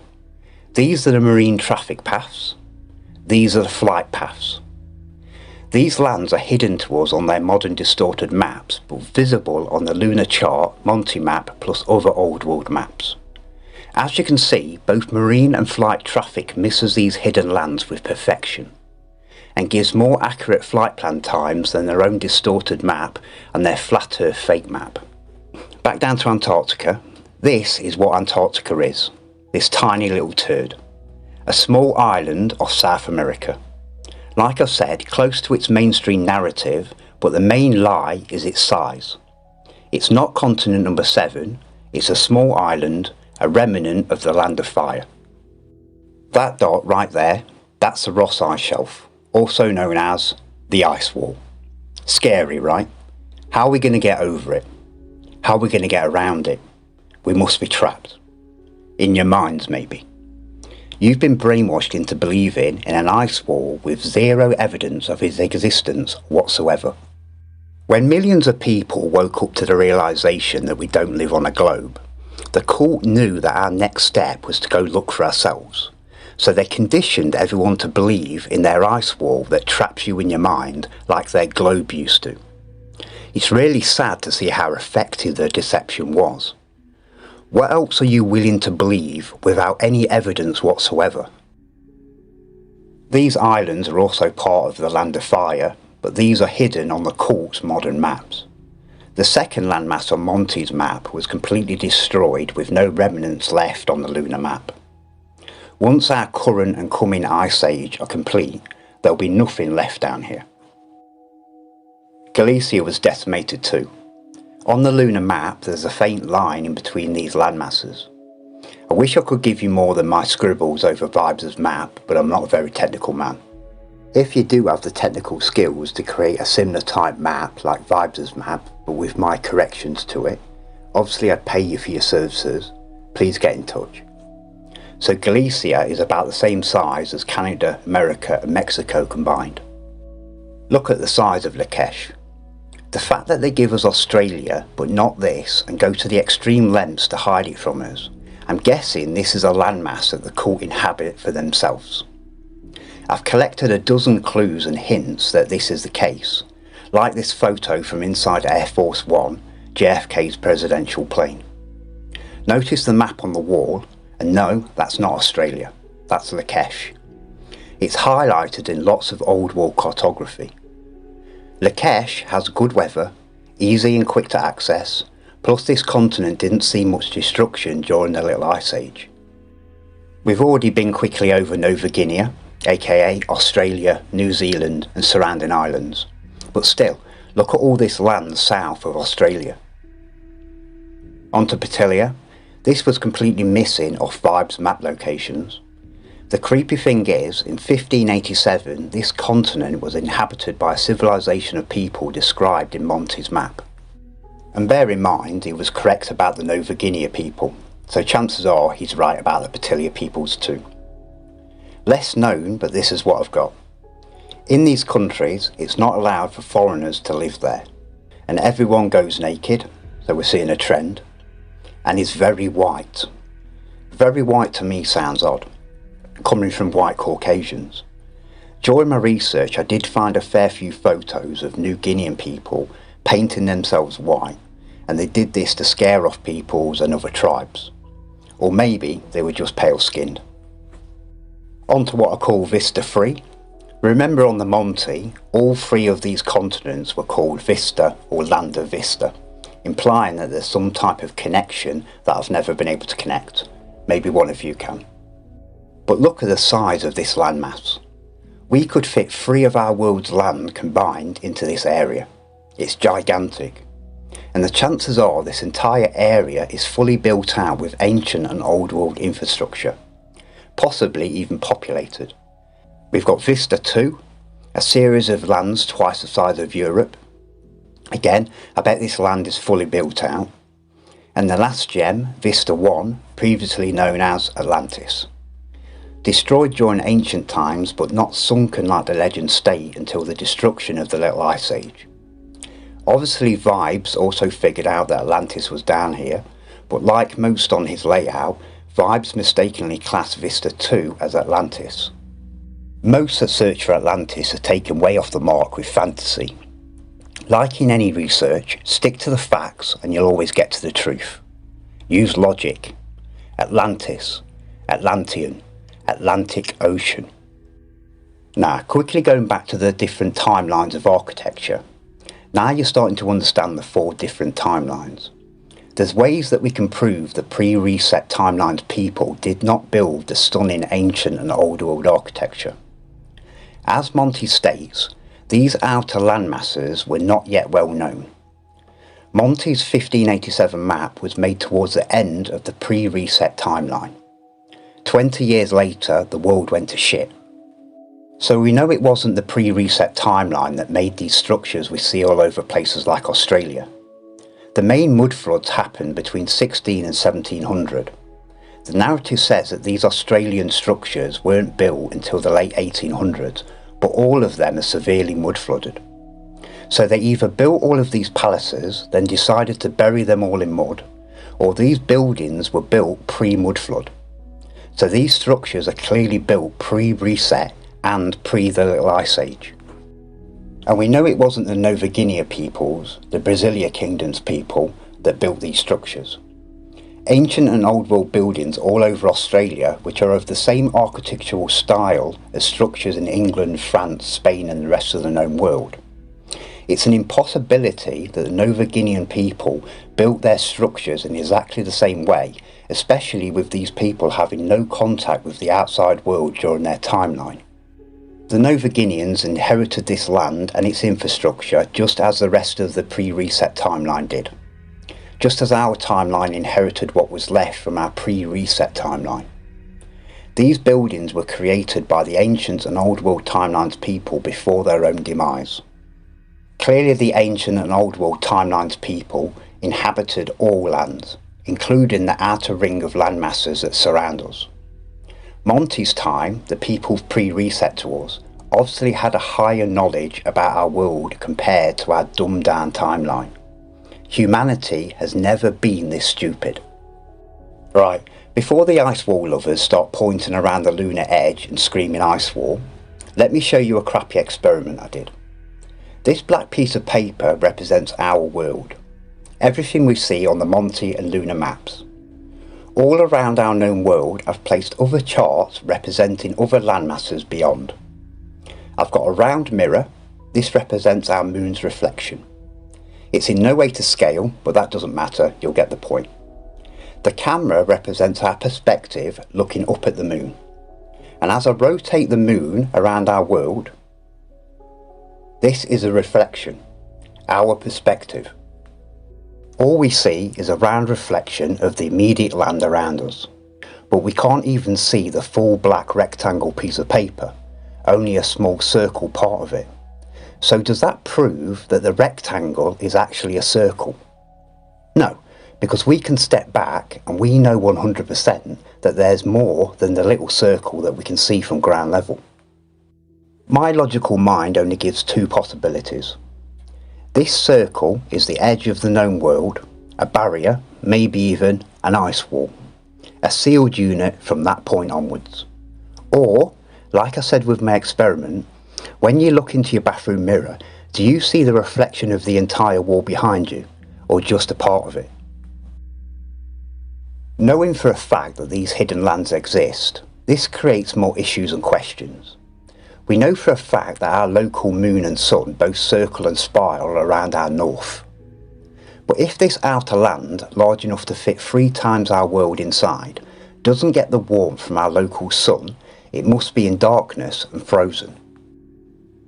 These are the marine traffic paths. These are the flight paths. These lands are hidden to us on their modern distorted maps, but visible on the lunar chart, Monty map plus other old world maps. As you can see, both marine and flight traffic misses these hidden lands with perfection, and gives more accurate flight plan times than their own distorted map and their flat earth fake map. Back down to Antarctica. This is what Antarctica is, this tiny little turd. A small island off South America. Like I said, close to its mainstream narrative, but the main lie is its size. It's not continent number 7, it's a small island, a remnant of the Land of Fire. That dot right there, that's the Ross Ice Shelf, also known as the Ice Wall. Scary, right? How are we going to get over it? How are we going to get around it? We must be trapped. In your minds, maybe. You've been brainwashed into believing in an ice wall with zero evidence of its existence whatsoever. When millions of people woke up to the realisation that we don't live on a globe, the cult knew that our next step was to go look for ourselves. So they conditioned everyone to believe in their ice wall that traps you in your mind like their globe used to. It's really sad to see how effective their deception was. What else are you willing to believe without any evidence whatsoever? These islands are also part of the Land of Fire, but these are hidden on the cult's modern maps. The second landmass on Monty's map was completely destroyed with no remnants left on the lunar map. Once our current and coming ice age are complete, there'll be nothing left down here. Galicia was decimated too. On the lunar map there's a faint line in between these landmasses. I wish I could give you more than my scribbles over Vibes' map, but I'm not a very technical man. If you do have the technical skills to create a similar type map like Vibes' map, but with my corrections to it, obviously I'd pay you for your services, please get in touch. So Galicia is about the same size as Canada, America and Mexico combined. Look at the size of Lakesh. The fact that they give us Australia but not this and go to the extreme lengths to hide it from us, I'm guessing this is a landmass that the cult inhabit for themselves. I've collected a dozen clues and hints that this is the case, like this photo from inside Air Force One, JFK's presidential plane. Notice the map on the wall, and no, that's not Australia, that's Lakesh. It's highlighted in lots of old world cartography. Lakesh has good weather, easy and quick to access, plus this continent didn't see much destruction during the Little Ice Age. We've already been quickly over Nova Guinea, aka Australia, New Zealand and surrounding islands, but still, look at all this land south of Australia. Onto Tartaria. This was completely missing off Vibe's map locations. The creepy thing is, in 1587 this continent was inhabited by a civilization of people described in Monty's map. And bear in mind he was correct about the Nova Guinea people, so chances are he's right about the Tartaria peoples too. Less known, but this is what I've got. In these countries it's not allowed for foreigners to live there, and everyone goes naked, so we're seeing a trend, and is very white. Very white to me sounds odd, coming from white Caucasians. During my research I did find a fair few photos of New Guinean people painting themselves white, and they did this to scare off peoples and other tribes. Or maybe they were just pale skinned. On to what I call Vista 3. Remember on the Monty, all three of these continents were called Vista or Land of Vista, implying that there's some type of connection that I've never been able to connect. Maybe one of you can. But look at the size of this landmass. We could fit 3 of our world's land combined into this area. It's gigantic. And the chances are this entire area is fully built out with ancient and old world infrastructure, possibly even populated. We've got Vista 2, a series of lands twice the size of Europe. Again, I bet this land is fully built out. And the last gem, Vista 1, previously known as Atlantis. Destroyed during ancient times but not sunken like the legends state until the destruction of the Little Ice Age. Obviously Vibes also figured out that Atlantis was down here, but like most on his layout, Vibes mistakenly classed Vista 2 as Atlantis. Most that search for Atlantis are taken way off the mark with fantasy. Like in any research, stick to the facts and you'll always get to the truth. Use logic. Atlantis, Atlantean, Atlantic Ocean. Now, quickly going back to the different timelines of architecture. Now you're starting to understand the 4 different timelines. There's ways that we can prove that pre-reset timelines people did not build the stunning ancient and old world architecture. As Monty states, these outer landmasses were not yet well known. Monty's 1587 map was made towards the end of the pre-reset timeline. 20 years later, the world went to shit. So we know it wasn't the pre-reset timeline that made these structures we see all over places like Australia. The main mud floods happened between 16 and 1700. The narrative says that these Australian structures weren't built until the late 1800s, but all of them are severely mud flooded. So they either built all of these palaces, then decided to bury them all in mud, or these buildings were built pre-mud flood. So these structures are clearly built pre-reset and pre the Little Ice Age. And we know it wasn't the Nova Guinea peoples, the Brasilia Kingdom's people, that built these structures. Ancient and old world buildings all over Australia, which are of the same architectural style as structures in England, France, Spain and the rest of the known world. It's an impossibility that the Nova Guinean people built their structures in exactly the same way, especially with these people having no contact with the outside world during their timeline. The Nova Guineans inherited this land and its infrastructure just as the rest of the pre-reset timeline did. Just as our timeline inherited what was left from our pre-reset timeline. These buildings were created by the ancient and old world timelines people before their own demise. Clearly the ancient and old world timelines people inhabited all lands, including the outer ring of landmasses that surround us. Monty's time, the people pre-reset to us, obviously had a higher knowledge about our world compared to our dumbed down timeline. Humanity has never been this stupid. Right, before the ice wall lovers start pointing around the lunar edge and screaming ice wall, let me show you a crappy experiment I did. This black piece of paper represents our world. Everything we see on the Monty and lunar maps. All around our known world I've placed other charts representing other landmasses beyond. I've got a round mirror. This represents our moon's reflection. It's in no way to scale, but that doesn't matter, you'll get the point. The camera represents our perspective looking up at the moon. And as I rotate the moon around our world, this is a reflection, our perspective. All we see is a round reflection of the immediate land around us, but we can't even see the full black rectangle piece of paper, only a small circle part of it. So does that prove that the rectangle is actually a circle? No, because we can step back and we know 100% that there's more than the little circle that we can see from ground level. My logical mind only gives two possibilities. This circle is the edge of the known world, a barrier, maybe even an ice wall, a sealed unit from that point onwards. Or, like I said with my experiment, when you look into your bathroom mirror, do you see the reflection of the entire wall behind you, or just a part of it? Knowing for a fact that these hidden lands exist, this creates more issues and questions. We know for a fact that our local moon and sun both circle and spiral around our north. But if this outer land, large enough to fit 3 times our world inside, doesn't get the warmth from our local sun, it must be in darkness and frozen.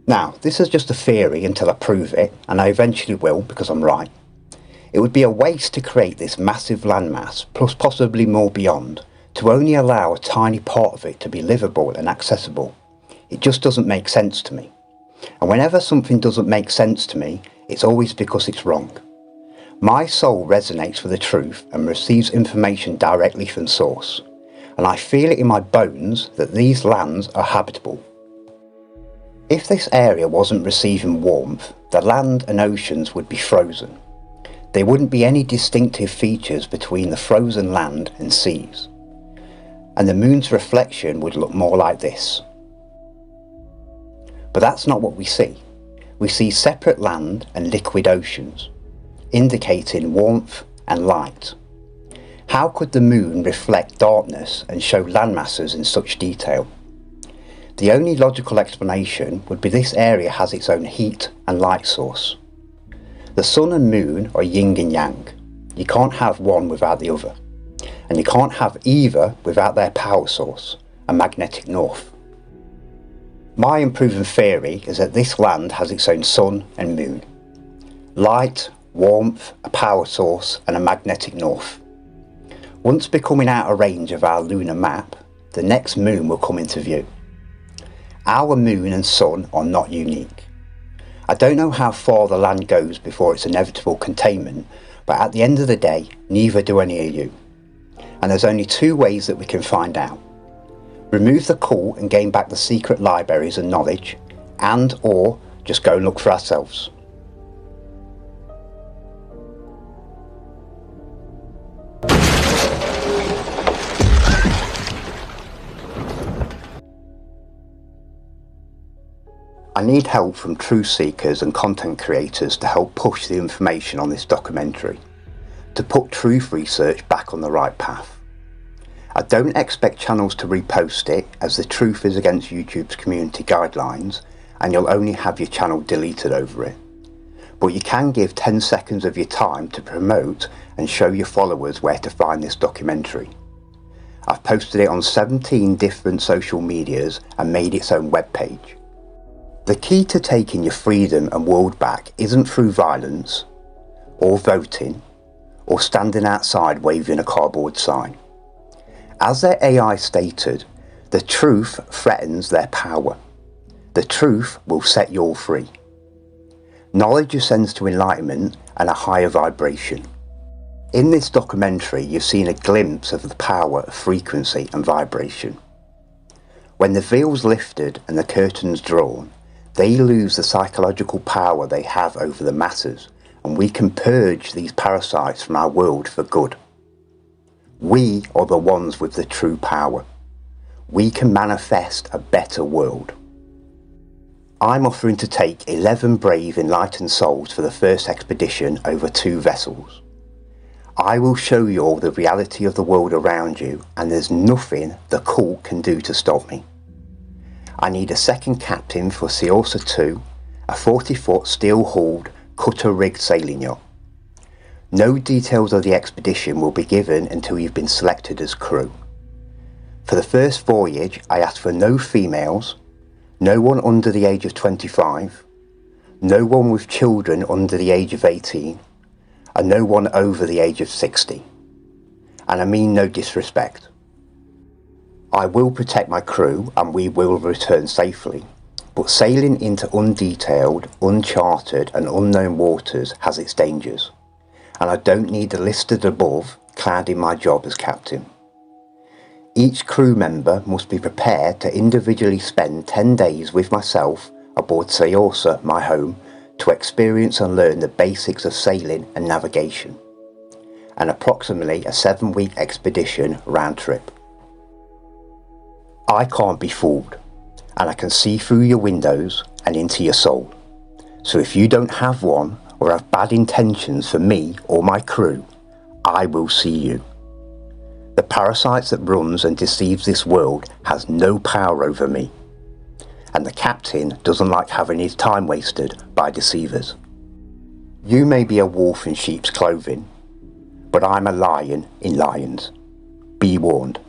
Now, this is just a theory until I prove it, and I eventually will because I'm right. It would be a waste to create this massive landmass, plus possibly more beyond, to only allow a tiny part of it to be livable and accessible. It just doesn't make sense to me. And whenever something doesn't make sense to me, it's always because it's wrong. My soul resonates with the truth and receives information directly from source. And I feel it in my bones that these lands are habitable. If this area wasn't receiving warmth, the land and oceans would be frozen. There wouldn't be any distinctive features between the frozen land and seas. And the moon's reflection would look more like this. But that's not what we see. We see separate land and liquid oceans, indicating warmth and light. How could the moon reflect darkness and show landmasses in such detail? The only logical explanation would be this area has its own heat and light source. The sun and moon are yin and yang. You can't have one without the other. And you can't have either without their power source, a magnetic north. My improving theory is that this land has its own sun and moon. Light, warmth, a power source and a magnetic north. Once becoming out of range of our lunar map, the next moon will come into view. Our moon and sun are not unique. I don't know how far the land goes before its inevitable containment, but at the end of the day, neither do any of you. And there's only 2 ways that we can find out. Remove the cult and gain back the secret libraries and knowledge, and or just go and look for ourselves. I need help from truth seekers and content creators to help push the information on this documentary, to put truth research back on the right path. I don't expect channels to repost it, as the truth is against YouTube's community guidelines and you'll only have your channel deleted over it. But you can give 10 seconds of your time to promote and show your followers where to find this documentary. I've posted it on 17 different social medias and made its own webpage. The key to taking your freedom and world back isn't through violence, or voting, or standing outside waving a cardboard sign. As their AI stated, the truth threatens their power. The truth will set you all free. Knowledge ascends to enlightenment and a higher vibration. In this documentary, you've seen a glimpse of the power of frequency and vibration. When the veil's lifted and the curtain's drawn, they lose the psychological power they have over the masses, and we can purge these parasites from our world for good. We are the ones with the true power. We can manifest a better world. I'm offering to take 11 brave enlightened souls for the first expedition over 2 vessels. I will show you all the reality of the world around you, and there's nothing the cult can do to stop me. I need a second captain for Saorsa 2, a 40-foot steel-hulled, cutter-rigged sailing yacht. No details of the expedition will be given until you've been selected as crew. For the first voyage, I ask for no females, no one under the age of 25, no one with children under the age of 18, and no one over the age of 60. And I mean no disrespect. I will protect my crew and we will return safely, but sailing into undetailed, uncharted and unknown waters has its dangers, and I don't need the listed above clouding my job as captain. Each crew member must be prepared to individually spend 10 days with myself aboard Saorsa, my home, to experience and learn the basics of sailing and navigation, and approximately a 7-week expedition round trip. I can't be fooled, and I can see through your windows and into your soul. So if you don't have one or have bad intentions for me or my crew, I will see you. The parasites that runs and deceives this world has no power over me, and the captain doesn't like having his time wasted by deceivers. You may be a wolf in sheep's clothing, but I'm a lion in lions. Be warned.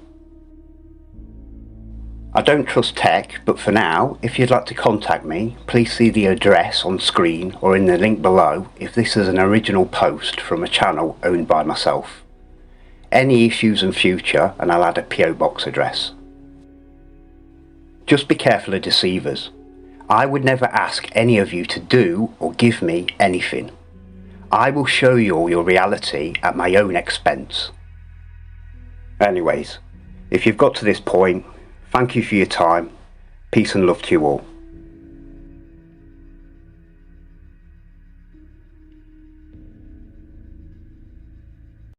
I don't trust tech, but for now, if you'd like to contact me, please see the address on screen or in the link below if this is an original post from a channel owned by myself. Any issues in future, and I'll add a PO box address. Just be careful of deceivers. I would never ask any of you to do or give me anything. I will show you all your reality at my own expense. Anyways, if you've got to this point, thank you for your time. Peace and love to you all.